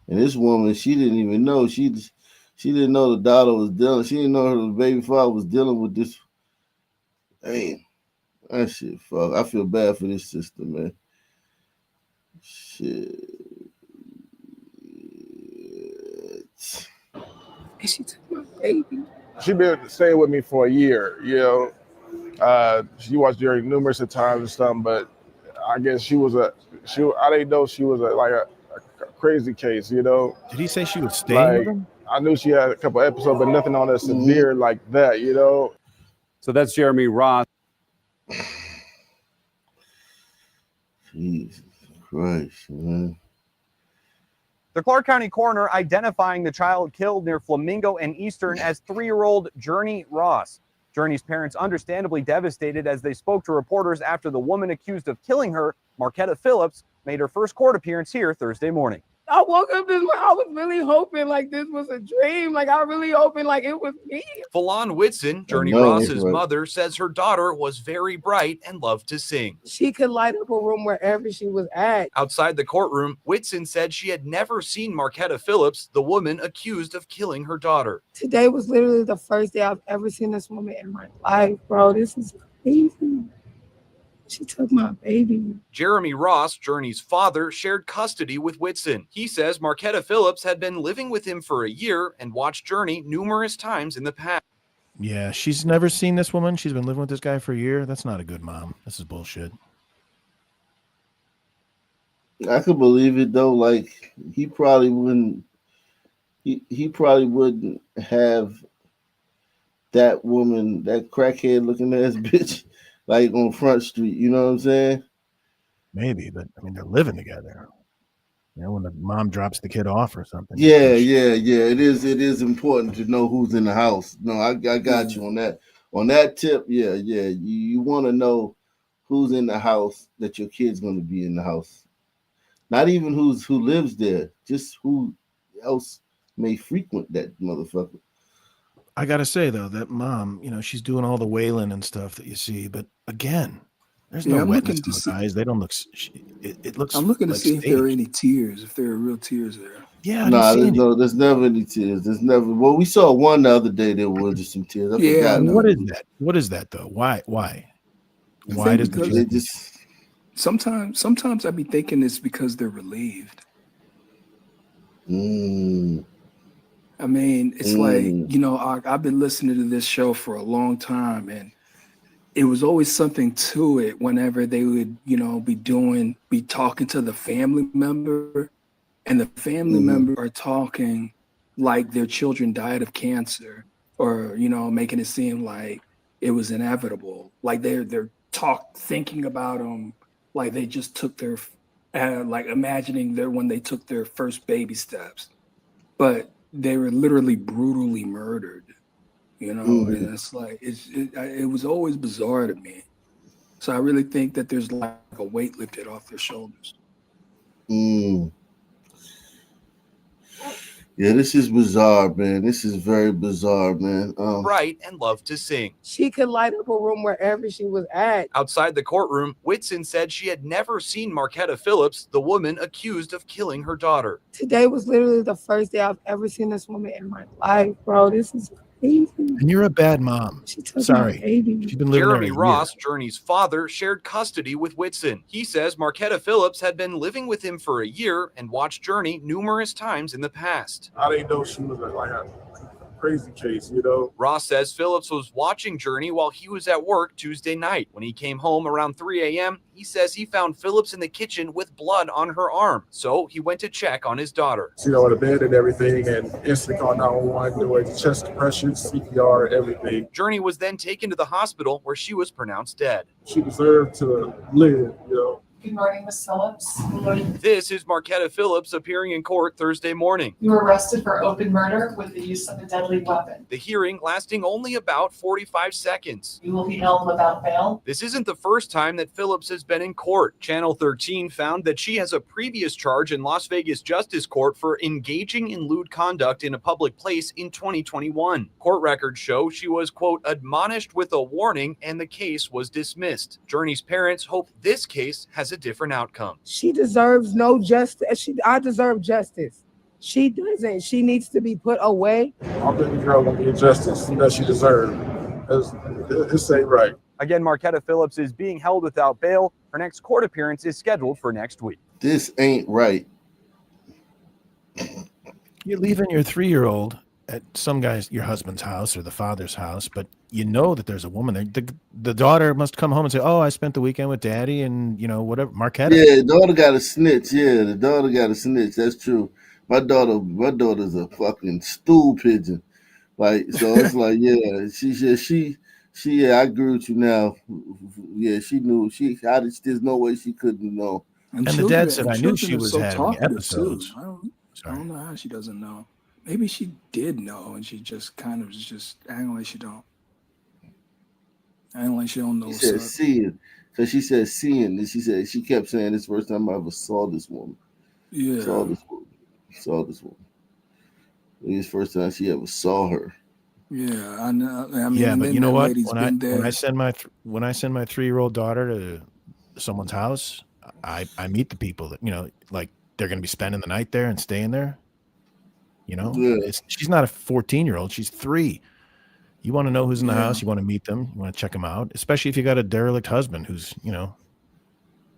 And this woman, she didn't even know. She didn't know the daughter was dealing. She didn't know her baby father was dealing with this. Hey, that shit, fuck. I feel bad for this sister, man. Shit. And she took my baby. She been staying with me for a year, you know. She watched Jerry numerous times and stuff, but I guess I didn't know she was a crazy case, you know. Did he say she was staying with Like, him? I knew she had a couple episodes, but nothing on that severe like that, you know. So that's Jeremy Ross. Jesus Christ, man. The Clark County coroner identifying the child killed near Flamingo and Eastern as 3-year-old Journey Ross. Journey's parents understandably devastated as they spoke to reporters after the woman accused of killing her, Marquetta Phillips, made her first court appearance here Thursday morning. I woke up this morning, I was really hoping like this was a dream. Like I really hoping like it was me. Falon Whitson, Journey know, Ross's right. mother, says her daughter was very bright and loved to sing. She could light up a room wherever she was at. Outside the courtroom, Whitson said she had never seen Marquetta Phillips, the woman accused of killing her daughter. Today was literally the first day I've ever seen this woman in my life, bro. This is crazy. She took my baby. Jeremy Ross, Journey's father, shared custody with Whitson. He says Marquetta Phillips had been living with him for a year and watched Journey numerous times in the past. Yeah, she's never seen this woman. She's been living with this guy for a year. That's not a good mom. This is bullshit. I could believe it though. Like he probably wouldn't. He probably wouldn't have that woman, that crackhead looking ass bitch, like on Front Street. You know what I'm saying? Maybe, but I mean, they're living together. You know, when the mom drops the kid off or something. Yeah. It is important to know who's in the house. No, I got you on that. On that tip, yeah. You want to know who's in the house, that your kid's going to be in the house. Not even who lives there, just who else may frequent that motherfucker. I gotta say though, that mom, you know, she's doing all the wailing and stuff that you see, but again, there's no wetness in those eyes. They don't look. It looks. I'm looking to like see if there are staged. any tears, if there are real tears there. Yeah, There's never any tears. There's never. Well, we saw one the other day. There were just some tears. I forgot. What is that? What is that though? Why? Why does Because the sometimes I be thinking it's because they're relieved. I mean, it's like, you know, I've been listening to this show for a long time, and it was always something to it whenever they would, you know, be talking to the family member, and the family member are talking like their children died of cancer, or, you know, making it seem like it was inevitable. Like they're thinking about them like they just took their, like imagining when they took their first baby steps. But they were literally brutally murdered, you know, and it's like, it was always bizarre to me. So I really think that there's like a weight lifted off their shoulders. Yeah, this is bizarre, man. This is very bizarre, man. Bright and loved to sing. She could light up a room wherever she was at. Outside the courtroom, Whitson said she had never seen Marquetta Phillips, the woman accused of killing her daughter. Today was literally the first day I've ever seen this woman in my life, bro. This is crazy. And you're a bad mom. Sorry. She's been living there Jeremy a year. Ross, Journey's father, shared custody with Whitson. He says Marquetta Phillips had been living with him for a year and watched Journey numerous times in the past. I didn't know she was like a crazy case, you know. Ross says Phillips was watching Journey while he was at work Tuesday night. When he came home around 3 a.m., he says he found Phillips in the kitchen with blood on her arm. So he went to check on his daughter. She on the bed and everything, and instantly called 911, doing chest compression, CPR, everything. Journey was then taken to the hospital where she was pronounced dead. She deserved to live, you know. Good morning, Ms. Phillips. This is Marquetta Phillips appearing in court Thursday morning. You were arrested for open murder with the use of a deadly weapon. The hearing lasting only about 45 seconds. You will be held without bail. This isn't the first time that Phillips has been in court. Channel 13 found that she has a previous charge in Las Vegas Justice Court for engaging in lewd conduct in a public place in 2021. Court records show she was, quote, admonished with a warning, and the case was dismissed. Journey's parents hope this case has a different outcome. She deserves no justice. I deserve justice. She doesn't. She needs to be put away. I'm letting the girl get justice that she deserves. This ain't right. Again, Marquetta Phillips is being held without bail. Her next court appearance is scheduled for next week. This ain't right. You're leaving your 3-year-old at some guy's, your husband's house or the father's house, but you know that there's a woman there. The daughter must come home and say, "Oh, I spent the weekend with Daddy," and whatever. Marquetta. Yeah, the daughter got a snitch. Yeah, the daughter got a snitch. That's true. My daughter's a fucking stool pigeon. Like, so it's like, yeah, she, yeah, I agree with you now. Yeah, she knew. There's no way she couldn't know. And the dad said, "I knew she are was so having talkative too. episodes." I don't know how she doesn't know. Maybe she did know, and she just kind of is just acting like she don't. Acting like she don't know She what's said up. seeing, because she said seeing, and she kept saying, "This first time I ever saw this woman." Yeah. Saw this woman. It was the first time she ever saw her. Yeah, I know. I mean, Yeah, and but then you know that what? lady's been there. When I send my 3-year-old daughter to someone's house, I meet the people that like they're going to be spending the night there and staying there. Yeah. She's not a 14-year-old; she's 3. You want to know who's in the Yeah. house. You want to meet them. You want to check them out, especially if you got a derelict husband who's I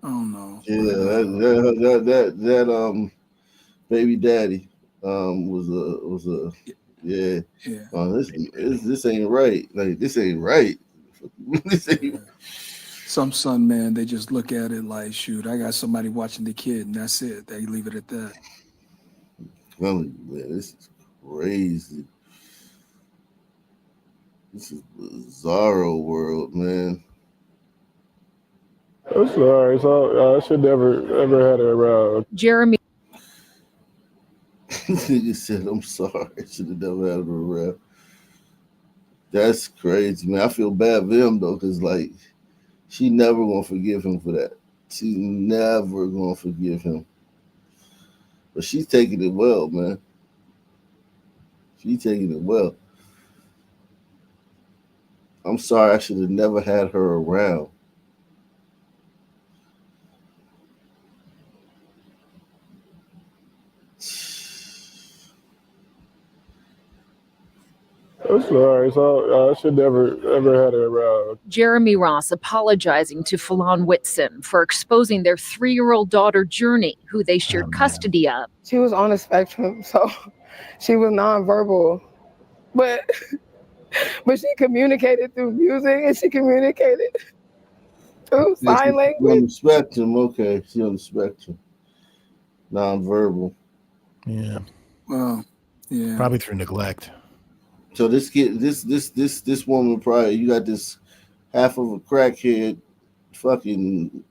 don't know. Yeah, that baby daddy was a yeah. This ain't right. Like, this ain't right. This ain't. Some son, man, they just look at it like, shoot, I got somebody watching the kid, and that's it. They leave it at that. Man, this is crazy. This is bizarro world, man. I'm sorry. So I should never ever had her around. Jeremy. Nigga said, "I'm sorry. I should have never had her around." That's crazy, man. I feel bad for him though, because like she never gonna forgive him for that. She's never gonna forgive him. But she's taking it well, man. She's taking it well. I'm sorry, I should have never had her around. I'm sorry. So I should never ever had her around. Jeremy Ross apologizing to Falon Whitson for exposing their 3-year-old daughter, Journey, who they shared custody of. She was on the spectrum, so she was nonverbal, but she communicated through music and she communicated through sign language. On the spectrum, okay. She on the spectrum. Nonverbal. Yeah. Well, yeah. Probably through neglect. So this kid, this woman, probably, you got this half of a crackhead, fucking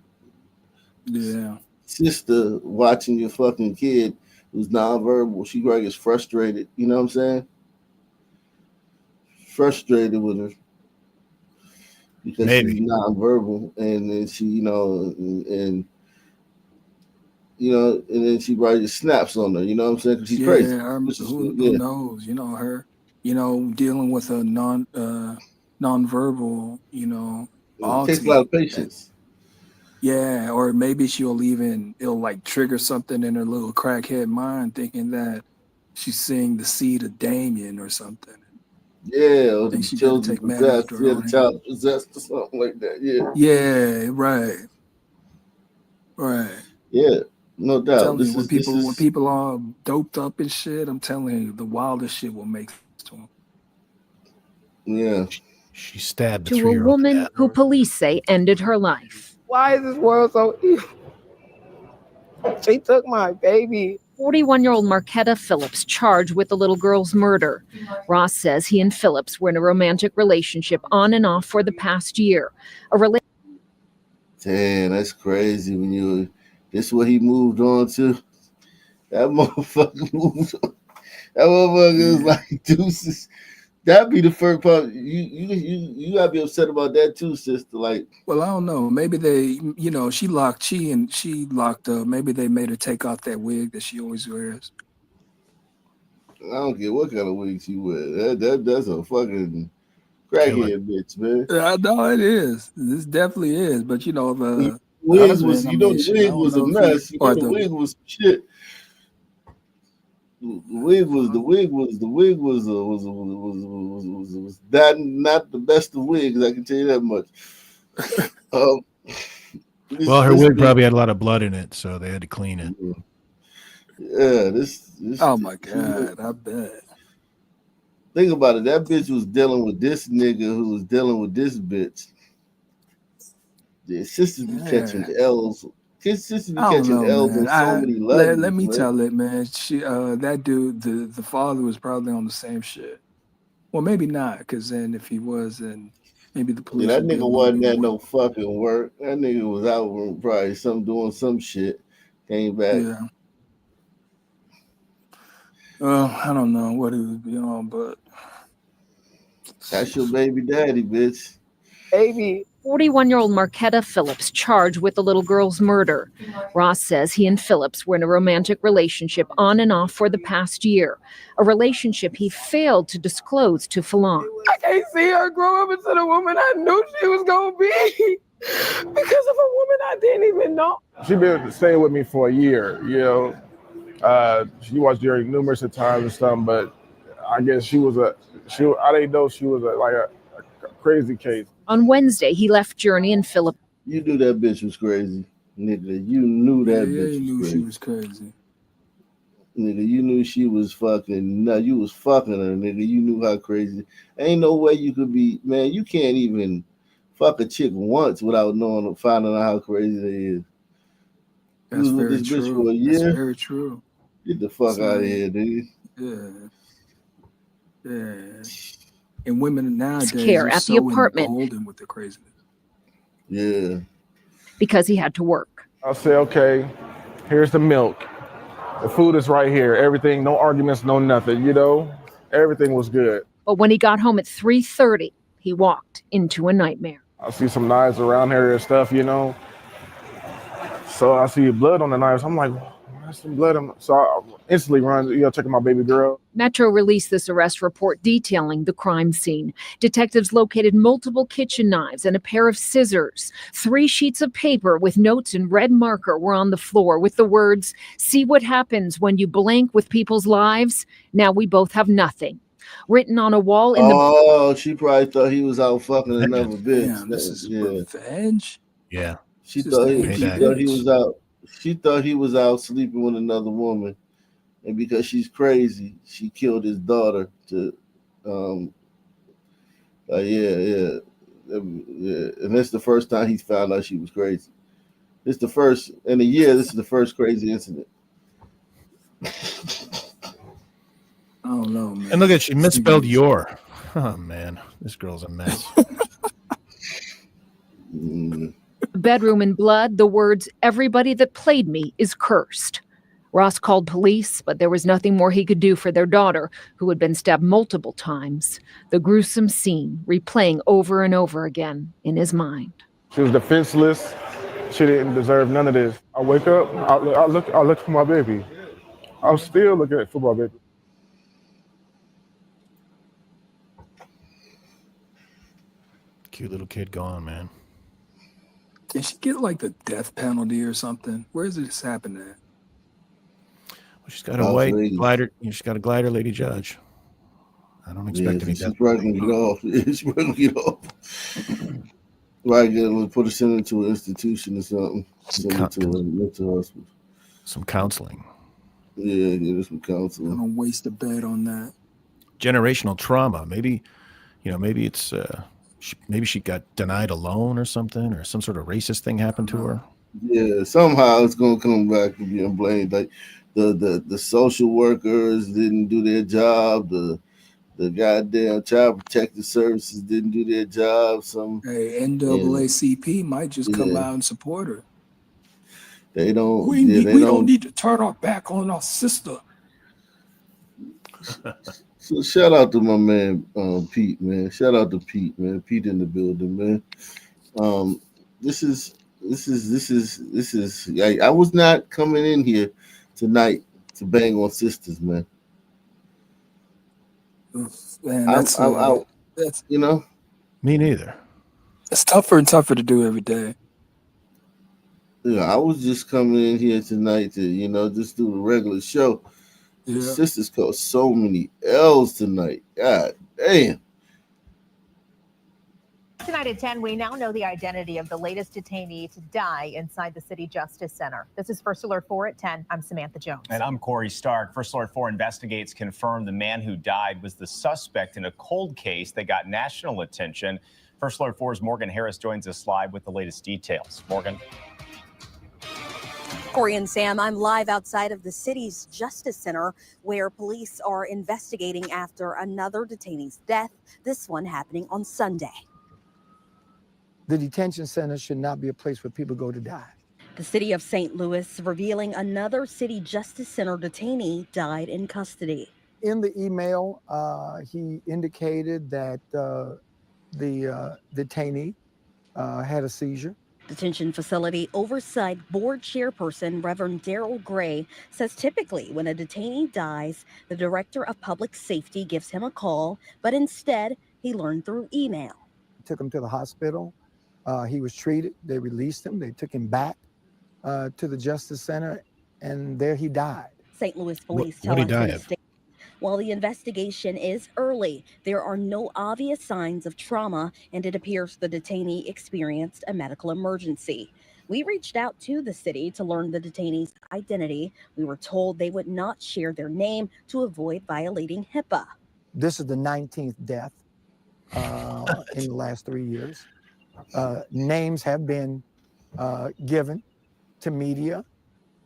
sister watching your fucking kid who's nonverbal. She probably gets frustrated. You know what I'm saying? Frustrated with her because she's nonverbal, and then she, and then she probably just snaps on her. You know what I'm saying? Because she's crazy. Who knows? Her. Dealing with a nonverbal, it takes a lot of patience. Yeah, or maybe it'll like trigger something in her little crackhead mind, thinking that she's seeing the seed of Damien or something. Yeah, or the she children take matters possessed, the child possessed or something like that. Yeah. Yeah, right. Right. Yeah, no doubt. I'm telling you, when people are doped up and shit, I'm telling you, the wildest shit will make sense to them. Yeah. She stabbed the To a 3-year-old. woman who police say ended her life. Why is this world so evil? She took my baby. 41-year-old Marquetta Phillips charged with the little girl's murder. Ross says he and Phillips were in a romantic relationship on and off for the past year. Damn, that's crazy. This is what he moved on to. That motherfucker moved on. That motherfucker was like, deuces. That'd be the first part. You gotta be upset about that too, sister. Like, well, I don't know. Maybe they, she locked up. Maybe they made her take off that wig that she always wears. I don't care what kind of wig she wears. That's a fucking crackhead bitch, man. I know it is. This definitely is. But the wig husband, was, the wig was a mess. The wig was shit. The wig was not the best of wigs. I can tell you that much. Well, her wig probably had a lot of blood in it, so they had to clean it. Yeah, this. Oh my God, I bet. Think about it. That bitch was dealing with this nigga who was dealing with this bitch. The sisters be catching L's. His sisters be I don't catching know, L's on man. so many Let levels, me man. tell it, man. That dude, the father was probably on the same shit. Well, maybe not, because then if he was, then maybe the Yeah, police that would be a nigga little wasn't bit at more. no fucking work. That nigga was out probably doing some shit. Came back. Yeah. Well, I don't know what he was on, but that's your baby daddy, bitch. Baby. 41-year-old Marquetta Phillips charged with the little girl's murder. Ross says he and Phillips were in a romantic relationship on and off for the past year, a relationship he failed to disclose to Fallon. I can't see her grow up into the woman I knew she was gonna be because of a woman I didn't even know. She been staying with me for a year, you know. She watched Jerry numerous times and stuff, but I guess I didn't know she was a crazy case. On Wednesday, he left Journey and Phillips. You knew that bitch was crazy, nigga. You knew that bitch was knew crazy. she was crazy. Nigga, you knew she was fucking. No, you was fucking her, nigga. You knew how crazy. Ain't no way you could be, man. You can't even fuck a chick once without finding out how crazy they is. That's you was with very this bitch true. for a year. That's very true. Get the fuck It's out of like, here, dude. Yeah. And women nowadays care are at the so apartment. emboldened with the craziness. Yeah. Because he had to work. I'll say, okay, here's the milk. The food is right here. Everything, no arguments, no nothing, you know? Everything was good. But when he got home at 3:30, he walked into a nightmare. I see some knives around here and stuff, you know? So I see blood on the knives. I'm like, there's some blood. So I instantly run, checking my baby girl. Metro released this arrest report detailing the crime scene. Detectives located multiple kitchen knives and a pair of scissors. 3 sheets of paper with notes in red marker were on the floor with the words, "See what happens when you blank with people's lives? Now we both have nothing." Written on a wall in the... Oh, she probably thought he was out fucking another bitch. Damn, this is revenge. Yeah. She This is thought the he angry was out. She thought he was out sleeping with another woman, and because she's crazy, she killed his daughter. Yeah. And that's the first time he's found out she was crazy. This is the first in a year. This is the first crazy incident. I don't know, man. And look at she misspelled your. Oh man, this girl's a mess. bedroom in blood, the words, "Everybody that played me is cursed." Ross called police, but there was nothing more he could do for their daughter, who had been stabbed multiple times. The gruesome scene replaying over and over again in his mind. She was defenseless. She didn't deserve none of this. I wake up, I look for my baby. I'm still looking for my baby. Cute little kid gone, man. Did she get like the death penalty or something? Where is this happening at? Well, she's got a white glider. She's got a glider lady judge. I don't expect any death. She's probably gonna get off. She's probably gonna get off. Right, put her into an institution or something. Send her to a mental hospital. Some counseling. Yeah, give her some counseling. I don't waste a bed on that. Generational trauma. Maybe it's maybe she got denied a loan or something, or some sort of racist thing happened to her. Yeah, somehow it's gonna come back to being blamed. Like the social workers didn't do their job. The goddamn child protective services didn't do their job. Hey, NAACP might just come out and support her. They don't. We don't need to turn our back on our sister. So shout out to my man Pete, man. Shout out to Pete, man. Pete in the building, man. This is. I was not coming in here tonight to bang on sisters, man. Man, that's you know. Me neither. It's tougher and tougher to do every day. Yeah, I was just coming in here tonight to, just do the regular show. Yeah. The sisters caught so many L's tonight. God damn. Tonight at 10, we now know the identity of the latest detainee to die inside the City Justice Center. This is First Alert 4 at 10. I'm Samantha Jones. And I'm Corey Stark. First Alert 4 investigates confirmed the man who died was the suspect in a cold case that got national attention. First Alert 4's Morgan Harris joins us live with the latest details. Morgan. Corey and Sam, I'm live outside of the city's Justice Center where police are investigating after another detainee's death, this one happening on Sunday. The detention center should not be a place where people go to die. The city of St. Louis revealing another city Justice Center detainee died in custody. In the email, he indicated that the detainee had a seizure. Detention Facility Oversight Board Chairperson Reverend Daryl Gray says typically when a detainee dies, the Director of Public Safety gives him a call, but instead he learned through email. Took him to the hospital. He was treated. They released him. They took him back to the Justice Center, and there he died. St. Louis police tell us in a statement, while the investigation is early, there are no obvious signs of trauma, and it appears the detainee experienced a medical emergency. We reached out to the city to learn the detainee's identity. We were told they would not share their name to avoid violating HIPAA. This is the 19th death in the last 3 years. Names have been given to media,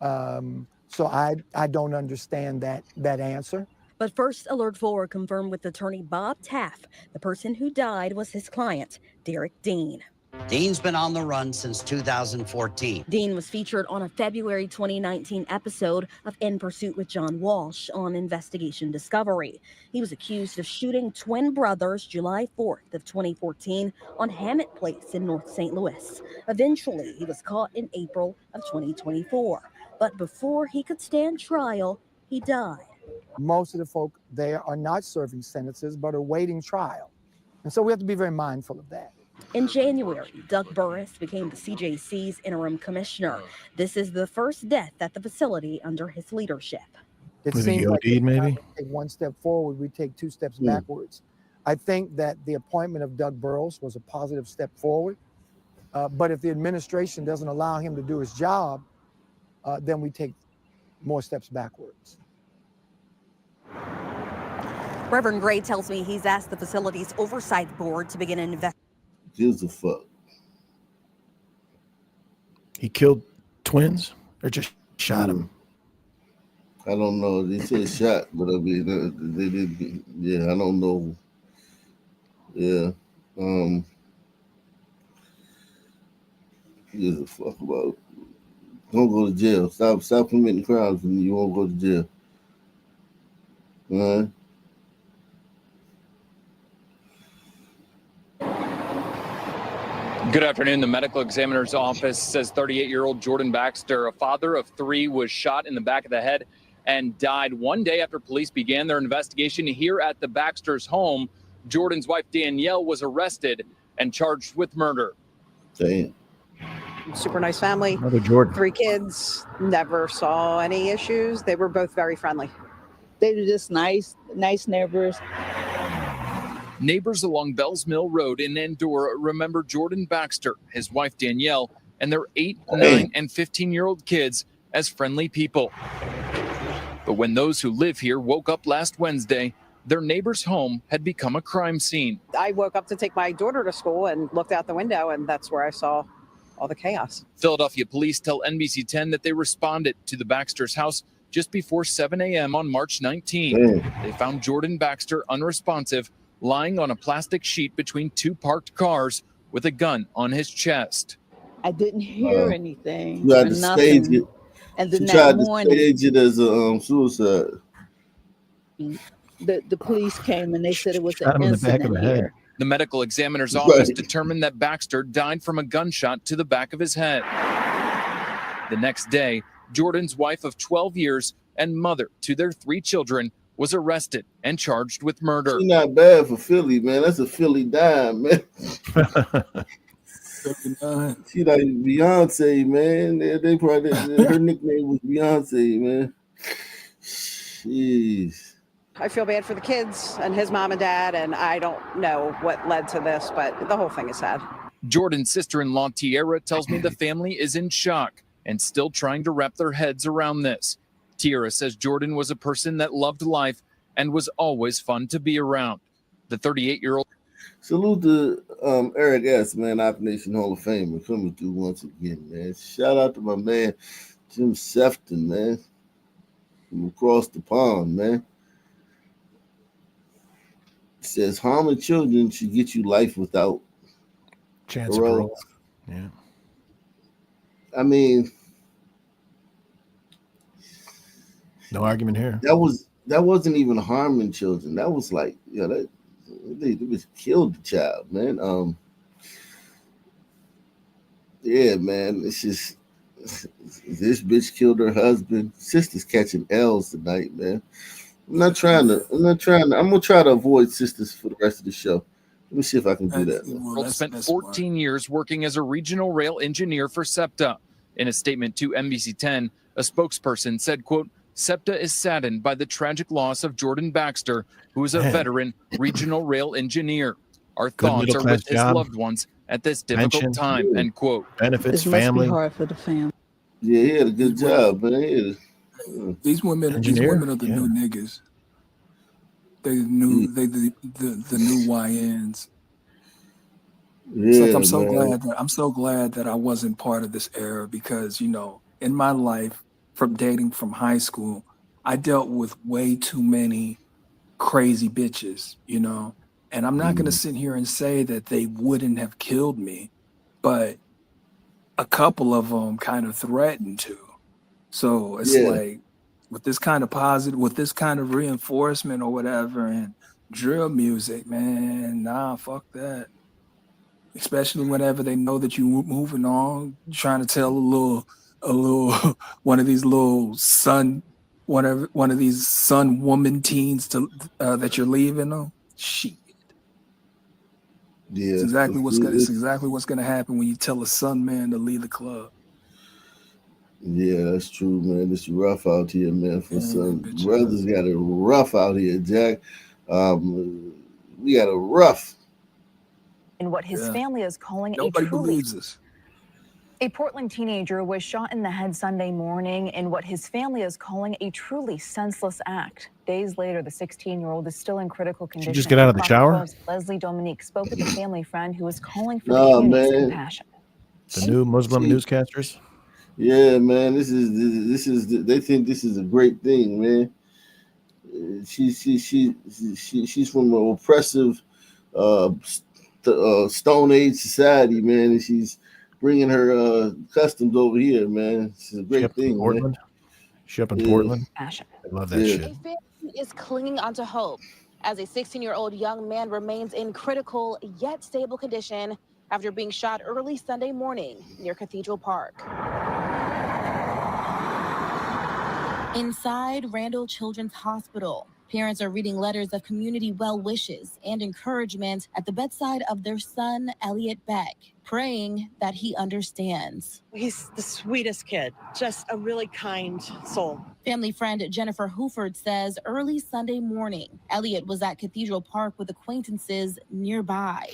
so I don't understand that answer. But First Alert 4 confirmed with attorney Bob Taff, the person who died was his client, Derek Dean. Dean's been on the run since 2014. Dean was featured on a February 2019 episode of In Pursuit with John Walsh on Investigation Discovery. He was accused of shooting twin brothers July 4th of 2014 on Hammett Place in North St. Louis. Eventually, he was caught in April of 2024. But before he could stand trial, he died. Most of the folk there are not serving sentences, but are waiting trial. And so we have to be very mindful of that. In January, Doug Burris became the CJC's interim commissioner. This is the first death at the facility under his leadership. It Was seems he like OD'd maybe? we take one step forward, we take two steps backwards. I think that the appointment of Doug Burris was a positive step forward. But if the administration doesn't allow him to do his job, then we take more steps backwards. Reverend Gray tells me he's asked the facility's oversight board to begin an investigation. Gives a fuck. He killed twins or just shot him? I don't know. They said shot, but I mean, they did. Yeah, I don't know. Yeah. Gives a fuck about it. Don't go to jail. Stop committing crimes and you won't go to jail. All right. Good afternoon. The medical examiner's office says 38-year-old Jordan Baxter, a father of three, was shot in the back of the head and died one day after police began their investigation here at the Baxter's home. Jordan's wife, Danielle, was arrested and charged with murder. Damn. Super nice family. Another Jordan. 3 kids. Never saw any issues. They were both very friendly. They were just nice neighbors. Neighbors along Bells Mill Road in Andorra remember Jordan Baxter, his wife Danielle, and their 8, 9, and 15-year-old kids as friendly people. But when those who live here woke up last Wednesday, their neighbor's home had become a crime scene. I woke up to take my daughter to school and looked out the window, and that's where I saw all the chaos. Philadelphia police tell NBC 10 that they responded to the Baxter's house just before 7 a.m. on March 19. They found Jordan Baxter unresponsive, lying on a plastic sheet between 2 parked cars with a gun on his chest. I didn't hear anything. You had or to nothing. stage it. And then She that tried to morning, stage it as a suicide. the police came and they said it was Shot an him in the back of incident the head. here. The medical examiner's office determined that Baxter died from a gunshot to the back of his head. The next day, Jordan's wife of 12 years and mother to their 3 children was arrested and charged with murder. She's not bad for Philly, man. That's a Philly dime, man. She like Beyonce, man. They probably her nickname was Beyonce, man. Jeez. I feel bad for the kids and his mom and dad, and I don't know what led to this, but the whole thing is sad. Jordan's sister-in-law, Tierra, tells me the family is in shock and still trying to wrap their heads around this. Tierra says Jordan was a person that loved life and was always fun to be around. The 38-year-old. Salute to Eric S., man, Op Nation Hall of Famer, coming through once again, man. Shout out to my man, Jim Sefton, man, from across the pond, man. Says harming children should get you life without chance of parole. Yeah. I mean, no argument here. That wasn't even harming children. That was like, they just killed the child, man. Yeah, man. It's just this bitch killed her husband. Sister's catching L's tonight, man. I'm gonna try to avoid sisters for the rest of the show. Let me see if I can do that. Spent 14 years working as a regional rail engineer for SEPTA. In a statement to NBC10, a spokesperson said, quote, SEPTA is saddened by the tragic loss of Jordan Baxter, who is a veteran regional rail engineer. Our thoughts are with his loved ones at this difficult time, end quote. Benefits, it family. must be hard for the family. Yeah, he had a good job, man. These women are the new niggas. They new the new YNs. It's like I'm so glad that I wasn't part of this era, because in my life, from dating from high school, I dealt with way too many crazy bitches, and I'm not gonna sit here and say that they wouldn't have killed me, but a couple of them kind of threatened to. So it's like, with this kind of reinforcement or whatever, and drill music, man, nah, fuck that. Especially whenever they know that you're moving on, trying to tell a little one of these little one of these son woman teens to that you're leaving them. Shit. Yeah, it's exactly what's gonna happen when you tell a son man to leave the club. Yeah, that's true, man. It's rough out here, man. For some brothers, got it rough out here, Jack. We got it rough. In what his family is calling Nobody believes us. A Portland teenager was shot in the head Sunday morning in what his family is calling a truly senseless act. Days later, the 16-year-old is still in critical condition. Did you just get out of the shower? Fox Leslie Dominique spoke with a family friend who was calling for the community's compassion. The new Muslim newscasters. Yeah, man. This is. They think this is a great thing, man. She's from an oppressive Stone Age society, man, and she's bringing her customs over here, man. It's a great thing. Portland. She up in Portland. I love that shit. A family is clinging onto hope as a 16-year-old young man remains in critical yet stable condition after being shot early Sunday morning near Cathedral Park. Inside Randall Children's Hospital, parents are reading letters of community well wishes and encouragement at the bedside of their son, Elliot Beck, praying that he understands. He's the sweetest kid, just a really kind soul. Family friend Jennifer Hooford says early Sunday morning, Elliot was at Cathedral Park with acquaintances nearby.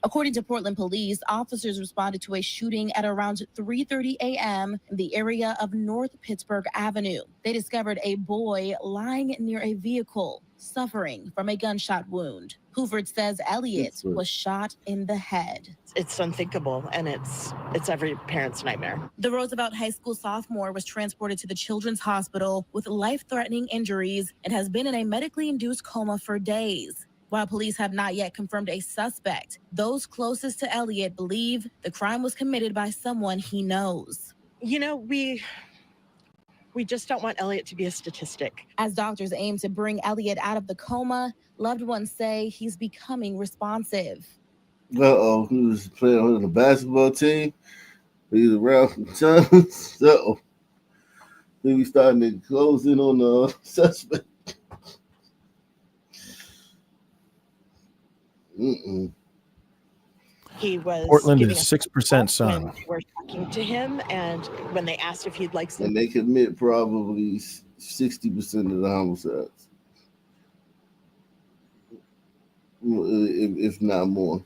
According to Portland police, officers responded to a shooting at around 3:30 a.m. in the area of North Pittsburgh Avenue. They discovered a boy lying near a vehicle, suffering from a gunshot wound. Hooford says Elliot was shot in the head. It's unthinkable, and it's every parent's nightmare. The Roosevelt High School sophomore was transported to the Children's Hospital with life-threatening injuries and has been in a medically induced coma for days. While police have not yet confirmed a suspect, those closest to Elliot believe the crime was committed by someone he knows. We just don't want Elliot to be a statistic. As doctors aim to bring Elliot out of the coma, loved ones say he's becoming responsive. Uh-oh, he was playing on the basketball team. He's around Jones. Uh-oh. Then we starting to close in on the suspect. He was Portland is 6% sun. talking to him, and when they asked if he'd like some, and they commit probably 60% of the homicides, if not more.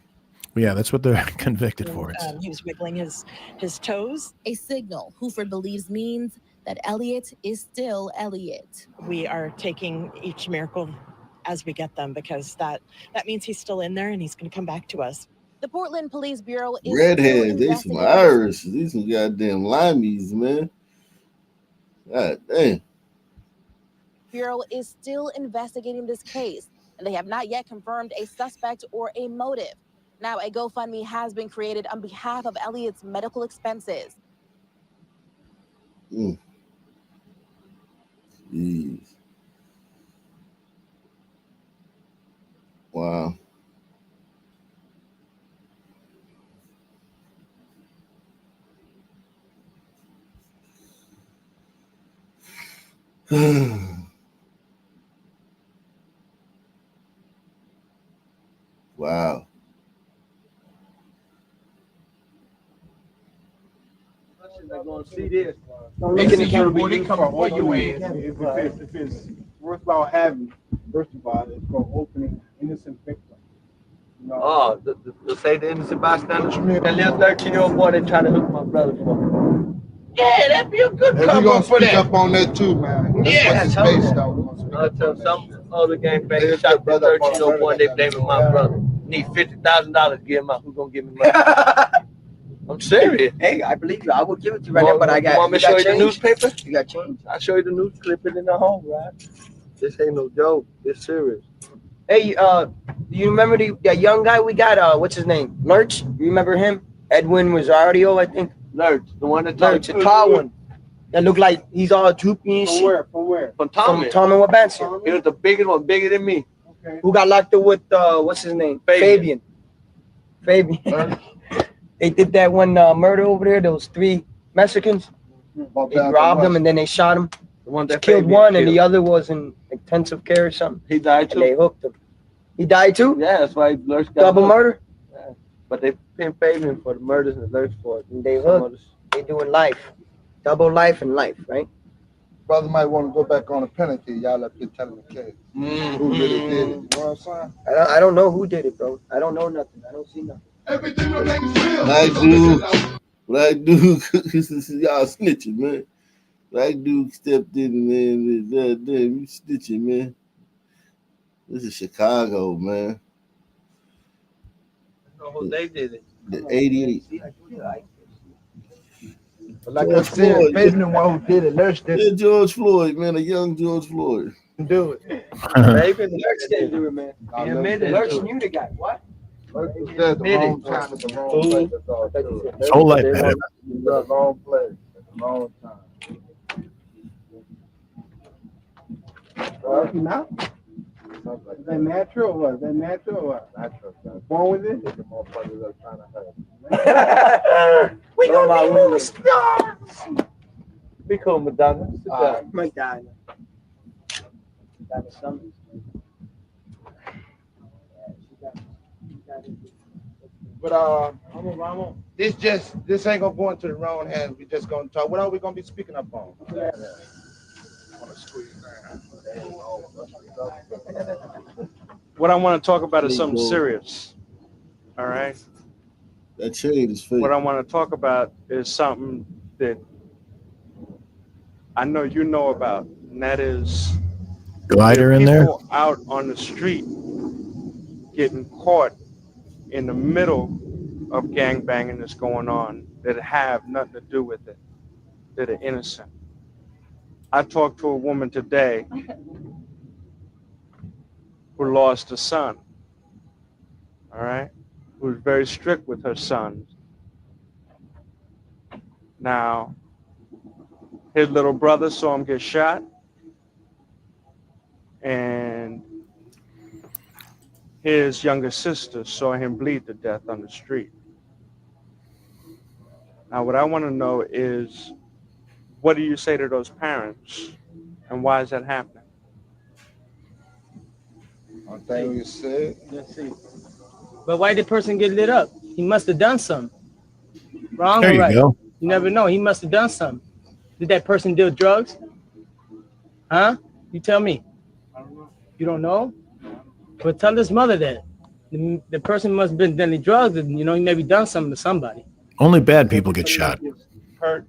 Yeah, that's what they're convicted for. He was wiggling his toes. A signal Hoover believes means that Elliot is still Elliot. We are taking each miracle as we get them, because that means he's still in there and he's going to come back to us. The Portland Police Bureau is Redheads, they some Irish. These some goddamn limeys, man. God damn. Bureau is still investigating this case, and they have not yet confirmed a suspect or a motive. Now, a GoFundMe has been created on behalf of Elliot's medical expenses. Jeez. Wow. Wow. They're gonna see this. Making the camera boy, they come for your ass. If it's worthwhile having, first of all, it's for opening innocent victim. Oh, the say the innocent bystander. That little 13-year-old boy they trying to hook my brother for. Yeah, that'd be a good We're cover gonna for speak that. up on that too, man. Yeah, That's what it's based on. I'll tell some other gang bangers shot the 13-year-old boy. They blaming my brother. Need $50,000 to give him out. Who's gonna give me money? I'm serious. Hey, I believe you. I will give it to you right now, but I got. You want me to show you the newspaper? You got change. I'll show you the news clipping in the home, right? This ain't no joke. It's serious. Hey, do you remember that young guy we got? What's his name? Lurch. You remember him? Edwin Rosario, I think. Lurch, the one that Lurch, a tall one. That looked like he's all droopy and shit. From where? From Tommy. From Tom and Wabansia. He was the biggest one, bigger than me. Okay. Who got locked up with what's his name? Fabian. They did that one murder over there. Those 3 Mexicans. They robbed them and then they shot him. The one that killed Fabian one and killed. the other was in intensive care or something. He died too. And they hooked him. He died too? Yeah, that's why Lurch got Double hooked. murder? Yeah. But they pinned Fabian for the murders and Lurch for it. And they hooked. They doing life. Double life and life, right? Brother might want to go back on a penalty. Y'all up here telling the kids who really did it. You know what I'm saying? I don't know who did it, bro. I don't know nothing. I don't see nothing. Black dude, y'all snitching, man. Black dude stepped in, man. Damn, you snitching, man. This is Chicago, man. They did it. The 88. But like I said, Fabian the one who did it. Lurch did it. George Floyd, man. A young George Floyd. Do it. Fabian, Lurch didn't do it, man. He admitted Lurch it. knew the guy. What? At the wrong time at the wrong place. That's all. His whole life, man. The wrong place at the wrong time. Now? Is that natural or what? Is that natural or what? Natural. Born with it? The motherfuckers are trying to hurt. We gonna win the stars. Be cool, Madonna. Sit down. Madonna. Got some. But this ain't gonna go into the wrong hands. We just gonna talk. What are we gonna be speaking up on? What I want to talk about is something serious. All right. That shade is fake. What I want to talk about is something that I know you know about, and that is glider in there. People out on the street getting caught in the middle of gangbanging that's going on that have nothing to do with it, that are innocent. I talked to a woman today who lost a son, all right, who was very strict with her sons. Now, his little brother saw him get shot, and his younger sister saw him bleed to death on the street. Now, what I want to know is, what do you say to those parents, and why is that happening? I think you said. Let's see. But why did the person get lit up? He must have done something. Wrong There or you right? go. You never know. He must have done something. Did that person deal drugs? Huh? You tell me. I don't know. You don't know? But tell his mother that. The person must have been dealing drugs and, he maybe done something to somebody. Only bad people get shot. Hurt,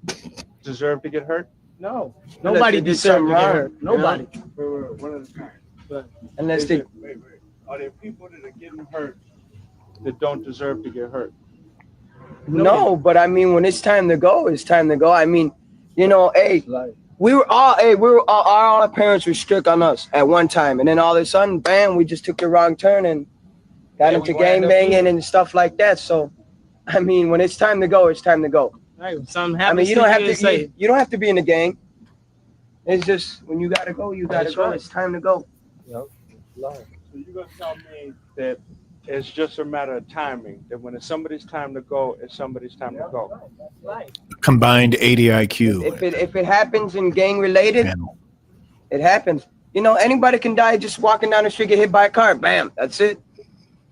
deserve to get hurt? No. Nobody deserves to get hurt. Nobody. Wait, one at a time. But unless they wait. Are there people that are getting hurt that don't deserve to get hurt? No, but I mean, when it's time to go, it's time to go. I mean, hey, all our parents were strict on us at one time, and then all of a sudden, bam, we just took the wrong turn and got into gang banging and stuff like that. So, I mean, when it's time to go, it's time to go. Right, something I happens. mean, you don't have to. You don't have to be in the gang. It's just when you gotta go, you gotta go. It's time to go. Yep. So you're gonna tell me that it's just a matter of timing. That when it's somebody's time to go, it's somebody's time to go. Combined 80 IQ. If it happens in gang related, it happens. Anybody can die just walking down the street, get hit by a car. Bam, that's it.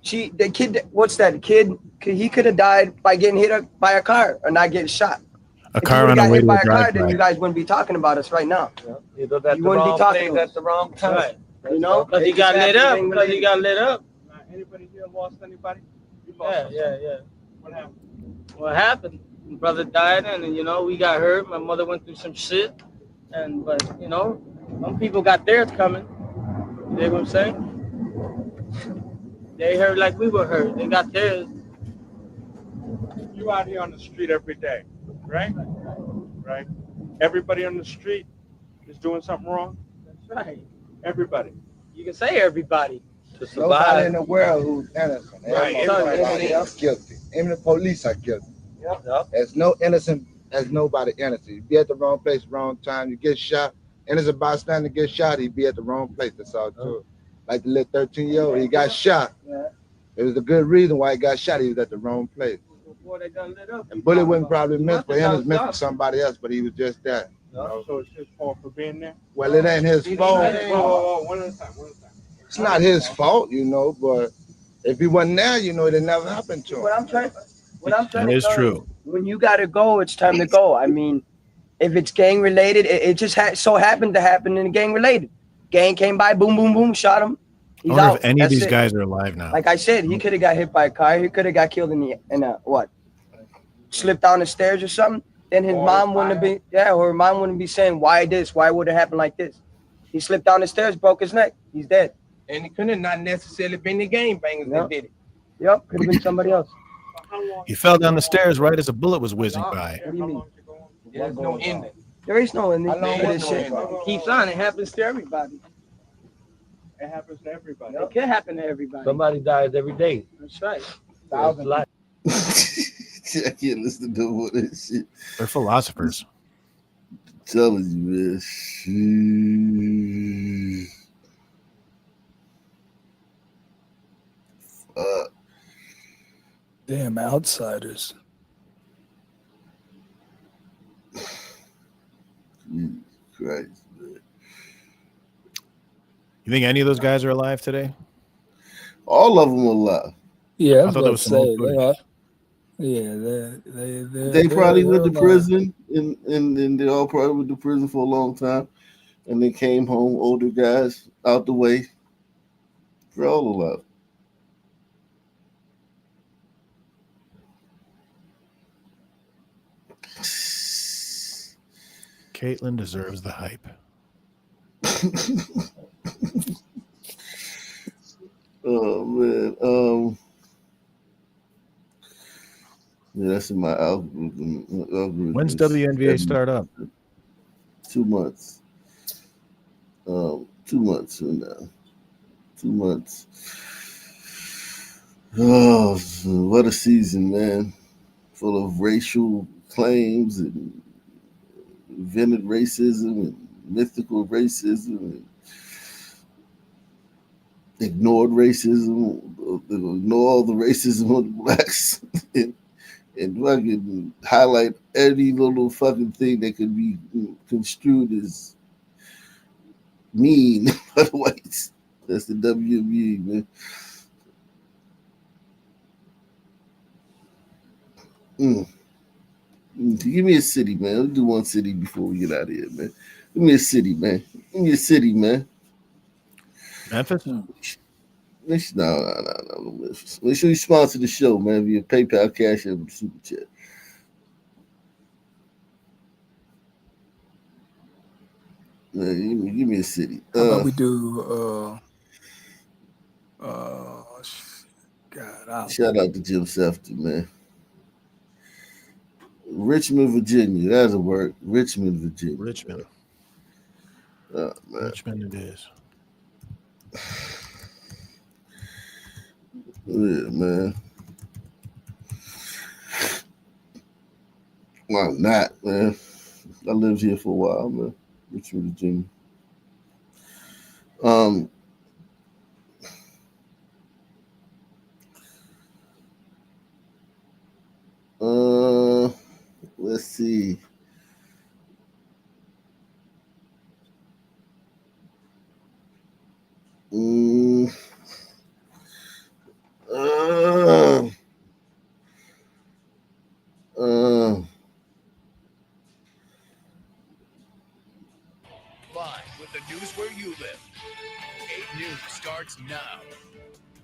The kid, what's that kid? He could have died by getting hit by a car or not getting shot. A car on a way to a drive-by. Then you guys wouldn't be talking about us right now. You wouldn't be talking at the wrong time. Right. Because he got lit up. Because he got lit up. Anybody here lost anybody? Yeah. What happened? What happened? My brother died, and we got hurt. My mother went through some shit, but some people got theirs coming. You know what I'm saying? They hurt like we were hurt. They got theirs. You out here on the street every day, right? Right. Everybody on the street is doing something wrong. That's right. Everybody. You can say everybody. Nobody in the world who's innocent. Right. Everybody is guilty. Even the police are guilty. Yep. There's no innocent. There's nobody innocent. You be at the wrong place, wrong time. You get shot. Innocent bystander gets shot. He'd be at the wrong place. That's all too. Like the little 13-year-old, he got shot. Yeah. There was a good reason why he got shot. He was at the wrong place. Before they done lit up. The bullet wasn't probably meant for him. It was meant for somebody else, but he was just that. So it's his fault for being there? Well, it ain't his fault. Whoa, one at a time. It's not his fault, but if he wasn't there, it never happened to him. What I'm trying That to is tell true. you, when you gotta go, it's time to go. I mean, if it's gang related, it just so happened to happen in gang related. Gang came by, boom, boom, boom, shot him. I He's wonder out. if any of That's these it. guys are alive now. Like I said, he could have got hit by a car. He could have got killed slipped down the stairs or something. Then his mom wouldn't be, or her mom wouldn't be saying, why this? Why would it happen like this? He slipped down the stairs, broke his neck. He's dead. And it could have not necessarily been the gang bangers that did it. Yep, could have been somebody else. He fell down the stairs right as a bullet was whizzing by. What do you mean? There's no ending. There is no ending. How long to was this no shit. ending? It keeps on. It happens to everybody. It happens to everybody. It can happen to everybody. Somebody dies every day. That's right. Thousands. I can't listen to all that shit. They're philosophers. Telling you, man. Damn outsiders. Jesus Christ, man. You think any of those guys are alive today? All of them are alive. Yeah, I I was thought about there to was some old say footage. they are. Yeah, They probably they're went to alive. prison and they all probably went to prison for a long time. And they came home, older guys out the way. They're all alive. Caitlyn deserves the hype. Oh man. Yeah, that's in my algorithm. When's WNBA start up? 2 months. 2 months from now. 2 months. Oh, what a season, man. Full of racial claims and invented racism and mythical racism and ignored racism, ignore all the racism of the blacks and fucking highlight any little fucking thing that could be construed as mean by the whites. That's the WNBA, man. Give me a city, man. Let's do one city before we get out of here, man. Give me a city, man. Give me a city, man. Memphis? No. Memphis. Make sure you sponsor the show, man, via PayPal, Cash App, and Super Chat. Man, give me a city. How about we do shout out to Jim Sefton, man. Richmond, Virginia. That's a word. Richmond, Virginia. Richmond. Man. Richmond it is. Yeah, man. Why not, man? I lived here for a while, man. Richmond, Virginia. Let's see. Live with the news where you live. 8 News starts now.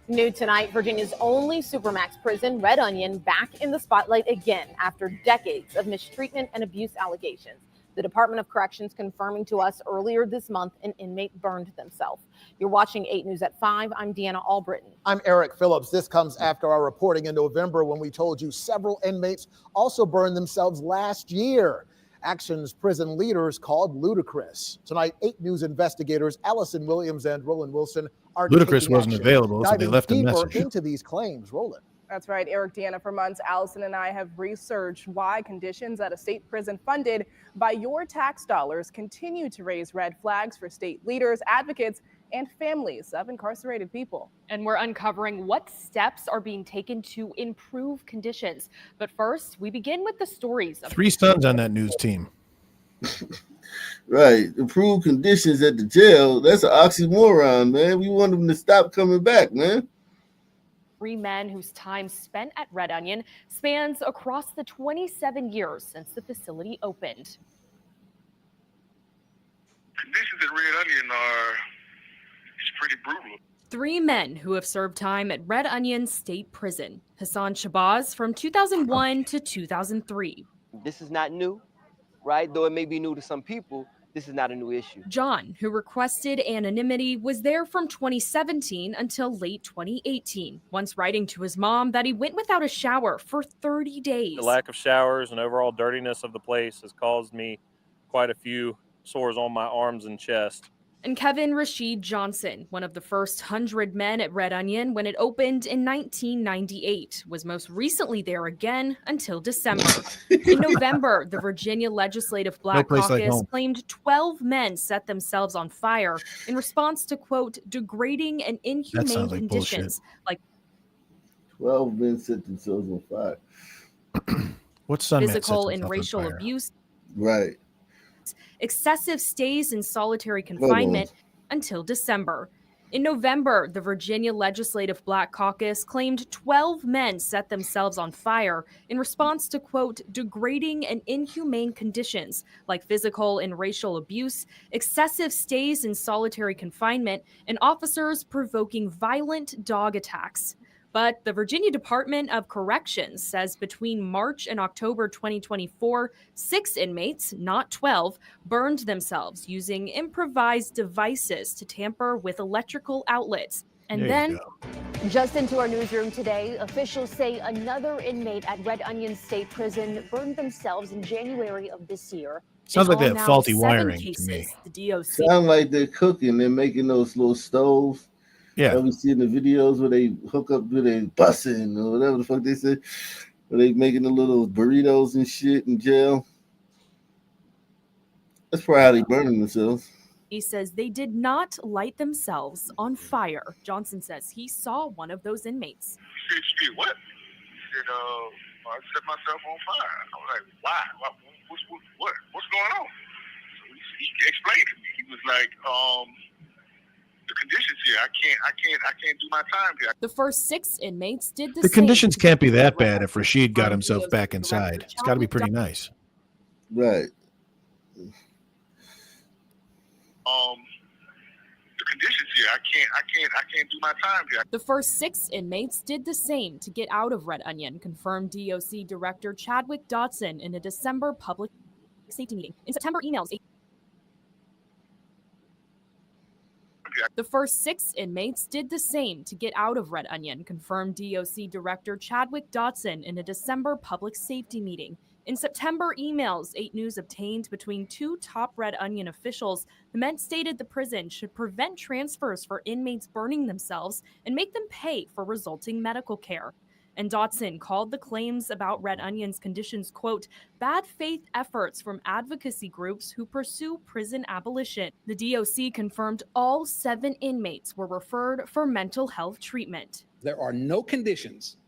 New tonight, Virginia's only Supermax prison, Red Onion, back in the spotlight again after decades of mistreatment and abuse allegations. The Department of Corrections confirming to us earlier this month an inmate burned themselves. You're watching 8 News at 5. I'm Deanna Albritton. I'm Eric Phillips. This comes after our reporting in November when we told you several inmates also burned themselves last year. Action's prison leaders called ludicrous. Tonight, 8 News investigators Allison Williams and Roland Wilson are Ludacris taking wasn't action, available, so they diving left a deeper message. into these claims. Roland. That's right, Eric. Deanna, for months, Allison and I have researched why conditions at a state prison funded by your tax dollars continue to raise red flags for state leaders, advocates, and families of incarcerated people. And we're uncovering what steps are being taken to improve conditions. But first, we begin with the stories of 3 sons on that news team. Right. Improved conditions at the jail. That's an oxymoron, man. We want them to stop coming back, man. 3 men whose time spent at Red Onion spans across the 27 years since the facility opened. Conditions at Red Onion it's pretty brutal. 3 men who have served time at Red Onion State Prison. Hassan Shabazz from 2001 to 2003. This is not new, right? Though it may be new to some people, this is not a new issue. John, who requested anonymity, was there from 2017 until late 2018, once writing to his mom that he went without a shower for 30 days. The lack of showers and overall dirtiness of the place has caused me quite a few sores on my arms and chest. And Kevin Rashid Johnson, one of the first 100 men at Red Onion when it opened in 1998, was most recently there again until December. In November, the Virginia Legislative Black Caucus claimed 12 men set themselves on fire in response to, quote, degrading and inhumane conditions. Like 12 men set themselves on fire. What's son physical and racial abuse. Right. Excessive stays in solitary confinement until December. In November, the Virginia Legislative Black Caucus claimed 12 men set themselves on fire in response to, quote, degrading and inhumane conditions like physical and racial abuse, excessive stays in solitary confinement, and officers provoking violent dog attacks. But the Virginia Department of Corrections says between March and October 2024, 6 inmates, not 12, burned themselves using improvised devices to tamper with electrical outlets. And then, just into our newsroom today, officials say another inmate at Red Onion State Prison burned themselves in January of this year. Sounds like they have faulty wiring to me. The DOC. Sound like they're cooking. They're making those little stoves. Yeah. That we see in the videos where they hook up with a bussin' or whatever the fuck they say. Where they making the little burritos and shit in jail. That's probably how they burning themselves. He says they did not light themselves on fire. Johnson says he saw one of those inmates. Shit, what? He said, I set myself on fire. I was like, why? What's going on? So he explained to me. He was like, the conditions here, I can't do my time here. The first 6 inmates did The conditions can't be that bad if Rashid got himself back inside. It's got to be pretty nice. Right. The conditions here, I can't do my time here. The first 6 inmates did the same to get out of Red Onion, confirmed DOC Director Chadwick Dotson in a December public safety meeting. In September emails, the first 6 inmates did the same to get out of Red Onion, confirmed DOC Director Chadwick Dotson in a December public safety meeting. In September emails 8 News obtained between 2 top Red Onion officials, the men stated the prison should prevent transfers for inmates burning themselves and make them pay for resulting medical care. And Dotson called the claims about Red Onion's conditions, quote, bad faith efforts from advocacy groups who pursue prison abolition. The DOC confirmed all 7 inmates were referred for mental health treatment. There are no conditions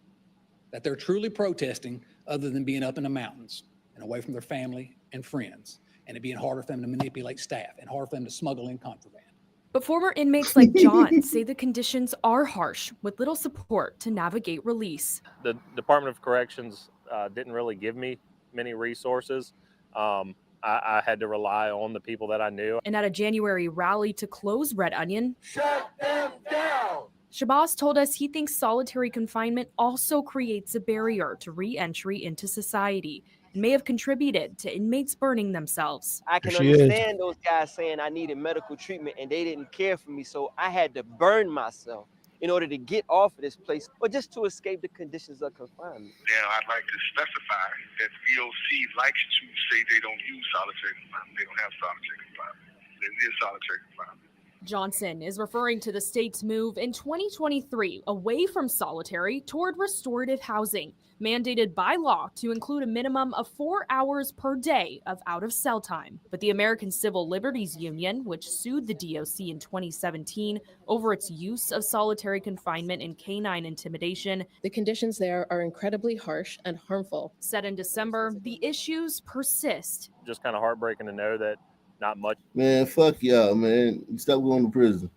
that they're truly protesting other than being up in the mountains and away from their family and friends, and it being harder for them to manipulate staff and harder for them to smuggle in contraband. But former inmates like John say the conditions are harsh, with little support to navigate release. The Department of Corrections didn't really give me many resources. I had to rely on the people that I knew. And at a January rally to close Red Onion, Shut them down! Shabazz told us he thinks solitary confinement also creates a barrier to re-entry into society and may have contributed to inmates burning themselves. I can understand those guys saying I needed medical treatment and they didn't care for me, so I had to burn myself in order to get off of this place or just to escape the conditions of confinement. Now, I'd like to specify that VOC likes to say they don't use solitary confinement. They don't have solitary confinement. There is solitary confinement. Johnson is referring to the state's move in 2023 away from solitary toward restorative housing, mandated by law to include a minimum of 4 hours per day of out-of-cell time. But the American Civil Liberties Union, which sued the DOC in 2017 over its use of solitary confinement and canine intimidation, the conditions there are incredibly harsh and harmful, said in December the issues persist. Just kind of heartbreaking to know that not much. Man, fuck y'all, man. Stop going to prison.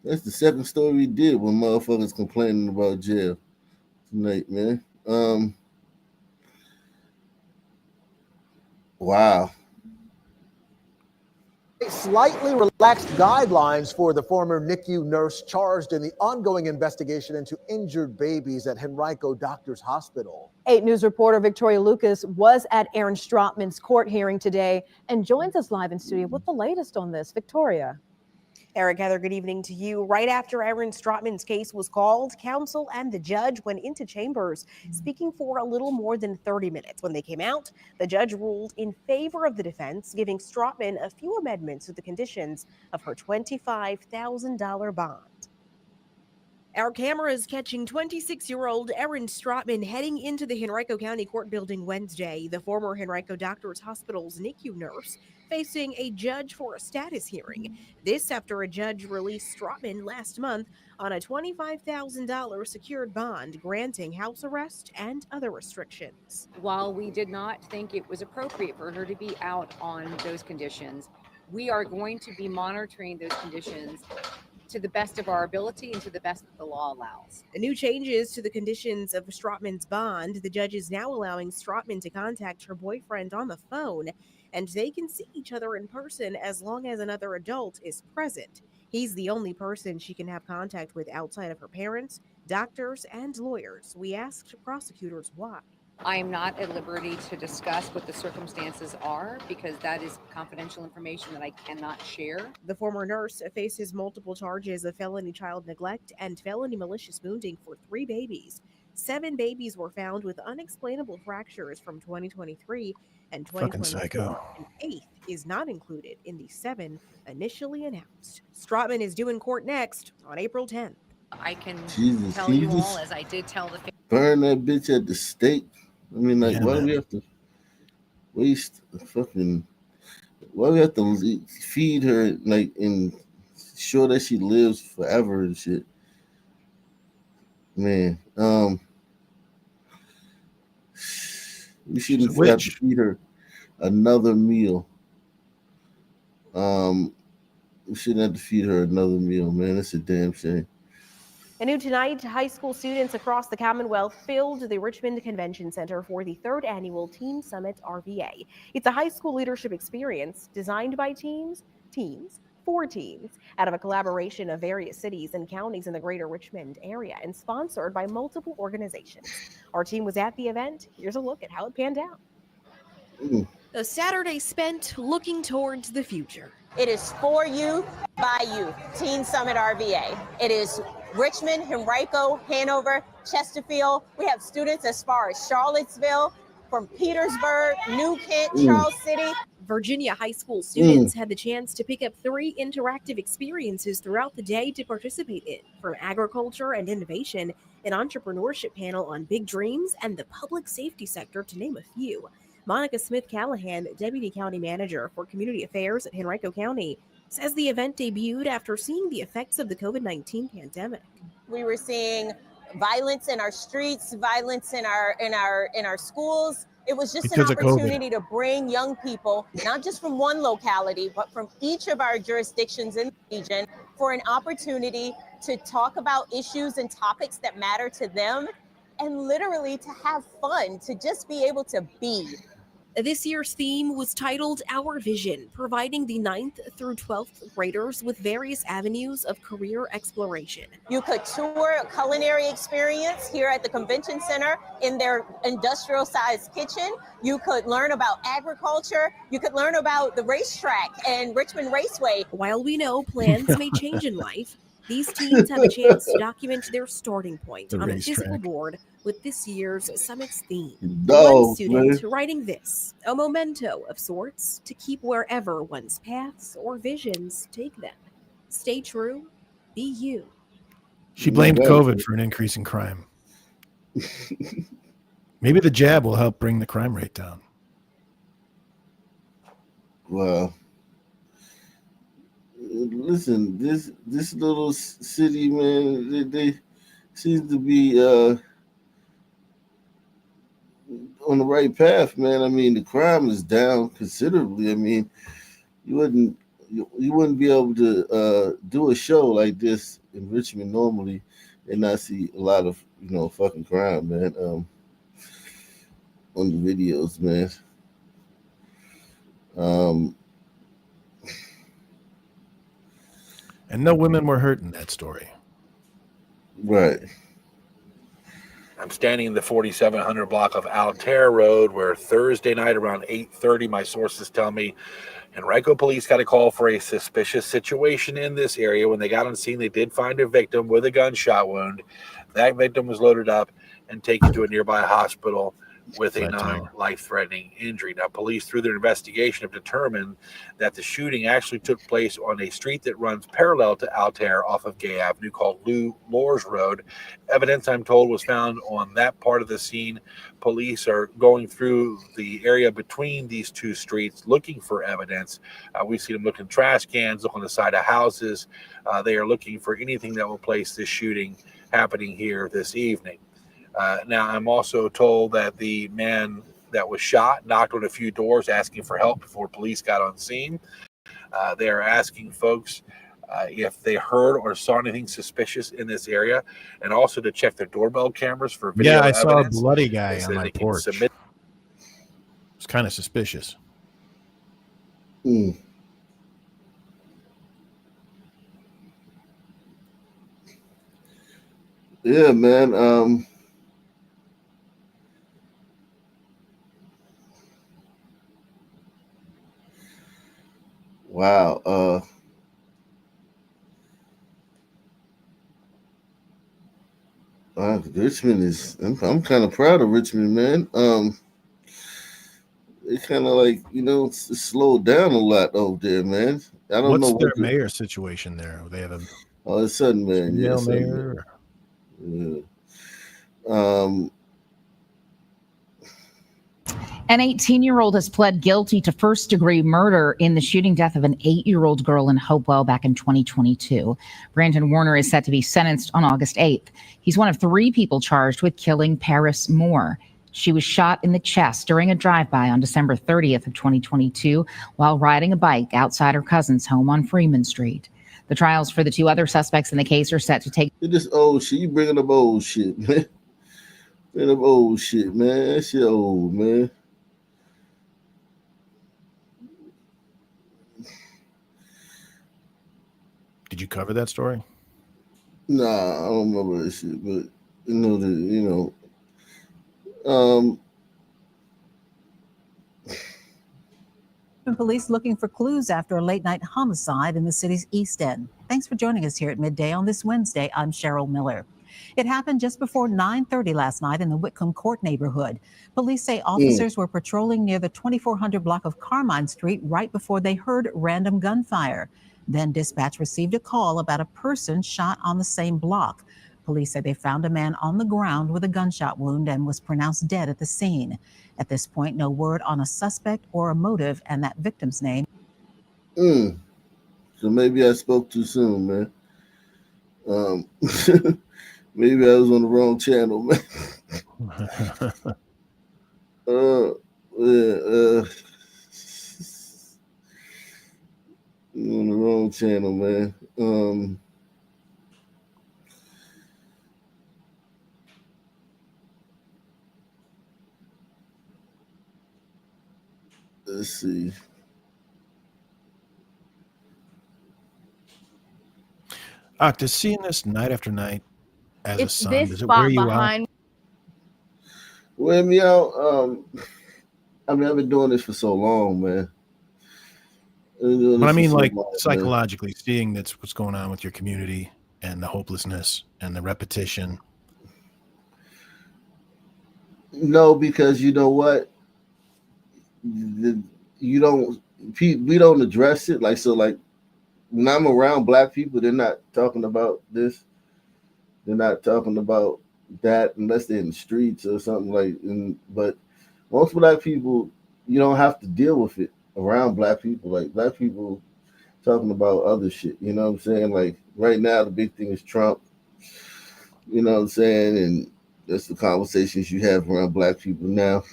That's the second story we did when motherfuckers complaining about jail tonight, man. Wow. Slightly relaxed guidelines for the former NICU nurse charged in the ongoing investigation into injured babies at Henrico Doctors Hospital. 8 News reporter Victoria Lucas was at Aaron Strautman's court hearing today and joins us live in studio with the latest on this. Victoria. Eric, Heather, good evening to you. Right after Aaron Strautman's case was called, counsel and the judge went into chambers, speaking for a little more than 30 minutes. When they came out, the judge ruled in favor of the defense, giving Strautman a few amendments to the conditions of her $25,000 bond. Our camera is catching 26-year-old Aaron Strautman heading into the Henrico County Court building Wednesday. The former Henrico Doctors Hospital's NICU nurse facing a judge for a status hearing. This after a judge released Strautman last month on a $25,000 secured bond, granting house arrest and other restrictions. While we did not think it was appropriate for her to be out on those conditions, we are going to be monitoring those conditions to the best of our ability and to the best that the law allows. The new changes to the conditions of Strautman's bond, the judge is now allowing Strautman to contact her boyfriend on the phone, and they can see each other in person as long as another adult is present. He's the only person she can have contact with outside of her parents, doctors, and lawyers. We asked prosecutors why. I am not at liberty to discuss what the circumstances are because that is confidential information that I cannot share. The former nurse faces multiple charges of felony child neglect and felony malicious wounding for 3 babies. 7 babies were found with unexplainable fractures from 2023 and 2024. An 8th is not included in the 7 initially announced. Strautman is due in court next on April 10th. I can Jesus, tell can you you all, just as I did tell the burn that bitch at the stake? I mean, like, Yeah, why do man. we have to waste fucking? Why do we have to feed her, like, and show that she lives forever and shit? Man, we shouldn't She's a have to witch. feed her another meal. We shouldn't have to feed her another meal, man. That's a damn shame. And new tonight, high school students across the Commonwealth filled the Richmond Convention Center for the 3rd annual Teen Summit RVA. It's a high school leadership experience designed by teams for teens, out of a collaboration of various cities and counties in the greater Richmond area and sponsored by multiple organizations. Our team was at the event. Here's a look at how it panned out. A Saturday spent looking towards the future. It is for you, by you, Teen Summit RVA. It is Richmond, Henrico, Hanover, Chesterfield. We have students as far as Charlottesville, from Petersburg, New Kent, Charles City. Virginia high school students had the chance to pick up 3 interactive experiences throughout the day to participate in, from agriculture and innovation, an entrepreneurship panel on big dreams, and the public safety sector, to name a few. Monica Smith-Callahan, Deputy County Manager for Community Affairs at Henrico County, says the event debuted after seeing the effects of the COVID-19 pandemic. We were seeing violence in our streets, violence in our schools. It was just Because an of COVID. opportunity to bring young people, not just from one locality, but from each of our jurisdictions in the region, for an opportunity to talk about issues and topics that matter to them, and literally to have fun, to just be able to be. This year's theme was titled Our Vision, providing the 9th through 12th graders with various avenues of career exploration. You could tour a culinary experience here at the convention center in their industrial-sized kitchen. You could learn about agriculture. You could learn about the racetrack and Richmond Raceway. While we know plans may change in life, these teens have a chance to document their starting point The on a racetrack. physical board with this year's summit's theme. No, One student man. writing this, a memento of sorts to keep wherever one's paths or visions take them. Stay true, be you. She blamed COVID for an increase in crime. Maybe the jab will help bring the crime rate down. Well, listen, this little city, man, they seem to be on the right path, man. I mean, the crime is down considerably. I mean, you wouldn't be able to do a show like this in Richmond normally and not see a lot of fucking crime, man. On the videos, man. And no women were hurt in that story. Right. I'm standing in the 4700 block of Altair Road, where Thursday night around 8:30, my sources tell me, Henrico police got a call for a suspicious situation in this area. When they got on scene, they did find a victim with a gunshot wound. That victim was loaded up and taken to a nearby hospital with a non-life-threatening injury. Now, police, through their investigation, have determined that the shooting actually took place on a street that runs parallel to Altair off of Gay Avenue called Lors Road. Evidence, I'm told, was found on that part of the scene. Police are going through the area between these two streets looking for evidence. We've seen them looking trash cans, on the side of houses. They are looking for anything that will place this shooting happening here this evening. Now, I'm also told that the man that was shot knocked on a few doors asking for help before police got on scene. They are asking folks if they heard or saw anything suspicious in this area, and also to check their doorbell cameras for video Yeah, I evidence. saw a bloody guy They on said my they can porch. submit- It's kind of suspicious. Yeah, man. Wow. Richmond is. I'm kind of proud of Richmond, man. It kind of like it's slowed down a lot over there, man. I don't know What's their what mayor situation there? They have a it's Sudden Man, yeah, female Sudden mayor. Man. Yeah. An 18-year-old has pled guilty to first-degree murder in the shooting death of an 8-year-old girl in Hopewell back in 2022. Brandon Warner is set to be sentenced on August 8th. He's one of 3 people charged with killing Paris Moore. She was shot in the chest during a drive-by on December 30th of 2022 while riding a bike outside her cousin's home on Freeman Street. The trials for the two other suspects in the case are set to take. This old shit. You bringing up old shit, man. Bringing up old shit, man. That shit old, man. Did you cover that story? Nah, I don't remember that shit, but Police looking for clues after a late-night homicide in the city's East End. Thanks for joining us here at midday on this Wednesday. I'm Cheryl Miller. It happened just before 9:30 last night in the Whitcomb Court neighborhood. Police say officers were patrolling near the 2400 block of Carmine Street right before they heard random gunfire. Then dispatch received a call about a person shot on the same block. Police say they found a man on the ground with a gunshot wound and was pronounced dead at the scene. At this point, no word on a suspect or a motive and that victim's name. So maybe I spoke too soon, man. Maybe I was on the wrong channel, man. On the wrong channel, man. Let's see. To seeing this night after night as a son, does it spot wear you behind. out? Wear me out. I mean, I've been doing this for so long, man. But I mean, like psychologically, seeing that's what's going on with your community and the hopelessness and the repetition. No, because you know what? We don't address it. Like when I'm around black people, they're not talking about this. They're not talking about that unless they're in the streets or something but most black people, you don't have to deal with it around black people. Like black people talking about other shit. You know what I'm saying? Like right now, the big thing is Trump. You know what I'm saying? And that's the conversations you have around black people now.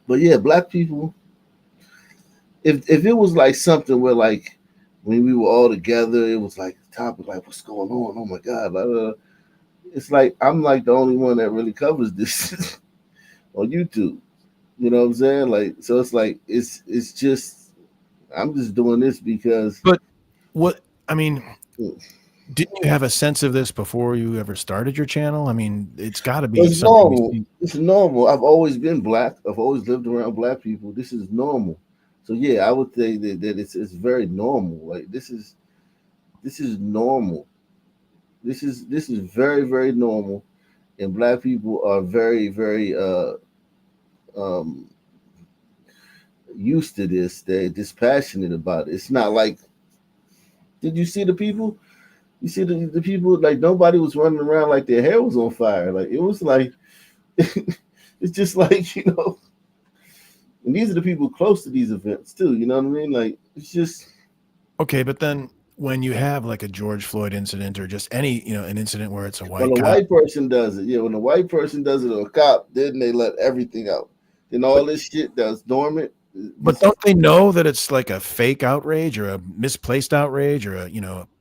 But yeah, black people. If it was like something where like when we were all together, it was like the topic like what's going on? Oh my God! Blah, blah, blah. It's like I'm like the only one that really covers this on YouTube. You know what I'm saying? Like so, it's like it's just I'm just doing this because. But what I mean, didn't you have a sense of this before you ever started your channel? I mean, it's got to be It's something. normal. It's normal. I've always been black. I've always lived around black people. This is normal. So yeah, I would say that it's very normal. Like this is normal. This is very very normal, and black people are very very used to this. They're dispassionate about it. It's not like. Did you see the people? You see the people like nobody was running around like their hair was on fire. Like it was like it's just like and these are the people close to these events too. You know what I mean? Like it's just okay. But then when you have like a George Floyd incident or just any an incident where it's a white when a cop, white person does it, when a white person does it or a cop, then they let everything out. Then all this shit that's dormant. But don't they know that it's like a fake outrage or a misplaced outrage or a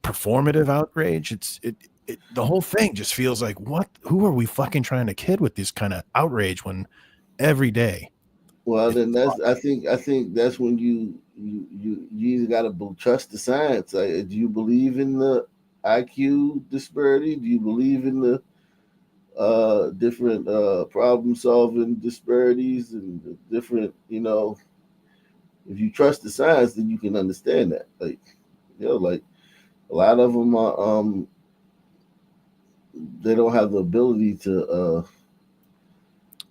performative outrage? The whole thing just feels like who are we fucking trying to kid with this kind of outrage when every day? Well, then I think that's when you either got to trust the science. Like, do you believe in the IQ disparity? Do you believe in the different problem solving disparities and the different if you trust the science, then you can understand that. Like, like a lot of them are, they don't have the ability to.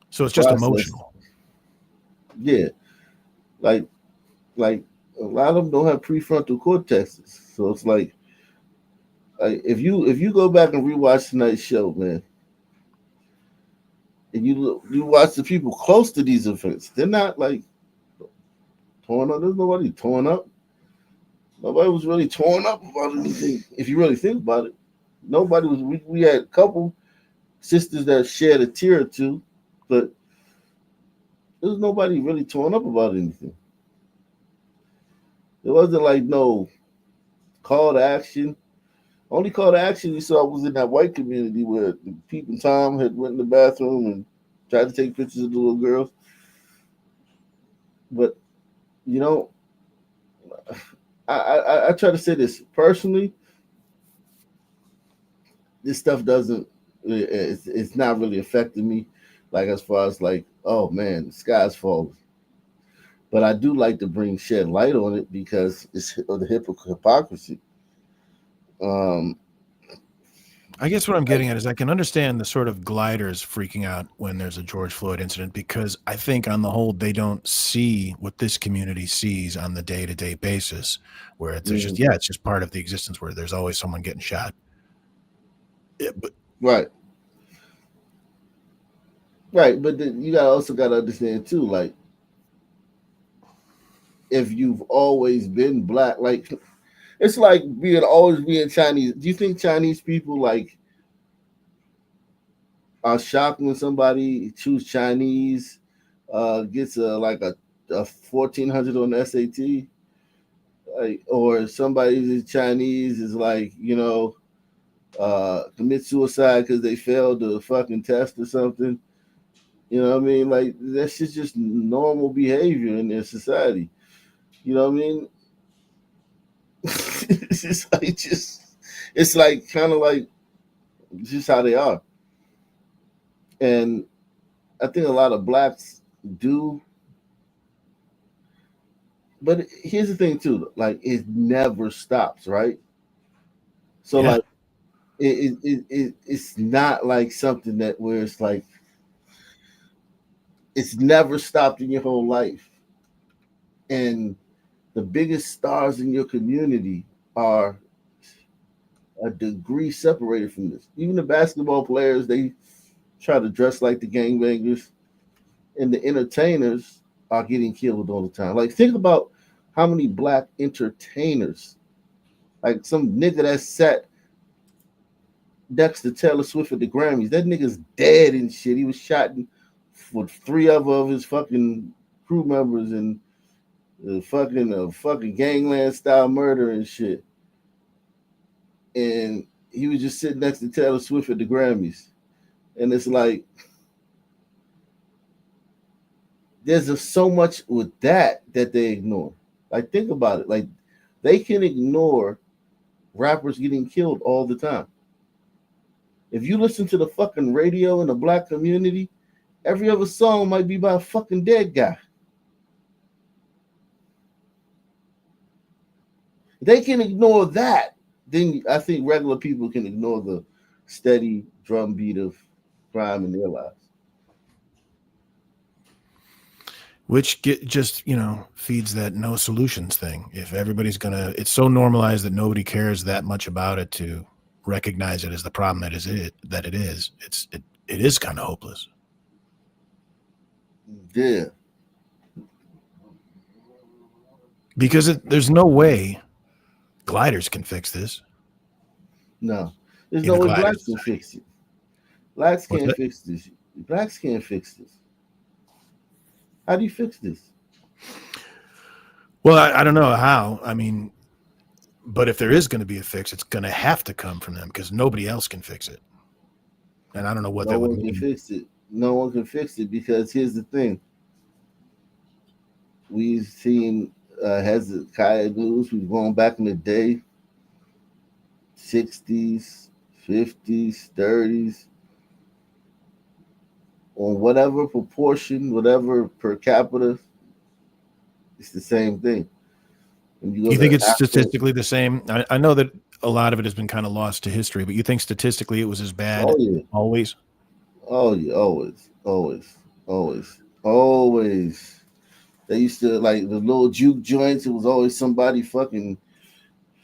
So it's just emotional. Yeah, like a lot of them don't have prefrontal cortexes. So it's like if you go back and rewatch tonight's show, man, and you watch the people close to these events, they're not like torn up. There's nobody torn up. Nobody was really torn up about anything. If you really think about it, nobody was. We had a couple sisters that shed a tear or two, but there was nobody really torn up about anything. It wasn't like no call to action. Only call to action you saw was in that white community where Pete and Tom had went in the bathroom and tried to take pictures of the little girls. But you know, I try to say this personally. This stuff doesn't. It's not really affecting me, like as far as like, oh man, the sky's falling. But I do like to bring shed light on it because it's of the hypocrisy. Um, I guess what I'm getting at is I can understand the sort of gliders freaking out when there's a George Floyd incident because I think on the whole they don't see what this community sees on the day-to-day basis, where there's just it's just part of the existence where there's always someone getting shot. Right. Right, but you also got to understand too, like if you've always been black, like it's like always being Chinese. Do you think Chinese people like are shocked when somebody choose Chinese, gets a 1400 on the SAT, like, or somebody Chinese is like commit suicide because they failed the fucking test or something? You know what I mean? Like that's just normal behavior in their society. You know what I mean? It's like kind of like just how they are. And I think a lot of blacks do. But here's the thing too, like it never stops, right? So like it's not like something that where it's like it's never stopped in your whole life. And the biggest stars in your community are a degree separated from this. Even the basketball players, they try to dress like the gangbangers, and the entertainers are getting killed all the time. Like, think about how many black entertainers, like some nigga that sat next to Taylor Swift at the Grammys, that nigga's dead and shit. He was shot with three of his fucking crew members and fucking gangland style murder and shit. And he was just sitting next to Taylor Swift at the Grammys. And it's like there's just so much with that they ignore. Like, think about it. Like, they can ignore rappers getting killed all the time. If you listen to the fucking radio in the black community, every other song might be by a fucking dead guy. They can ignore that. Then I think regular people can ignore the steady drumbeat of crime in their lives. Which just feeds that no solutions thing. If everybody's it's so normalized that nobody cares that much about it to recognize it as the problem that it is. It is kind of hopeless. Yeah. Because there's no way gliders can fix this. No, there's no way blacks can fix it. Blacks can't fix this. Blacks can't fix this. How do you fix this? Well, I don't know how. I mean, but if there is going to be a fix, it's going to have to come from them because nobody else can fix it. And I don't know what that would mean. No one can fix it. No one can fix it because here's the thing. We've seen Hezekiah news. We've gone back in the day, 60s, 50s, 30s, on whatever proportion, whatever per capita, it's the same thing. You think it's statistically the same? I know that a lot of it has been kind of lost to history, but you think statistically it was as bad always? Oh, yeah, always. They used to, like, the little juke joints, it was always somebody fucking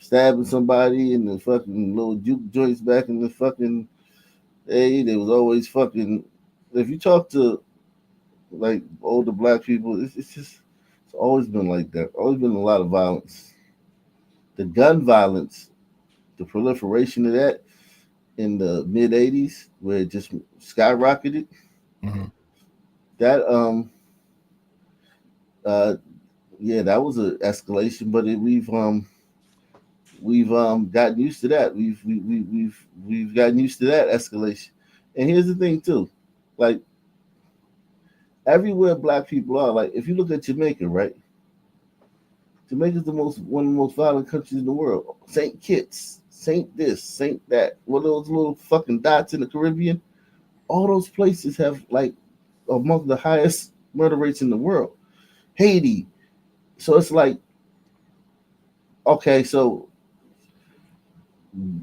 stabbing somebody in the fucking little juke joints back in the fucking day. There was always fucking, if you talk to, like, older black people, it's always been like that. Always been a lot of violence. The gun violence, the proliferation of that in the mid 80s, where it just skyrocketed. Mm-hmm. That yeah, that was an escalation, but we've we've gotten used to that. We've gotten used to that escalation. And here's the thing too, like everywhere black people are, like if you look at Jamaica, right? Jamaica's one of the most violent countries in the world. Saint Kitts, Saint this, Saint that. One of those little fucking dots in the Caribbean. All those places have like among the highest murder rates in the world. Haiti. So it's like, okay, so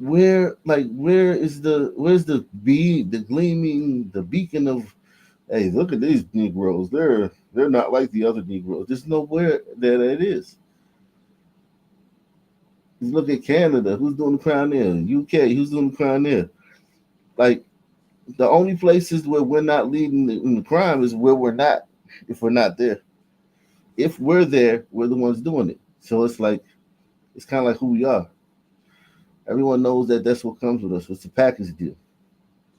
where's the gleaming, the beacon of, hey, look at these Negroes. They're not like the other Negroes. There's nowhere that it is. You look at Canada, who's doing the crime there? UK, who's doing the crime there? Like the only places where we're not leading in the crime is where we're not, if we're not there. If we're there, we're the ones doing it. So it's like, it's kind of like who we are. Everyone knows that that's what comes with us. It's a package deal.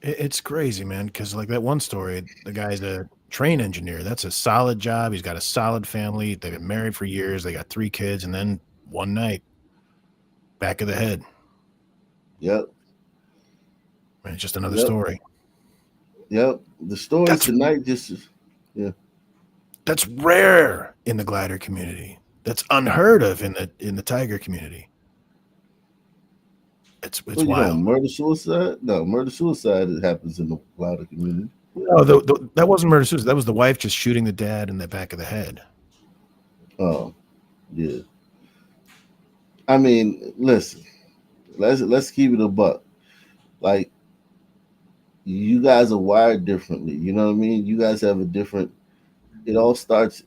It's crazy, man, because like that one story, the guy's a train engineer. That's a solid job. He's got a solid family. They've been married for years. They got 3 kids. And then one night, back of the head. Yep. Man, it's just another story. Yep. The story tonight just is, yeah. That's rare in the glider community. That's unheard of in the tiger community. It's wild. Murder suicide? No, murder suicide happens in the glider community. No, that wasn't murder suicide. That was the wife just shooting the dad in the back of the head. Oh, yeah. I mean, listen. Let's keep it a buck. Like, you guys are wired differently. You know what I mean? You guys have a different. It all starts.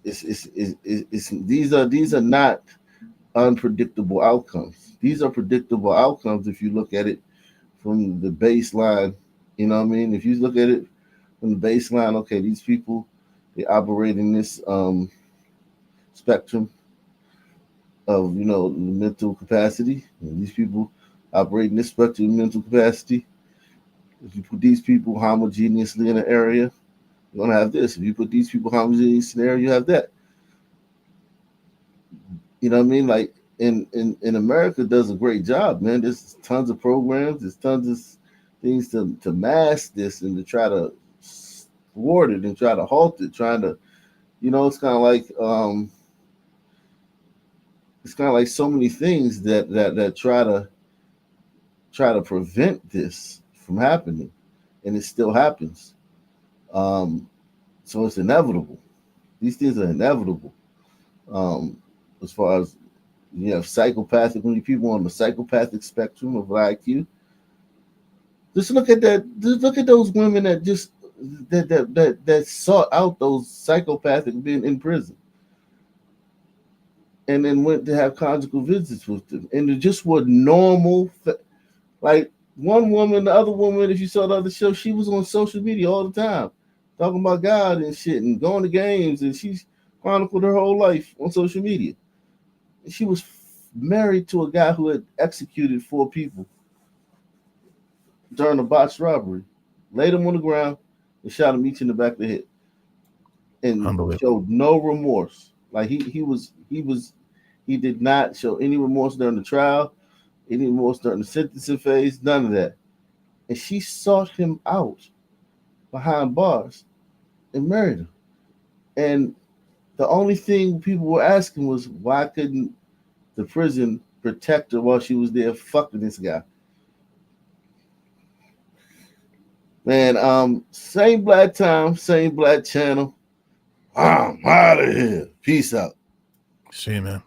These are not unpredictable outcomes. These are predictable outcomes if you look at it from the baseline. You know what I mean? If you look at it from the baseline, okay, these people, they operate in this spectrum of, mental capacity. And these people operate in this spectrum of mental capacity. If you put these people homogeneously in an area, you're gonna have this. If you put these people homogeneously in an area, you have that. You know what I mean? Like in America does a great job, man. There's tons of programs, there's tons of things to mask this and to try to thwart it and try to halt it, trying to, it's kind of like so many things that try to prevent this from happening, and it still happens. So it's inevitable. These things are inevitable. As far as you have psychopathic, when you people on the psychopathic spectrum of IQ, just look at that. Just look at those women that just that sought out those psychopathic being in prison, and then went to have conjugal visits with them, and they just were normal. Like one woman, the other woman, if you saw the other show, she was on social media all the time, talking about God and shit, and going to games, and she's chronicled her whole life on social media. She was married to a guy who had executed 4 people during a botched robbery, laid them on the ground, and shot them each in the back of the head, and showed no remorse. Like he did not show any remorse during the trial, any remorse during the sentencing phase, none of that. And she sought him out behind bars and married him. And the only thing people were asking was, why couldn't the prison protect her while she was there fucking this guy? Man, same black time, same black channel. I'm out of here. Peace out. See you, man.